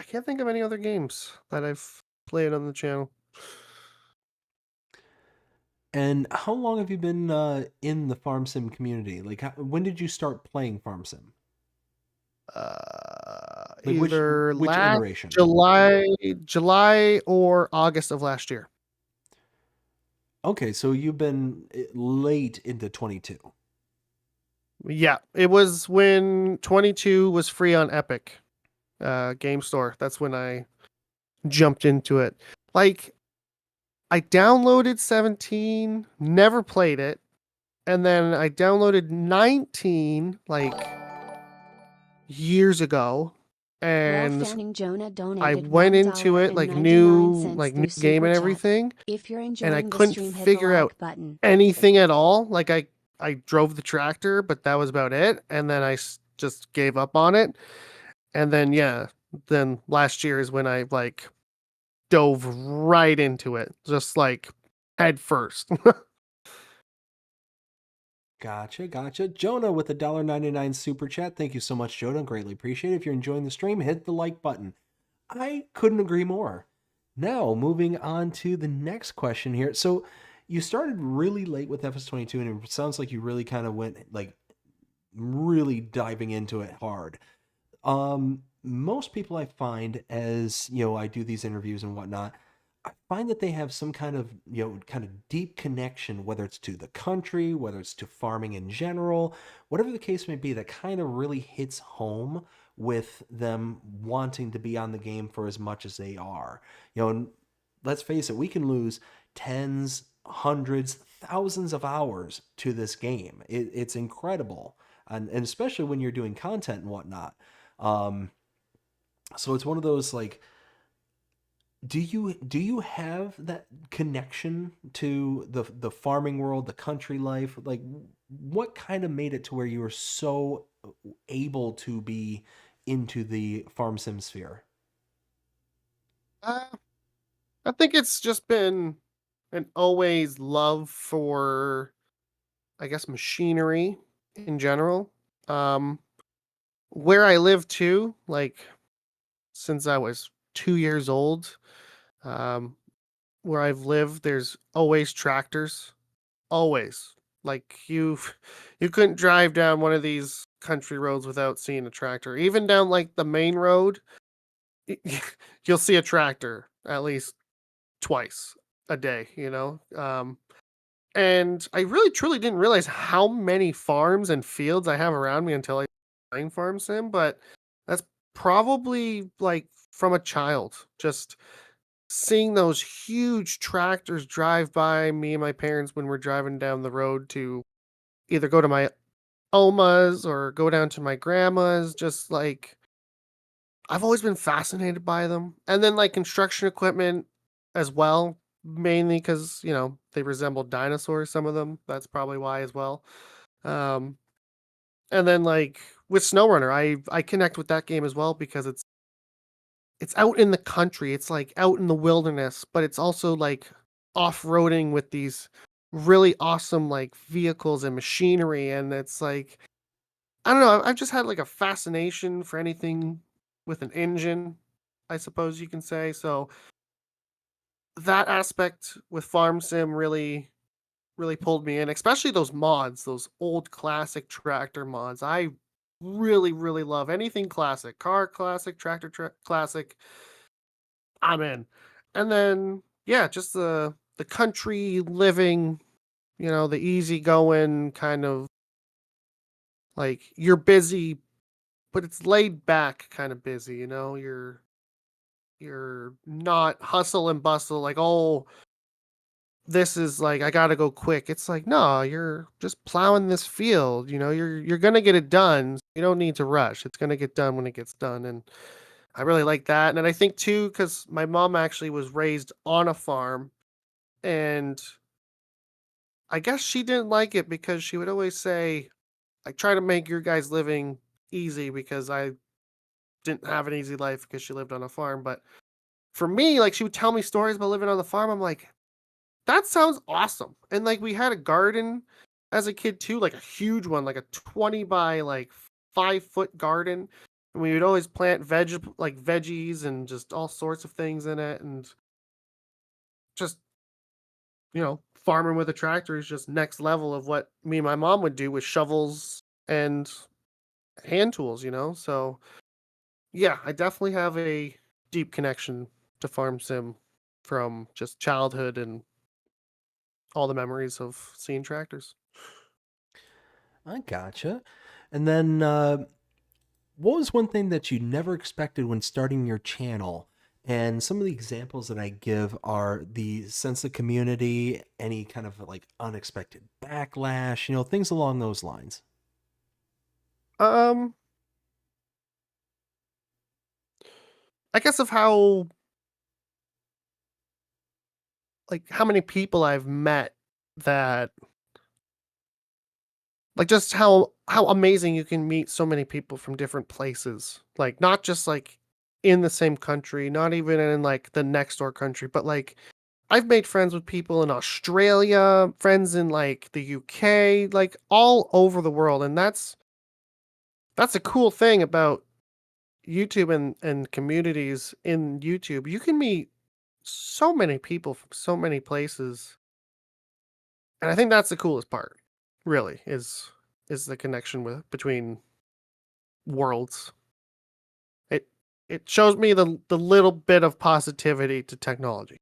can't think of any other games that I've played on the channel. And how long have you been in the farm sim community? Like, when did you start playing farm sim? Like, Either which last iteration? July or August of last year. Okay, so you've been late into 22. Yeah, it was when 22 was free on Epic Game Store. That's when I jumped into it. Like, I downloaded 17, never played it, and then I downloaded 19 like years ago, Ralph and Fanning Jonah I donated went into it like new through game Super and Chat. everything, If you're and I enjoying the couldn't stream, hit the figure out like button. anything at all. Like I drove the tractor, but that was about it, and then just gave up on it. And then yeah, then last year is when I like dove right into it, just like head first. Gotcha, gotcha. Jonah with a $1.99 super chat. Thank you so much, Jonah. Greatly appreciate it. If you're enjoying the stream, hit the like button. I couldn't agree more. Now, moving on to the next question here. So, you started really late with FS22, and it sounds like you really kind of went like really diving into it hard. Most people I find as, I do these interviews and whatnot, I find that they have some kind of, kind of deep connection, whether it's to the country, whether it's to farming in general, whatever the case may be, that kind of really hits home with them wanting to be on the game for as much as they are. And let's face it, we can lose tens, hundreds, thousands of hours to this game. It's incredible. And especially when you're doing content and whatnot. Um, so it's one of those like, do you have that connection to the farming world, the country life? Like, what kind of made it to where you were so able to be into the farm sim sphere? uh, I think it's just been an always love for, I guess, machinery in general. Um, where I live too, like since I was 2 years old, um, where I've lived, there's always tractors, always. Like you couldn't drive down one of these country roads without seeing a tractor. Even down like the main road, you'll see a tractor at least twice a day. And I really truly didn't realize how many farms and fields I have around me until I playing farm sim, but that's probably like from a child, just seeing those huge tractors drive by me and my parents when we're driving down the road to either go to my Oma's or go down to my grandma's. Just like I've always been fascinated by them. And then like construction equipment as well, mainly because, they resemble dinosaurs, some of them. That's probably why as well. Um, and then like with SnowRunner, I connect with that game as well because it's out in the country. It's like out in the wilderness, but it's also like off-roading with these really awesome like vehicles and machinery. And it's like, I don't know, I've just had like a fascination for anything with an engine, I suppose you can say. So that aspect with Farm Sim really pulled me in, especially those mods, those old classic tractor mods. I really love anything classic, car classic, classic. I'm in. And then yeah, just the country living, the easygoing kind of like you're busy, but it's laid back kind of busy, you're not hustle and bustle like, oh, this is like I gotta go quick. It's like, no, you're just plowing this field. You're gonna get it done. You don't need to rush. It's gonna get done when it gets done. And I really like that. And I think too, because my mom actually was raised on a farm, and I guess she didn't like it because she would always say, I try to make your guys' living easy because I didn't have an easy life because she lived on a farm. But for me, like she would tell me stories about living on the farm. I'm like, that sounds awesome. And like we had a garden as a kid too, like a huge one, like a 20 by like 5 foot garden. And we would always plant veggies and just all sorts of things in it. And just, farming with a tractor is just next level of what me and my mom would do with shovels and hand tools. So yeah, I definitely have a deep connection to Farm Sim from just childhood and all the memories of seeing tractors. I gotcha. And then, what was one thing that you never expected when starting your channel? And some of the examples that I give are the sense of community, any kind of like unexpected backlash, things along those lines. Um, I guess of how many people I've met that like just how amazing you can meet so many people from different places. Like not just like in the same country, not even in like the next door country, but like I've made friends with people in Australia, friends in like the UK, like all over the world. And that's a cool thing about YouTube and communities in YouTube. You can meet so many people from so many places. And I think that's the coolest part, really, is the connection between worlds. It it shows me the little bit of positivity to technology.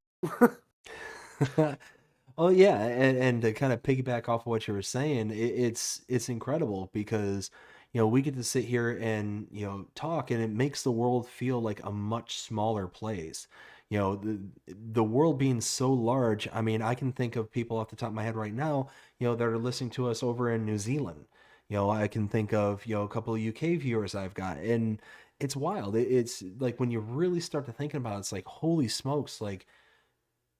Oh yeah, and to kind of piggyback off of what you were saying, it's incredible because we get to sit here and talk, and it makes the world feel like a much smaller place. The world being so large. I mean, I can think of people off the top of my head right now, that are listening to us over in New Zealand. I can think of a couple of UK viewers I've got, and it's wild. It's like when you really start to thinking about it, it's like holy smokes, like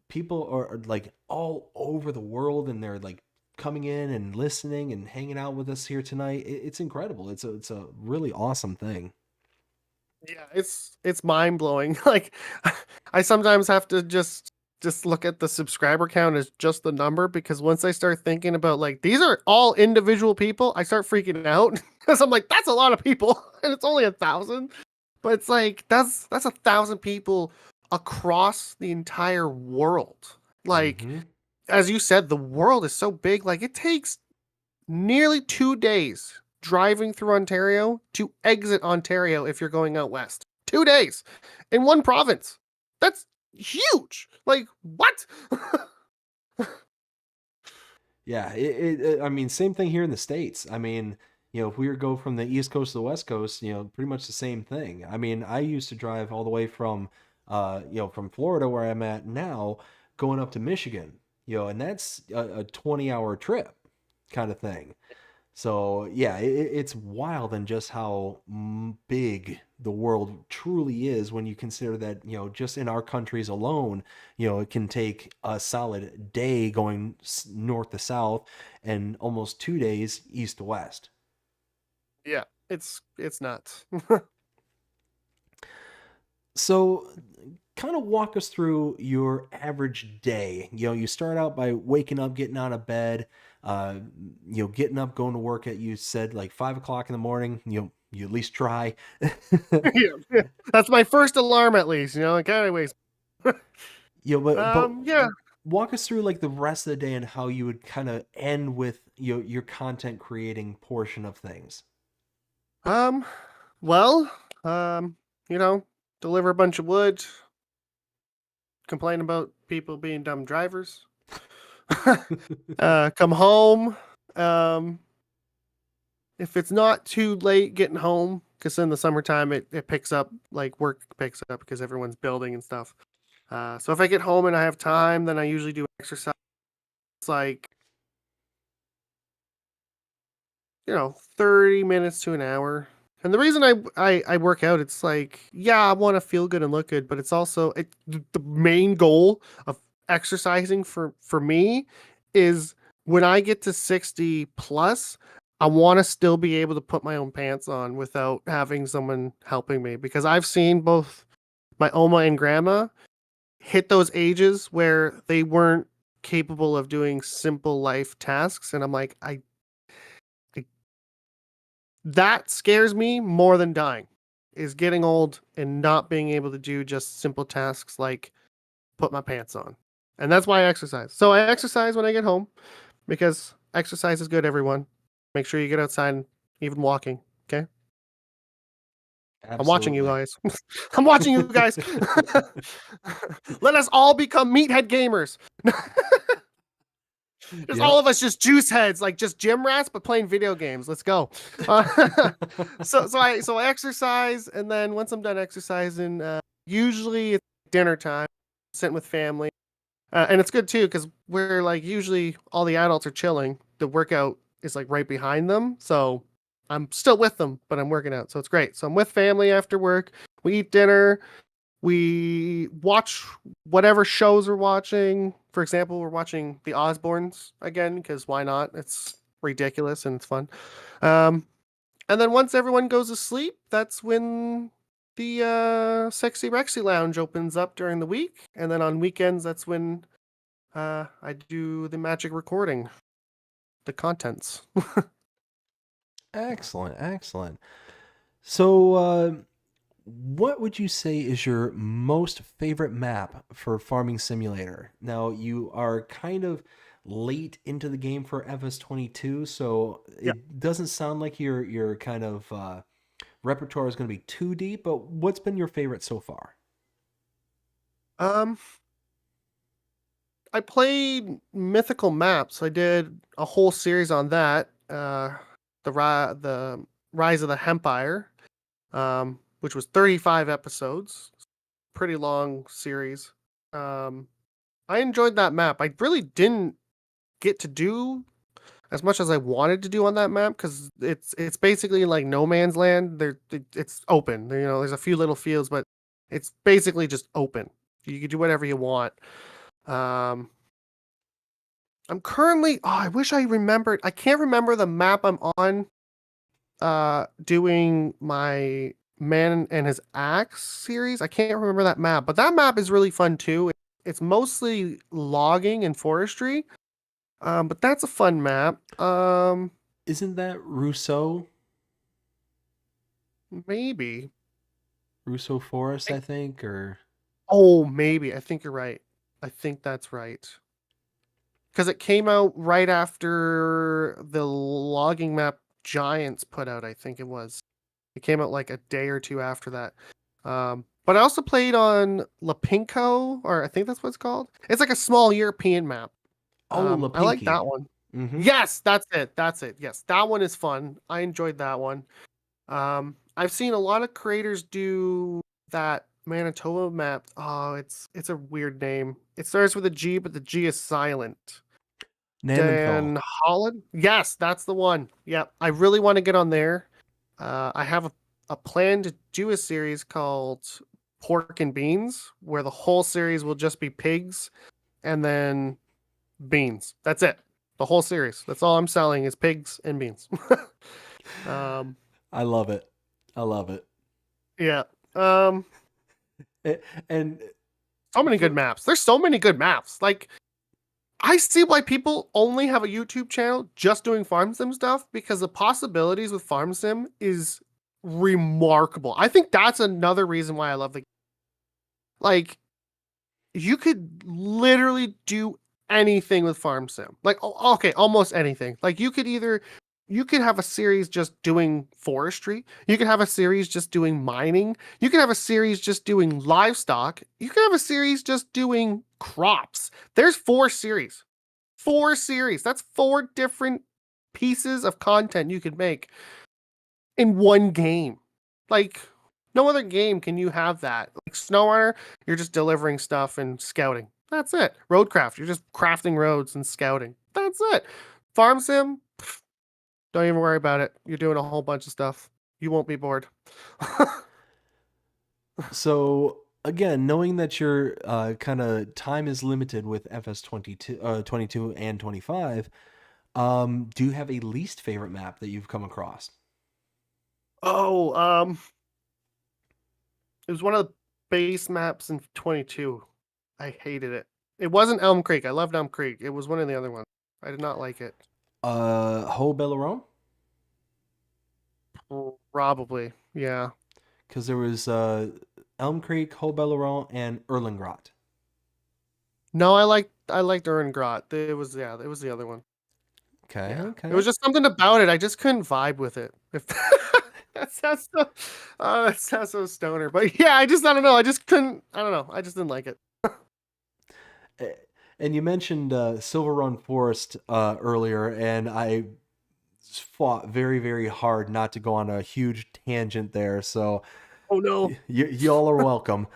people are like all over the world and they're like coming in and listening and hanging out with us here tonight. It's incredible. It's a really awesome thing. Yeah, it's mind blowing. Like I sometimes have to just look at the subscriber count as just the number because once I start thinking about like these are all individual people, I start freaking out because I'm like that's a lot of people and it's only 1,000. But it's like that's 1,000 people across the entire world. Like Mm-hmm. as you said, the world is so big. Like it takes nearly 2 days driving through Ontario to exit Ontario if you're going out west. 2 days in one province. That's huge. Like, what? Yeah, I mean, same thing here in the States. I mean, if we were go from the East Coast to the West Coast, pretty much the same thing. I mean, I used to drive all the way from, from Florida where I'm at now, going up to Michigan, and that's a 20-hour trip kind of thing. So yeah, it's wild and just how big the world truly is when you consider that just in our countries alone, it can take a solid day going north to south and almost 2 days east to west. Yeah, it's nuts. So kind of walk us through your average day. You start out by waking up, getting out of bed, uh, getting up, going to work at, you said like 5 o'clock in the morning. You at least try. Yeah, yeah. That's my first alarm, at least. Like, anyways. But Yeah. walk us through like the rest of the day and how you would kind of end with your content creating portion of things. Um. Well. Um. You know, deliver a bunch of wood. Complain about people being dumb drivers. Come home. Um. If it's not too late getting home, because in the summertime it picks up, like work picks up because everyone's building and stuff. So if I get home and I have time, then I usually do exercise. it's like, 30 minutes to an hour. And the reason I work out, it's like, yeah, I want to feel good and look good, but it's also the main goal of exercising for me is when I get to 60 plus, I want to still be able to put my own pants on without having someone helping me, because I've seen both my Oma and grandma hit those ages where they weren't capable of doing simple life tasks, and I'm like, that scares me more than dying, is getting old and not being able to do just simple tasks like put my pants on. And that's why I exercise. So I exercise when I get home, because exercise is good, everyone. Make sure you get outside and even walking. Okay? I'm watching you Absolutely. guys. I'm watching you guys. Let us all become meathead gamers. There's Yeah. all of us just juice heads, like just gym rats, but playing video games. Let's go. So I exercise, and then once I'm done exercising, usually it's dinner time, sitting with family, and it's good too because we're like usually all the adults are chilling. The workout is like right behind them, so I'm still with them, but I'm working out, so it's great. So I'm with family after work. We eat dinner. We watch whatever shows we're watching. For example, we're watching The Osbournes again because why not? It's ridiculous and it's fun. Um, and then once everyone goes to sleep, that's when the Sexy Rexy Lounge opens up during the week. And then on weekends, that's when I do the magic recording, the contents. Excellent, excellent. So, what would you say is your most favorite map for Farming Simulator? Now, you are kind of late into the game for FS22, so Yeah. it doesn't sound like your kind of repertoire is going to be too deep. But what's been your favorite so far? Um, I played Mythical Maps. I did a whole series on that. The Rise of the Hempire, which was 35 episodes. Pretty long series. Um, I enjoyed that map. I really didn't get to do as much as I wanted to do on that map because it's basically like no man's land. It's open. There's a few little fields, but it's basically just open. You can do whatever you want. Um, I'm currently. Oh, I wish I remembered. I can't remember the map I'm on. Doing my Man and His Axe series. I can't remember that map, but that map is really fun too. It's mostly logging and forestry. But that's a fun map. Isn't that Rousseau? Maybe. Rousseau Forest, I think, or Oh, maybe. I think you're right. I think that's right. Because it came out right after the logging map Giants put out, I think it was. It came out like a day or two after that. But I also played on Lapinko, or I think that's what it's called. It's like a small European map. oh, I like Lapinky. that one. Mm-hmm. Yes, that's it. That's it. Yes, that one is fun. I enjoyed that one. I've seen a lot of creators do that Manitoba map. Oh, it's a weird name. It starts with a G, but the G is silent. Neanderthal. Dan Holland? Yes, that's the one. Yep. I really want to get on there. I have a plan to do a series called Pork and Beans, where the whole series will just be pigs and then beans. That's it. The whole series. That's all I'm selling is pigs and beans. um, I love it. I love it. yeah. Um, And so many good for maps. There's so many good maps. Like, I see why people only have a YouTube channel just doing farm sim stuff, because the possibilities with farm sim is remarkable. I think that's another reason why I love the, like, you could literally do anything with farm sim. Like, okay, almost anything. Like, you could have a series just doing forestry. You could have a series just doing mining. You could have a series just doing livestock. You could have a series just doing crops. There's 4 series. 4 series. That's 4 different pieces of content you could make in one game. Like, no other game can you have that. Like SnowRunner, you're just delivering stuff and scouting. That's it. Roadcraft. You're just crafting roads and scouting. That's it. Farm sim. Don't even worry about it. You're doing a whole bunch of stuff. You won't be bored. So again, knowing that your kind of time is limited with FS 22, 22 and 25, do you have a least favorite map that you've come across? Oh, it was one of the base maps in 22. I hated it. It wasn't Elm Creek. I loved Elm Creek. It was one of the other ones. I did not like it. Ho Belleron? Probably, yeah. Because there was Elm Creek, Ho Belleron, and Erlengrot. No, I liked Grot. It was the other one. Okay, Yeah. okay. It was just something about it. I just couldn't vibe with it. If that sounds so stoner. But yeah, I don't know. I just couldn't. I don't know. I just didn't like it. And you mentioned Silver Run Forest earlier, and I fought very, very hard not to go on a huge tangent there. So Oh no. y'all are welcome.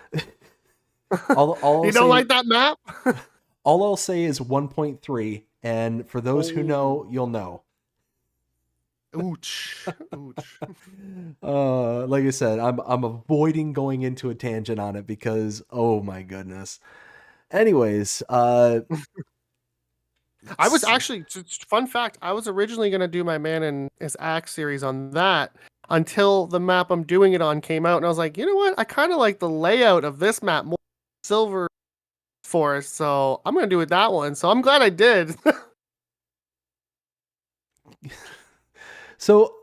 All You don't like that map? all I'll say is 1.3, and for those who know, you'll know. Ooch. Ooch. Like I said, I'm avoiding going into a tangent on it because oh my goodness. Anyways, I was actually, fun fact, I was originally going to do my Man and His Axe series on that until the map I'm doing it on came out. And I was like, you know what? I kind of like the layout of this map more Silver Forest. So I'm going to do it that one. So I'm glad I did. So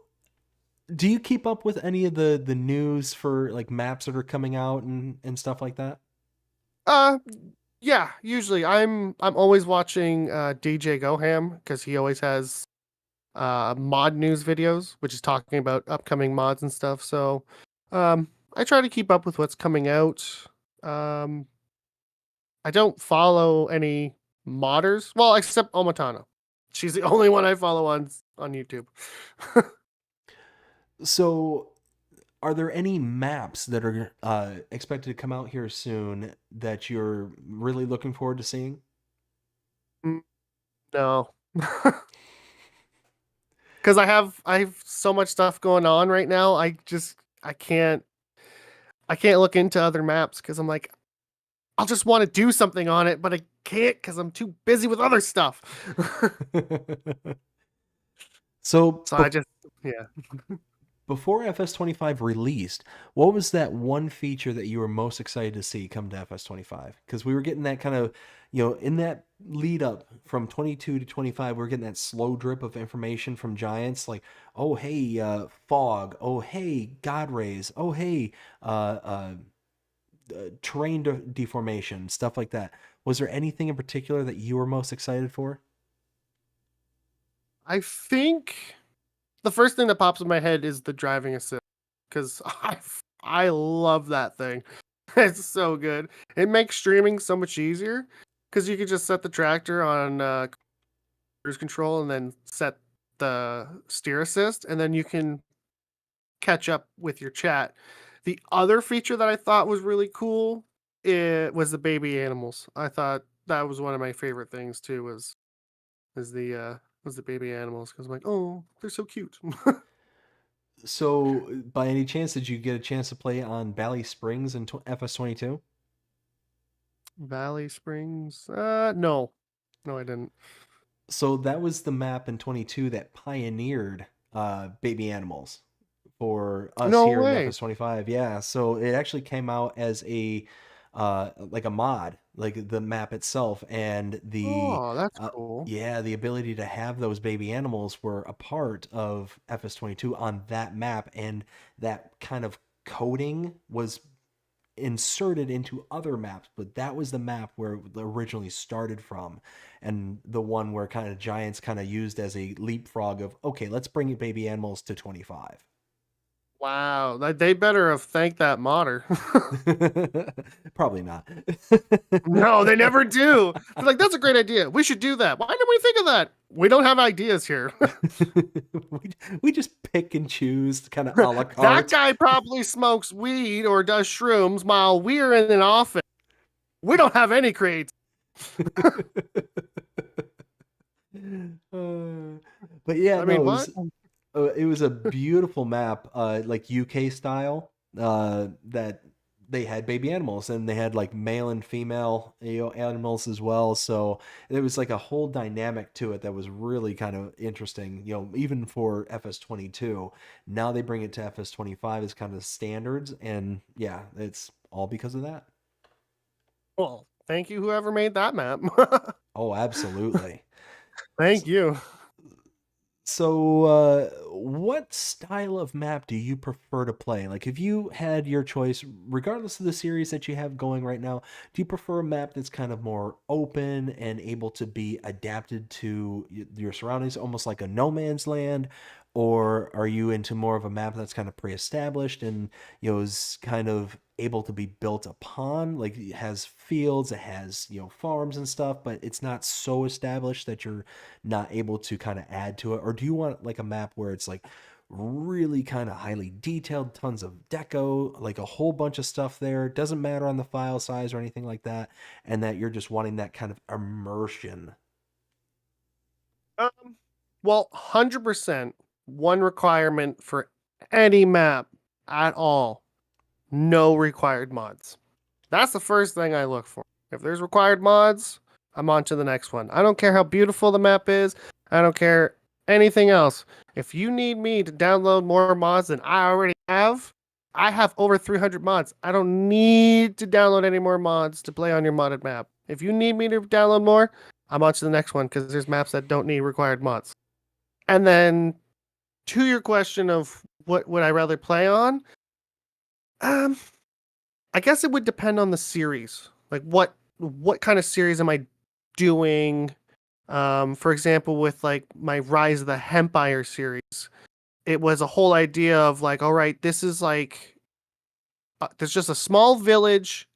do you keep up with any of the news for like maps that are coming out and stuff like that? Yeah, usually I'm always watching DJ Goham because he always has mod news videos, which is talking about upcoming mods and stuff. So I try to keep up with what's coming out. I don't follow any modders, well, except Omatana. She's the only one I follow on YouTube. So are there any maps that are expected to come out here soon that you're really looking forward to seeing? No. Because I have so much stuff going on right now. I can't look into other maps because I'm like, I'll just want to do something on it, but I can't because I'm too busy with other stuff. So So I just, yeah. before FS25 released, what was that one feature that you were most excited to see come to FS25? Because we were getting that kind of, in that lead up from 22 to 25, we were getting that slow drip of information from Giants, like, oh, hey, fog. Oh, hey, God rays. Oh, hey, terrain deformation, stuff like that. Was there anything in particular that you were most excited for? I think the first thing that pops in my head is the driving assist because I love that thing. It's so good. It makes streaming so much easier because you could just set the tractor on cruise control and then set the steer assist, and then you can catch up with your chat. The other feature that I thought was really cool, it was the baby animals. I thought that was one of my favorite things too. Was the baby animals because I'm like, oh, they're so cute. So, by any chance, did you get a chance to play on Valley Springs in FS22? Valley Springs? No, I didn't. So that was the map in 22 that pioneered baby animals for us No here in way. FS25. Yeah, so it actually came out as a like a mod, like the map itself, and Oh, that's cool. yeah, the ability to have those baby animals were a part of FS22 on that map, and that kind of coding was inserted into other maps, but that was the map where it originally started from, and the one where kind of Giants kind of used as a leapfrog of, okay, let's bring baby animals to 25. Wow, they better have thanked that modder. Probably not. No, they never do. They're like, that's a great idea. We should do that. Why didn't we think of that? We don't have ideas here. we just pick and choose kind of a la That carte. guy probably smokes weed or does shrooms while we're in an office. We don't have any creativity. But yeah, I no, mean, what? it was a beautiful map, like UK style, that they had baby animals and they had like male and female, animals as well. So there was like a whole dynamic to it that was really kind of interesting. Even for FS22, now they bring it to FS25 as kind of standards, and yeah, it's all because of that. Well, thank you, whoever made that map. Oh, absolutely. Thank you. So, what style of map do you prefer to play? Like, if you had your choice, regardless of the series that you have going right now, do you prefer a map that's kind of more open and able to be adapted to your surroundings, almost like a no man's land? Or are you into more of a map that's kind of pre-established and, is kind of able to be built upon? Like, it has fields, it has, farms and stuff, but it's not so established that you're not able to kind of add to it? Or do you want like a map where it's like really kind of highly detailed, tons of deco, like a whole bunch of stuff there, doesn't matter on the file size or anything like that, and that you're just wanting that kind of immersion? Um, well, 100% one requirement for any map at all, no required mods. That's the first thing I look for. If there's required mods, I'm on to the next one. I don't care how beautiful the map is. I don't care anything else. If you need me to download more mods than I already have, I have over 300 mods. I don't need to download any more mods to play on your modded map. If you need me to download more, I'm on to the next one because there's maps that don't need required mods. And then to your question of what would I rather play on, um, I guess it would depend on the series. Like what kind of series am I doing? For example, with like my Rise of the Hempire series, it was a whole idea of like, all right, this is like there's just a small village,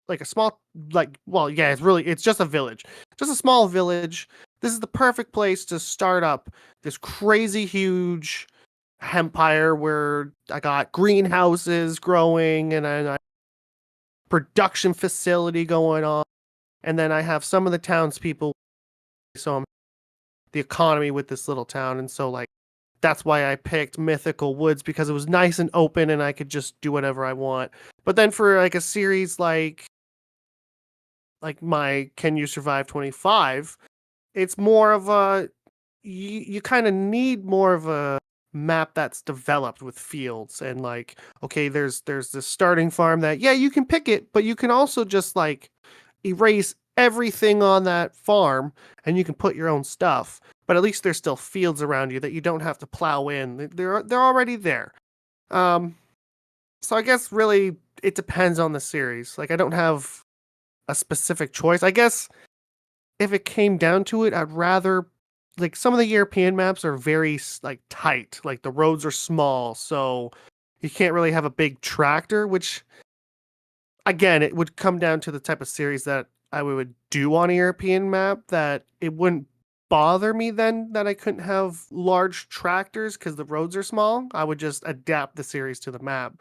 like a small well, yeah, it's just a village, just a small village. This is the perfect place to start up this crazy huge empire where I got greenhouses growing and I production facility going on, and then I have some of the townspeople. So I'm the economy with this little town, and so like that's why I picked Mythical Woods because it was nice and open, and I could just do whatever I want. But then for like a series like my Can You Survive 25, it's more of a you kind of need more of a map that's developed with fields and like okay there's this starting farm that yeah you can pick it but you can also just like erase everything on that farm and you can put your own stuff but at least there's still fields around you that you don't have to plow in. They're already there. um so I guess really it depends on the series. Like I don't have a specific choice. I guess if it came down to it, I'd rather like some of the European maps are very like tight. Like the roads are small, so you can't really have a big tractor, which again, it would come down to the type of series that I would do on a European map that it wouldn't bother me then that I couldn't have large tractors because the roads are small. I would just adapt the series to the map.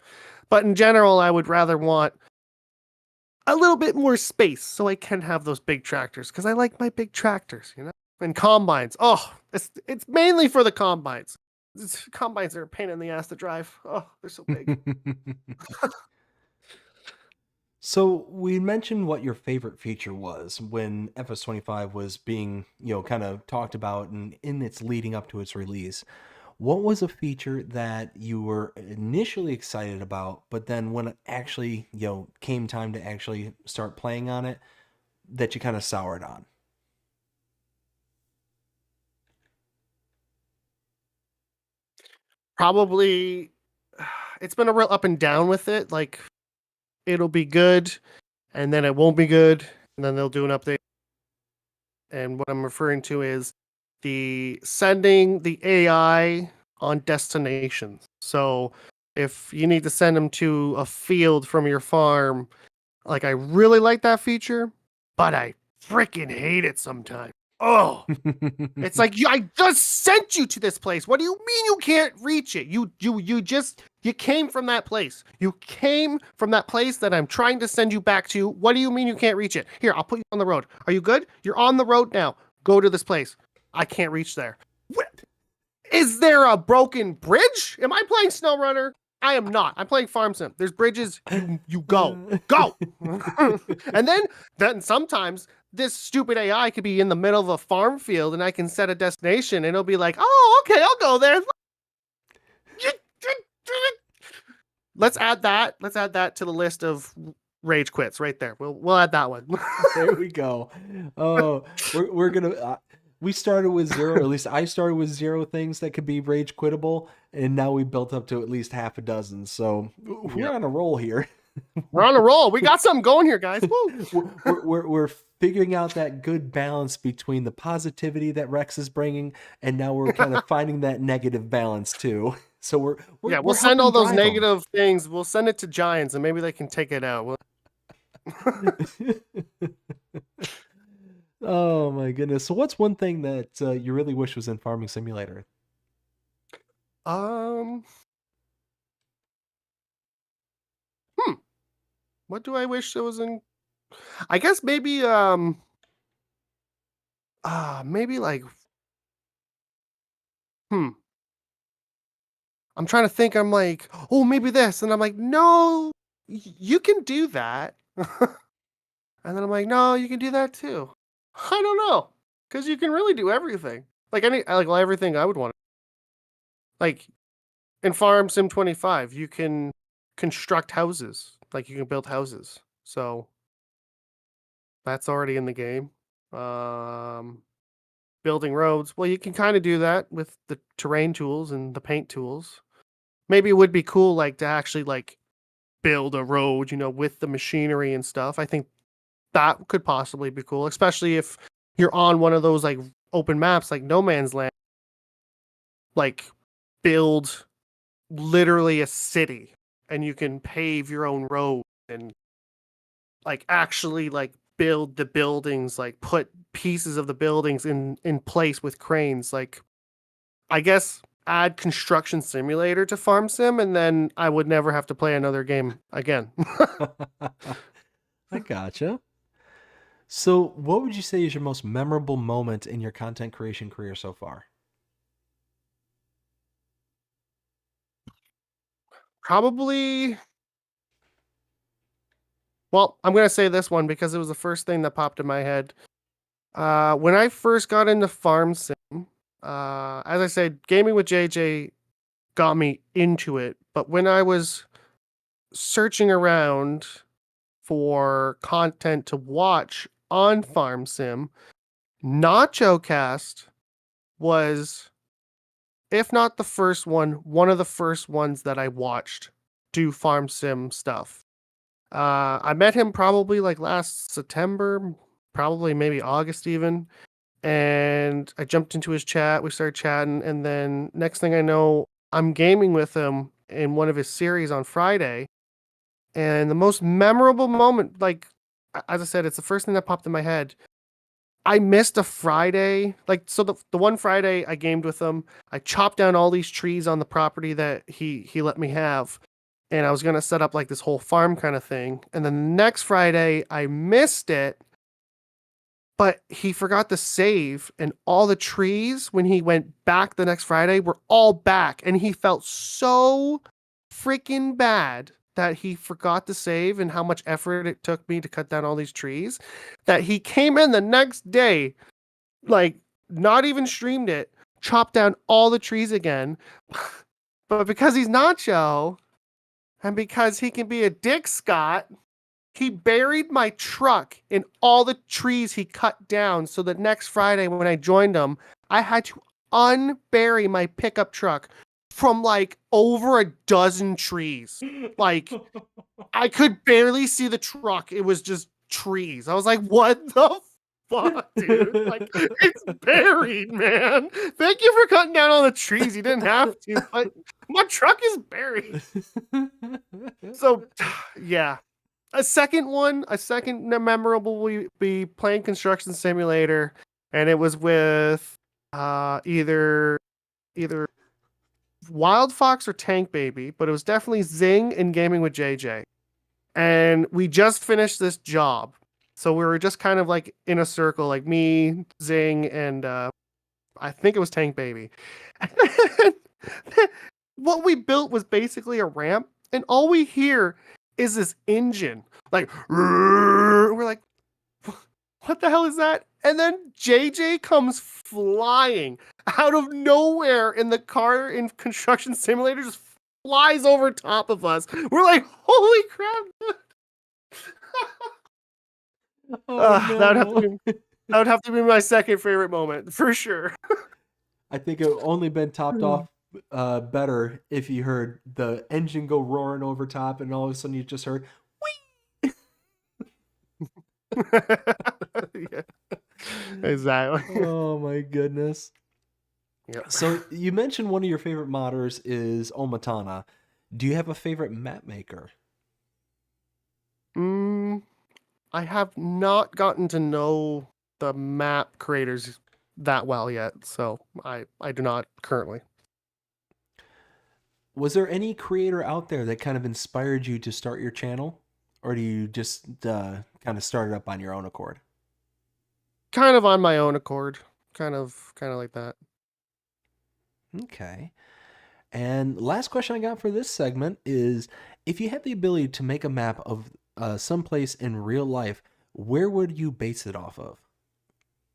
But in general, I would rather want a little bit more space so I can have those big tractors because I like my big tractors, you know? And combines. Oh, it's mainly for the combines. Combines are a pain in the ass to drive. Oh, they're so big. So we mentioned what your favorite feature was when FS25 was being, kind of talked about and in its leading up to its release. What was a feature that you were initially excited about, but then when it actually, came time to actually start playing on it, that you kind of soured on? Probably it's been a real up and down with it. Like it'll be good and then it won't be good and then they'll do an update. And what I'm referring to is the sending the AI on destinations. So if you need to send them to a field from your farm, like I really like that feature, but I freaking hate it sometimes. Oh, it's like I just sent you to this place. What do you mean you can't reach it? You came from that place. You came from that place that I'm trying to send you back to. What do you mean you can't reach it? Here, I'll put you on the road. Are you good? You're on the road now. Go to this place. I can't reach there. What? Is there a broken bridge? Am I playing SnowRunner? I am not. I'm playing Farm Sim. There's bridges. You go. Go. And then sometimes this stupid AI could be in the middle of a farm field and I can set a destination and it'll be like, oh, okay, I'll go there. Let's add that. Let's add that to the list of rage quits right there. We'll add that one. There we go. Oh, we're gonna. We started with 0, or at least I started with 0 things that could be rage quittable, and now we built up to at least half a dozen. So we're on a roll here. We're on a roll. We got something going here, guys. Woo. We're figuring out that good balance between the positivity that Rex is bringing, and now we're kind of finding that negative balance too. So we'll send all those negative things. We'll send it to Giants, and maybe they can take it out. Oh my goodness! So what's one thing that you really wish was in Farming Simulator? What do I wish there was in? I guess maybe maybe like I'm trying to think. I'm like, oh, maybe this, and I'm like, no, you can do that. And then I'm like, no, you can do that too. I don't know, because you can really do everything. Like everything I would want. Like in Farm Sim 25, you can construct houses. Like you can build houses. So that's already in the game. Building roads. Well, you can kind of do that with the terrain tools and the paint tools. Maybe it would be cool, like to actually like build a road, with the machinery and stuff. I think that could possibly be cool, especially if you're on one of those like open maps, like No Man's Land. Like build literally a city, and you can pave your own road and like actually like build the buildings, like put pieces of the buildings in place with cranes. Like I guess add construction simulator to Farm Sim, and then I would never have to play another game again. I gotcha. So what would you say is your most memorable moment in your content creation career so far? Probably. Well, I'm going to say this one because it was the first thing that popped in my head. When I first got into Farm Sim, as I said, gaming with JJ got me into it. But when I was searching around for content to watch on Farm Sim, NachoCast was, if not the first one of the first ones that I watched do Farm Sim stuff. I met him probably like last September, probably maybe August even. And I jumped into his chat. We started chatting. And then next thing I know, I'm gaming with him in one of his series on Friday. And the most memorable moment, like, as I said, it's the first thing that popped in my head. I missed a Friday. Like, so the one Friday I gamed with him, I chopped down all these trees on the property that he let me have. And I was going to set up like this whole farm kind of thing. And then the next Friday, I missed it. But he forgot to save, and all the trees, when he went back the next Friday, were all back. And he felt so freaking bad that he forgot to save and how much effort it took me to cut down all these trees, that he came in the next day, like not even streamed it, chopped down all the trees again. But because he's Nacho, and because he can be a dick, Scott, he buried my truck in all the trees he cut down. So that next Friday when I joined him, I had to unbury my pickup truck from like over a dozen trees. Like I could barely see the truck. It was just trees. I was like, what the fuck, dude? Like, it's buried, man. Thank you for cutting down all the trees. You didn't have to, but my truck is buried. So, yeah. A second memorable will be playing Construction Simulator and it was with either Wild Fox or Tank Baby, but it was definitely Zing and Gaming with JJ. And we just finished this job. So we were just kind of like in a circle, like me, Zing, and I think it was Tank Baby. What we built was basically a ramp, and all we hear is this engine. Like, we're like, what the hell is that? And then JJ comes flying out of nowhere in the car in Construction Simulator, just flies over top of us. We're like, holy crap, dude. Oh That would have to no. be that would have to be my second favorite moment for sure. I think it only been topped off better if you heard the engine go roaring over top, and all of a sudden you just heard, Yeah, exactly. oh my goodness. Yeah. So you mentioned one of your favorite modders is Omatana. Do you have a favorite map maker? I have not gotten to know the map creators that well yet, so I do not currently. Was there any creator out there that kind of inspired you to start your channel? Or do you just kind of start it up on your own accord? Kind of on my own accord, kind of like that. Okay. And last question I got for this segment is, if you had the ability to make a map of someplace in real life, where would you base it off of?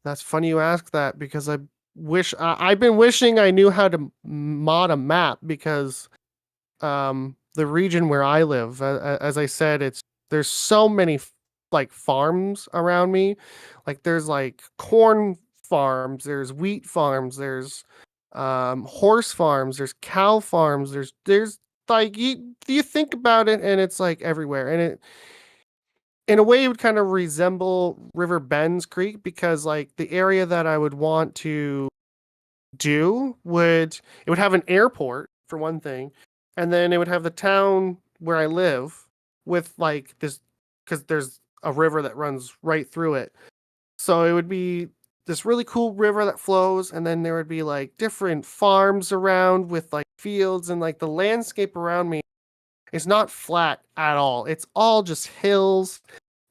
That's funny you ask that because I've been wishing I knew how to mod a map because the region where I live, as I said, there's so many like farms around me. Like there's like corn farms, there's wheat farms, there's horse farms, there's cow farms, there's like you think about it and it's like everywhere. And it in a way it would kind of resemble River Bends Creek because like the area that I would want to would have an airport for one thing, and then it would have the town where I live with like this because there's a river that runs right through it. So it would be this really cool river that flows, and then there would be like different farms around with like fields, and like the landscape around me is not flat at all. It's all just hills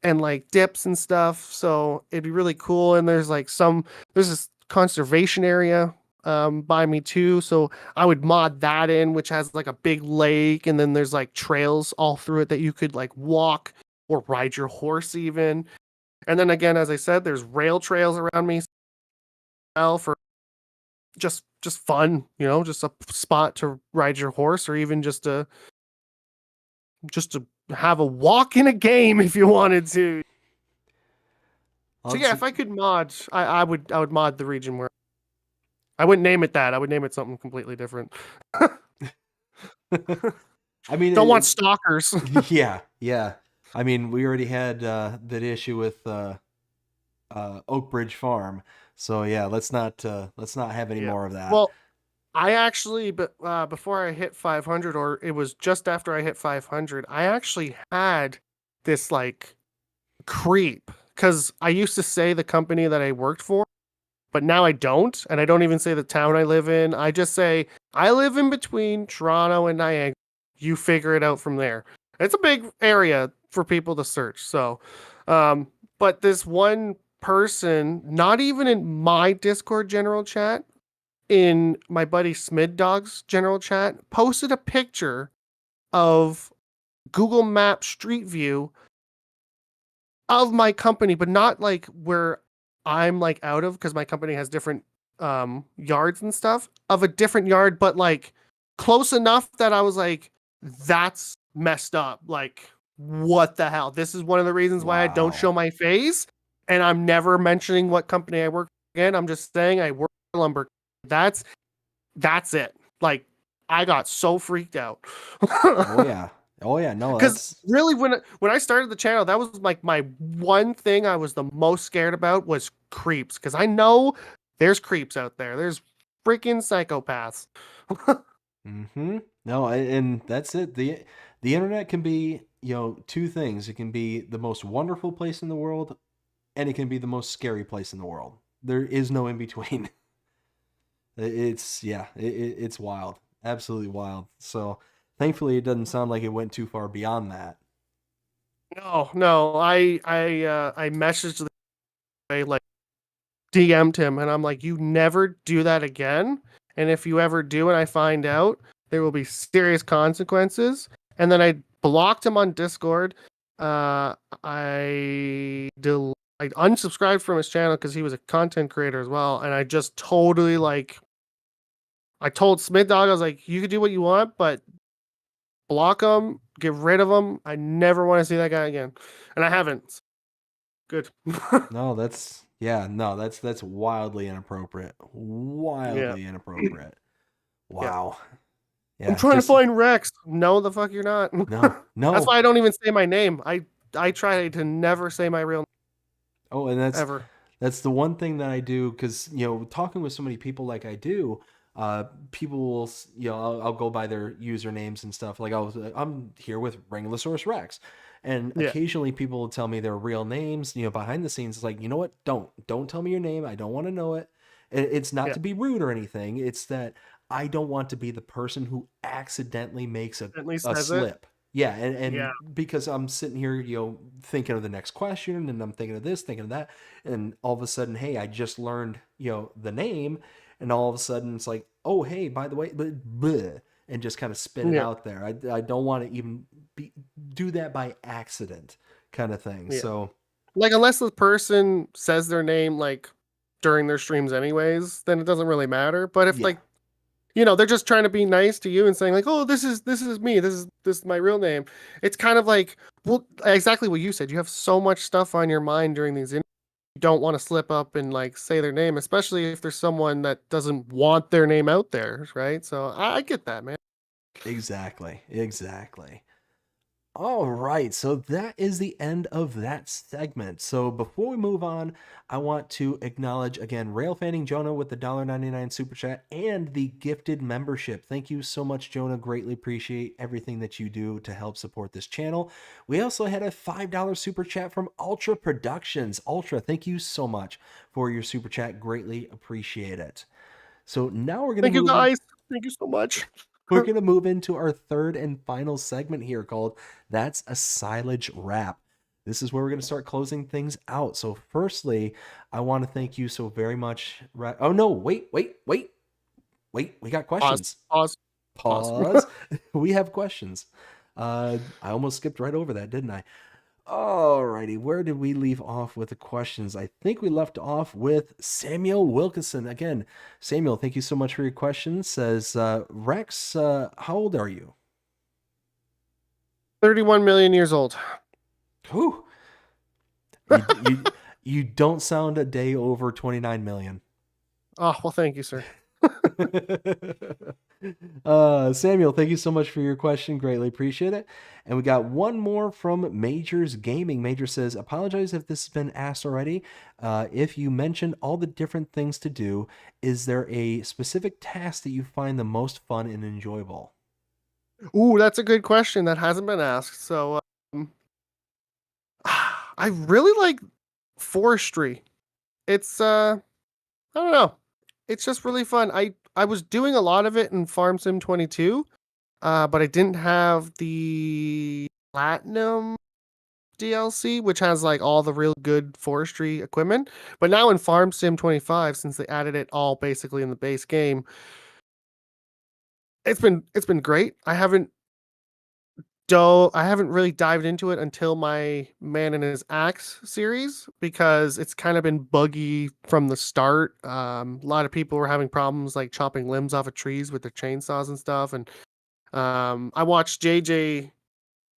and like dips and stuff. So it'd be really cool. And there's this conservation area by me too. So I would mod that in, which has like a big lake, and then there's like trails all through it that you could like walk or ride your horse even. And then again, as I said, there's rail trails around me for just fun, just a spot to ride your horse or even just to have a walk in a game if you wanted to. So yeah, if I could mod, I would mod the region where I wouldn't name it that. I would name it something completely different. I mean, don't want stalkers. yeah. I mean, we already had that issue with Oak Bridge Farm, so yeah, let's not have any more of that. Well, I actually, before I hit 500, or it was just after I hit 500, I actually had this like creep because I used to say the company that I worked for, but now I don't, and I don't even say the town I live in. I just say I live in between Toronto and Niagara. You figure it out from there. It's a big area for people to search. So, but this one person, not even in my Discord general chat, in my buddy Smid Dog's general chat, posted a picture of Google Maps Street View of my company, but not like where I'm like out of, because my company has different yards and stuff, of a different yard, but like close enough that I was like, that's messed up. Like, what the hell? This is one of the reasons why I don't show my face, and I'm never mentioning what company I work for again. I'm just saying I work for lumber. That's it. Like, I got so freaked out. Oh yeah, no, because really when I started the channel, that was like my one thing I was the most scared about was creeps, because I know there's creeps out there. There's freaking psychopaths. No, and that's it. The internet can be, two things. It can be the most wonderful place in the world, and it can be the most scary place in the world. There is no in between. It's yeah, it's wild, absolutely wild. So thankfully, it doesn't sound like it went too far beyond that. No. I messaged the guy, like DM'd him, and I'm like, you never do that again. And if you ever do, and I find out, there will be serious consequences. And then I blocked him on Discord. Uh, I unsubscribed from his channel because he was a content creator as well, and I just totally like. I told Smith Dog, I was like, you can do what you want, but block him, get rid of him. I never want to see that guy again, and I haven't. Good. No, that's yeah, no, that's wildly inappropriate. Yeah, Wildly inappropriate. yeah. Wow. I'm Yeah, trying to just find Rex. No, the fuck you're not. no, That's no. why I don't even say my name. I try to never say my real name Oh, and ever. that's the one thing that I do because talking with so many people like I do, people will I'll go by their usernames and stuff. Like I'm here with Wranglersaurus Rex, and Yeah, occasionally people will tell me their real names. Behind the scenes, it's like you know what? Don't tell me your name. I don't want to know it. It's not yeah. to be rude or anything. It's that I don't want to be the person who accidentally makes At least a says it. slip. Yeah, and Yeah, because I'm sitting here, thinking of the next question, and I'm thinking of this, thinking of that, and all of a sudden, hey, I just learned, the name, and all of a sudden it's like, oh, hey, by the way, but bleh, and just kind of spit it yeah, out there. I don't want to even do that by accident, kind of thing. yeah. So Like unless the person says their name like during their streams anyways, then it doesn't really matter. But if yeah, like they're just trying to be nice to you and saying like, "Oh, this is me. This is my real name." It's kind of like, well, exactly what you said. You have so much stuff on your mind during these interviews. You don't want to slip up and like say their name, especially if there's someone that doesn't want their name out there, right? So I get that, man. exactly, exactly. All right, so that is the end of that segment. So before we move on, I want to acknowledge again Rail Fanning Jonah with the $1.99 super chat and the gifted membership. Thank you so much, Jonah. Greatly appreciate everything that you do to help support this channel. We also had a $5 super chat from Ultra Productions. Ultra, thank you so much for your super chat. Greatly appreciate it. So now we're gonna Thank you move in. guys. Thank you so much. We're going to move into our third and final segment here called That's a Silage Wrap. This is where we're going to start closing things out. So, firstly, I want to thank you so very much. Oh, no, wait. We got Pause. questions. Pause. Pause. Pause. We have questions. I almost skipped right over that, didn't I? Alrighty, where did we leave off with the questions? I think we left off with Samuel Wilkinson. Again, Samuel, thank you so much for your question. Says, Rex, how old are you? 31 million years old. Whew. You don't sound a day over 29 million. Oh, well, thank you, sir. Samuel, thank you so much for your question. Greatly appreciate it. And we got one more from Majors Gaming. Major says, apologize if this has been asked already. If you mentioned all the different things to do, is there a specific task that you find the most fun and enjoyable? Ooh, that's a good question that hasn't been asked. So, I really like forestry. It's I don't know. It's just really fun. I was doing a lot of it in Farm Sim 22, but I didn't have the Platinum DLC, which has like all the real good forestry equipment. But now in Farm Sim 25, since they added it all basically in the base game, it's been great. I haven't really dived into it until my Man and His Axe series because it's kind of been buggy from the start. A lot of people were having problems like chopping limbs off of trees with their chainsaws and stuff. And I watched JJ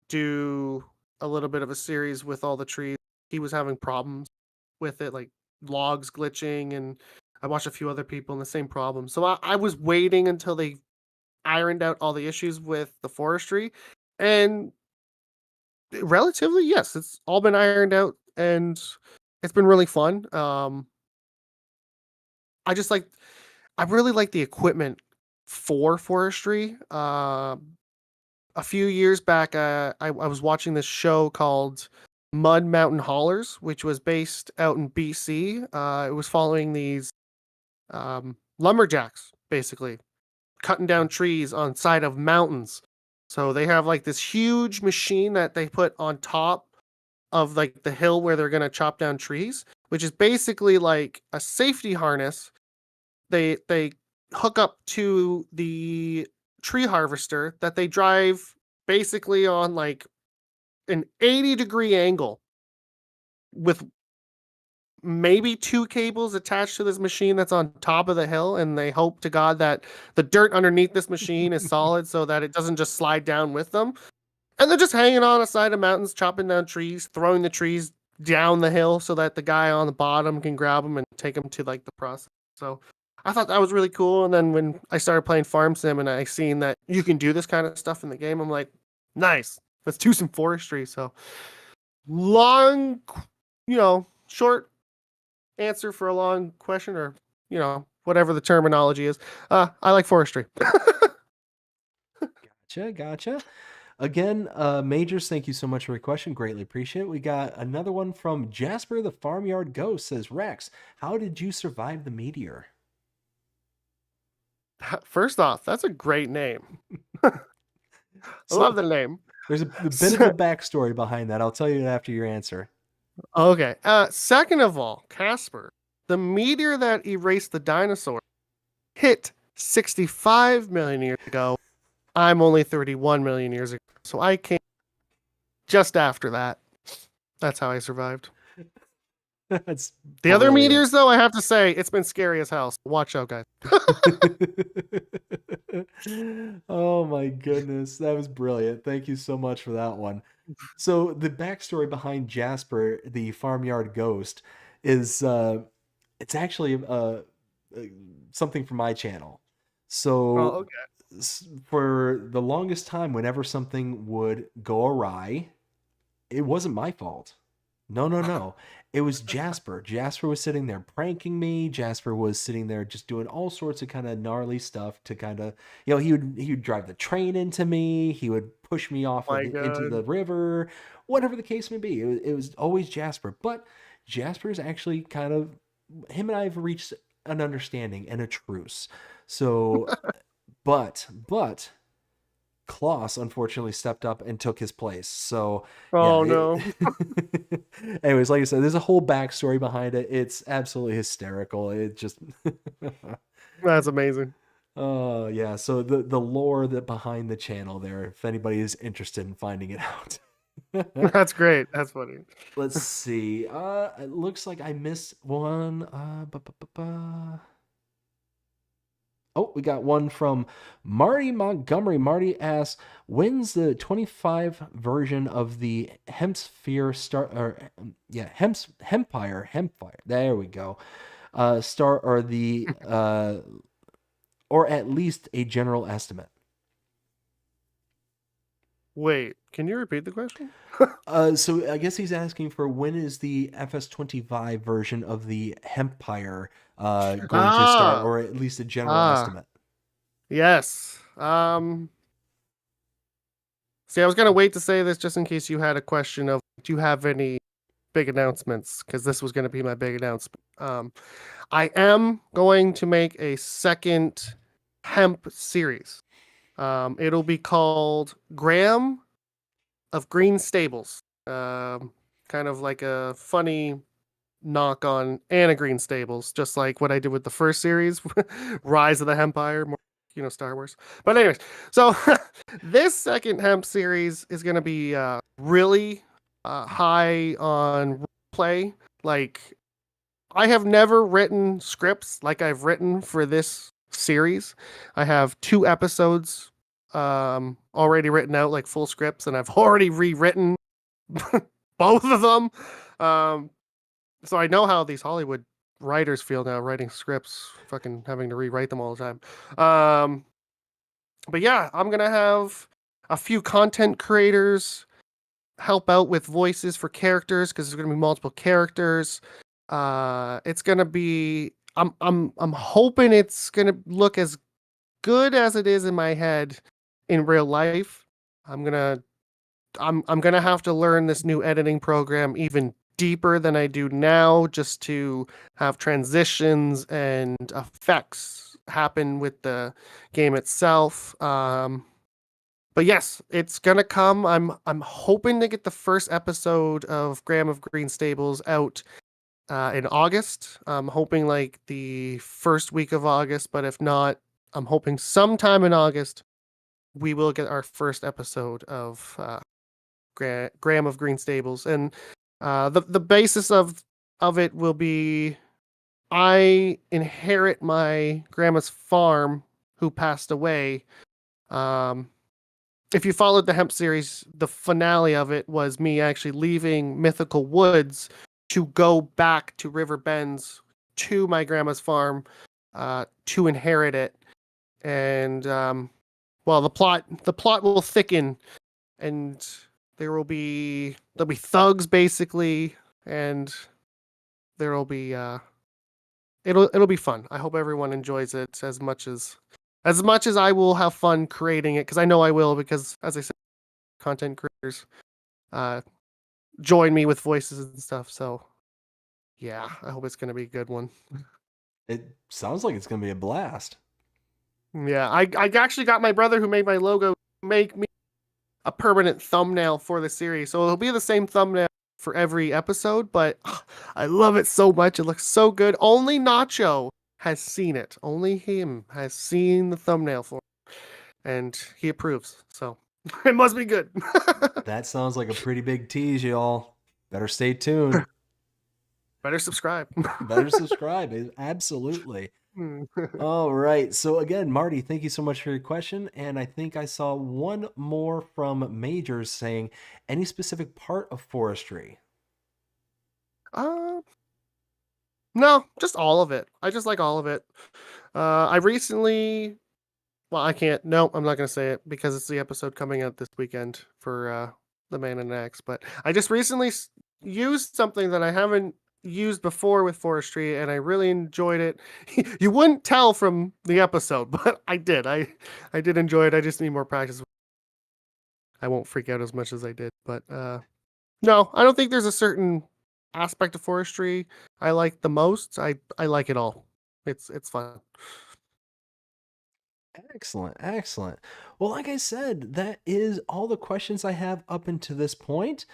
do a little bit of a series with all the trees. He was having problems with it, like logs glitching, and I watched a few other people in the same problem. So I was waiting until they ironed out all the issues with the forestry. And relatively, yes, it's all been ironed out and it's been really fun. I just like I really like the equipment for forestry. A few years back, I was watching this show called Mud Mountain Haulers, which was based out in BC. It was following these lumberjacks, basically, cutting down trees on side of mountains. So they have like this huge machine that they put on top of like the hill where they're gonna chop down trees, which is basically like a safety harness. They hook up to the tree harvester that they drive basically on like an 80-degree angle with maybe 2 cables attached to this machine that's on top of the hill, and they hope to God that the dirt underneath this machine is solid so that it doesn't just slide down with them. And they're just hanging on a side of mountains, chopping down trees, throwing the trees down the hill so that the guy on the bottom can grab them and take them to like the process. So I thought that was really cool. And then when I started playing Farm Sim and I seen that you can do this kind of stuff in the game, I'm like, nice. Let's do some forestry. So long, short answer for a long question, or whatever the terminology is. I like forestry. Gotcha. Again, Majors, thank you so much for your question. Greatly appreciate it. We got another one from Jasper the Farmyard Ghost. Says, Rex, how did you survive the meteor? First off, that's a great name. I love the name. There's a bit of a backstory behind that. I'll tell you after your answer. Okay. Second of all, Casper, the meteor that erased the dinosaur hit 65 million years ago. I'm only 31 million years ago, so I came just after that. That's how I survived. That's the other meteors, though, I have to say, it's been scary as hell. So watch out, guys. Oh my goodness, that was brilliant. Thank you so much for that one. So the backstory behind Jasper, the farmyard ghost, is it's actually something from my channel. So for the longest time, whenever something would go awry, it wasn't my fault. No. It was Jasper. Jasper was sitting there pranking me. Jasper was sitting there just doing all sorts of kind of gnarly stuff to kind of, he would drive the train into me. He would push me off into the river, whatever the case may be. It was always Jasper. But Jasper's actually kind of, him and I have reached an understanding and a truce. So, but Klaus unfortunately stepped up and took his place. So, no. Anyways, like I said, there's a whole backstory behind it. It's absolutely hysterical. It just That's amazing. Oh yeah. So the lore that behind the channel there, if anybody is interested in finding it out. That's great. That's funny. Let's see. It looks like I missed one. Oh, we got one from Marty Montgomery. Marty asks, when's the 25 version of the Hempire? There we go. Start or the or at least a general estimate. Wait, can you repeat the question? So I guess he's asking for when is the FS25 version of the Hempire going to start, or at least a general estimate. Yes. See, I was gonna wait to say this just in case you had a question of, do you have any big announcements? Because this was gonna be my big announcement. I am going to make a second hemp series. It'll be called Graham of Green Stables. Kind of like a funny knock on Anna Green Stables, just like what I did with the first series, Rise of the Hempire, more, Star Wars. But anyways, so this second hemp series is going to be really high on play. Like, I have never written scripts like I've written for this series. I have 2 episodes already written out, like full scripts, and I've already rewritten both of them. So I know how these Hollywood writers feel now, writing scripts, fucking having to rewrite them all the time. But yeah, I'm gonna have a few content creators help out with voices for characters, because there's gonna be multiple characters. It's gonna be, I'm hoping it's gonna look as good as it is in my head in real life. I'm gonna I'm gonna have to learn this new editing program even deeper than I do now, just to have transitions and effects happen with the game itself. But yes, it's gonna come. I'm hoping to get the first episode of Graham of Green Stables out in August. I'm hoping like the first week of August, but if not, I'm hoping sometime in August we will get our first episode of Graham of Green Stables, and the basis of it will be I inherit my grandma's farm who passed away. Um, if you followed the hemp series, the finale of it was me actually leaving Mythical Woods to go back to River Bends to my grandma's farm to inherit it. And well, the plot will thicken, and there'll be thugs basically, and there'll be it'll be fun. I hope everyone enjoys it as much as I will have fun creating it, because I know I will, because as I said, content creators uh join me with voices and stuff. So yeah, I hope it's gonna be a good one. It sounds like it's going to be a blast. Yeah, I actually got my brother who made my logo make me a permanent thumbnail for the series. So it'll be the same thumbnail for every episode, but I love it so much. It looks so good. Only Nacho has seen it. Only him has seen the thumbnail for it, and he approves. So it must be good. That sounds like a pretty big tease, y'all. Better stay tuned. Better subscribe. Better subscribe. Absolutely. All right. So again, Marty, thank you so much for your question. And I think I saw one more from Majors saying, any specific part of forestry? uh, no, just all of it. I just like all of it. I recently, well, I can't. No, I'm not gonna say it because it's the episode coming out this weekend for the Man and Axe. But I just recently used something that I haven't used before with forestry, and I really enjoyed it. You wouldn't tell from the episode, but I did. I did enjoy it. I just need more practice. I won't freak out as much as I did. But no, I don't think there's a certain aspect of forestry I like the most. I like it all. It's fun. Excellent, excellent. Well, like I said, that is all the questions I have up until this point.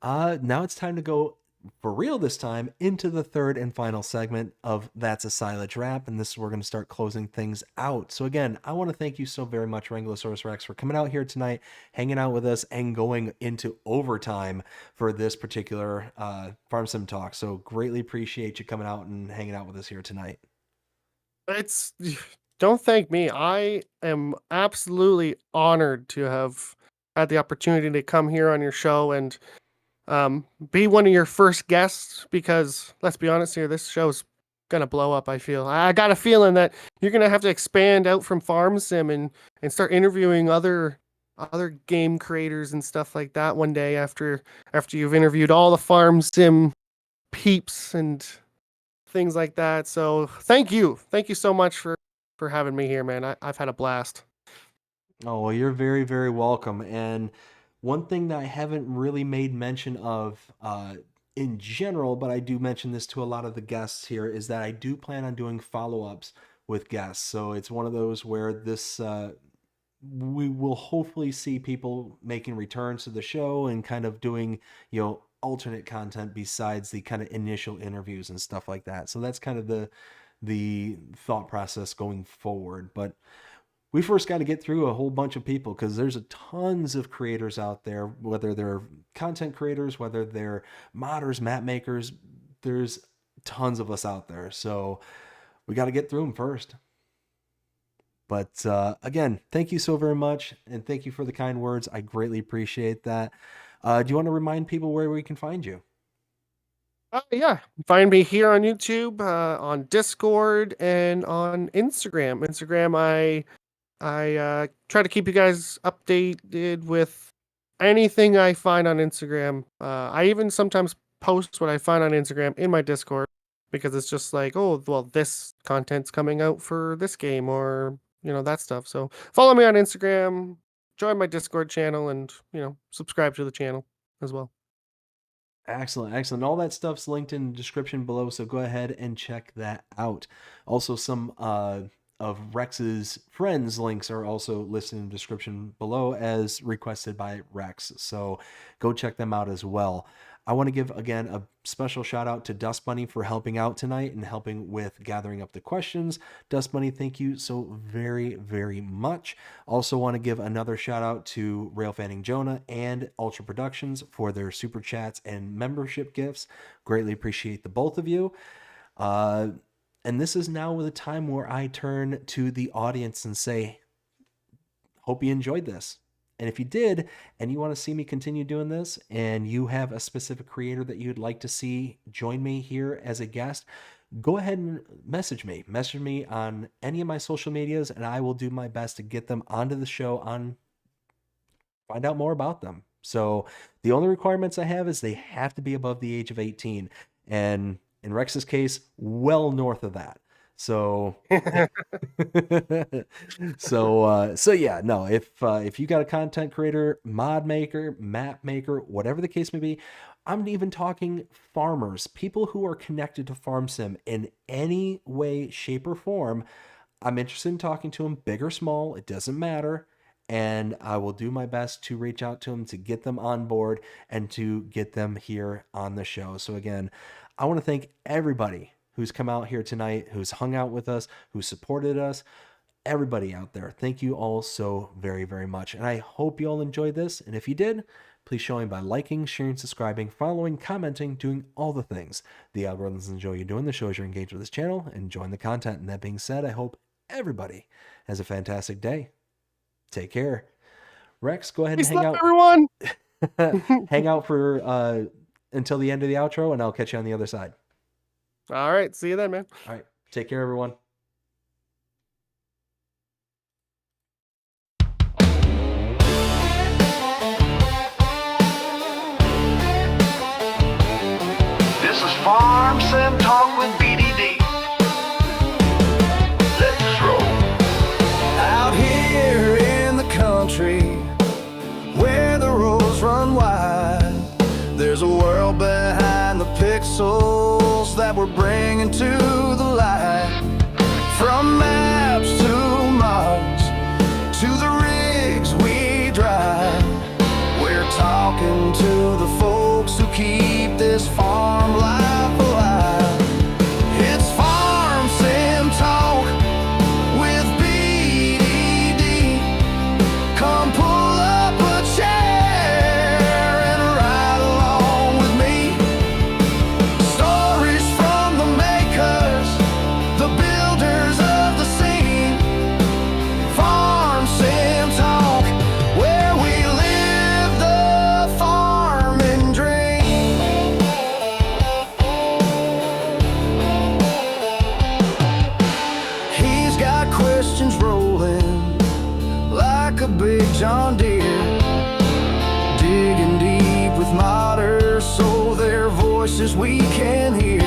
Now it's time to go for real this time into the third and final segment of That's a Silage Wrap, and this is where we're going to start closing things out. So again, I want to thank you so very much, Wranglersaurus Rex, for coming out here tonight, hanging out with us, and going into overtime for this particular Farm Sim Talk. So greatly appreciate you coming out and hanging out with us here tonight. It's don't thank me. I am absolutely honored to have had the opportunity to come here on your show and be one of your first guests, because let's be honest here, this show's gonna blow up. I feel I got a feeling that you're gonna have to expand out from Farm Sim and start interviewing other game creators and stuff like that one day after you've interviewed all the Farm Sim peeps and things like that. So thank you so much for having me here, man. I've had a blast. Oh, well, you're very, very welcome. And one thing that I haven't really made mention of in general, but I do mention this to a lot of the guests here, is that I do plan on doing follow-ups with guests. So it's one of those where this we will hopefully see people making returns to the show and kind of doing, alternate content besides the kind of initial interviews and stuff like that. So that's kind of the thought process going forward. But we first got to get through a whole bunch of people, because there's a tons of creators out there, whether they're content creators, whether they're modders, map makers. There's tons of us out there. So we got to get through them first. But again, thank you so very much. And thank you for the kind words. I greatly appreciate that. Do you want to remind people where we can find you? Yeah, find me here on YouTube, on Discord, and on Instagram. I try to keep you guys updated with anything I find on Instagram. I even sometimes post what I find on Instagram in my Discord, because it's just like, oh, well, this content's coming out for this game, or that stuff. So follow me on Instagram. join my Discord channel and, subscribe to the channel as well. Excellent, excellent. All that stuff's linked in the description below, so go ahead and check that out. Also, some of Rex's friends' links are also listed in the description below as requested by Rex, so go check them out as well. I want to give, again, a special shout out to Dust Bunny for helping out tonight and helping with gathering up the questions. Dust Bunny, thank you so very, very much. Also want to give another shout out to Rail Fanning Jonah and Ultra Productions for their super chats and membership gifts. Greatly appreciate the both of you. And this is now the time where I turn to the audience and say, hope you enjoyed this. And if you did, and you want to see me continue doing this, and you have a specific creator that you'd like to see join me here as a guest, go ahead and message me. Message me on any of my social medias, and I will do my best to get them onto the show, find out more about them. So the only requirements I have is they have to be above the age of 18. And in Rex's case, well north of that. So, so yeah, no, if you got a content creator, mod maker, map maker, whatever the case may be, I'm even talking farmers, people who are connected to Farm Sim in any way, shape, or form. I'm interested in talking to them, big or small, it doesn't matter. And I will do my best to reach out to them, to get them on board and to get them here on the show. So again, I want to thank everybody who's come out here tonight, who's hung out with us, who supported us, everybody out there. Thank you all so very, very much. And I hope you all enjoyed this. And if you did, please show me by liking, sharing, subscribing, following, commenting, doing all the things the algorithms enjoy you doing. The shows you're engaged with this channel and enjoying the content. And that being said, I hope everybody has a fantastic day. Take care. Rex, go ahead and hang out. Everyone. Hang out for until the end of the outro, and I'll catch you on the other side. All right. See you then, man. All right. Take care, everyone. This is Farm Sim Talk with BDD. Let's roll. Out here in the country, where the roads run wide, there's a world behind the pixels that we're bringing to the light. From maps to mods, to the rigs we drive, we're talking to the folks who keep this farm life alive. It's Farm Sim Talk with BDD. Come pull up a chair and ride along with me. Stories from the makers, the builders of the scene. Farm Sim Talk, where we live the farming dream. He's got questions rolling like a big John Deere, digging deep with modders so their voices we can hear.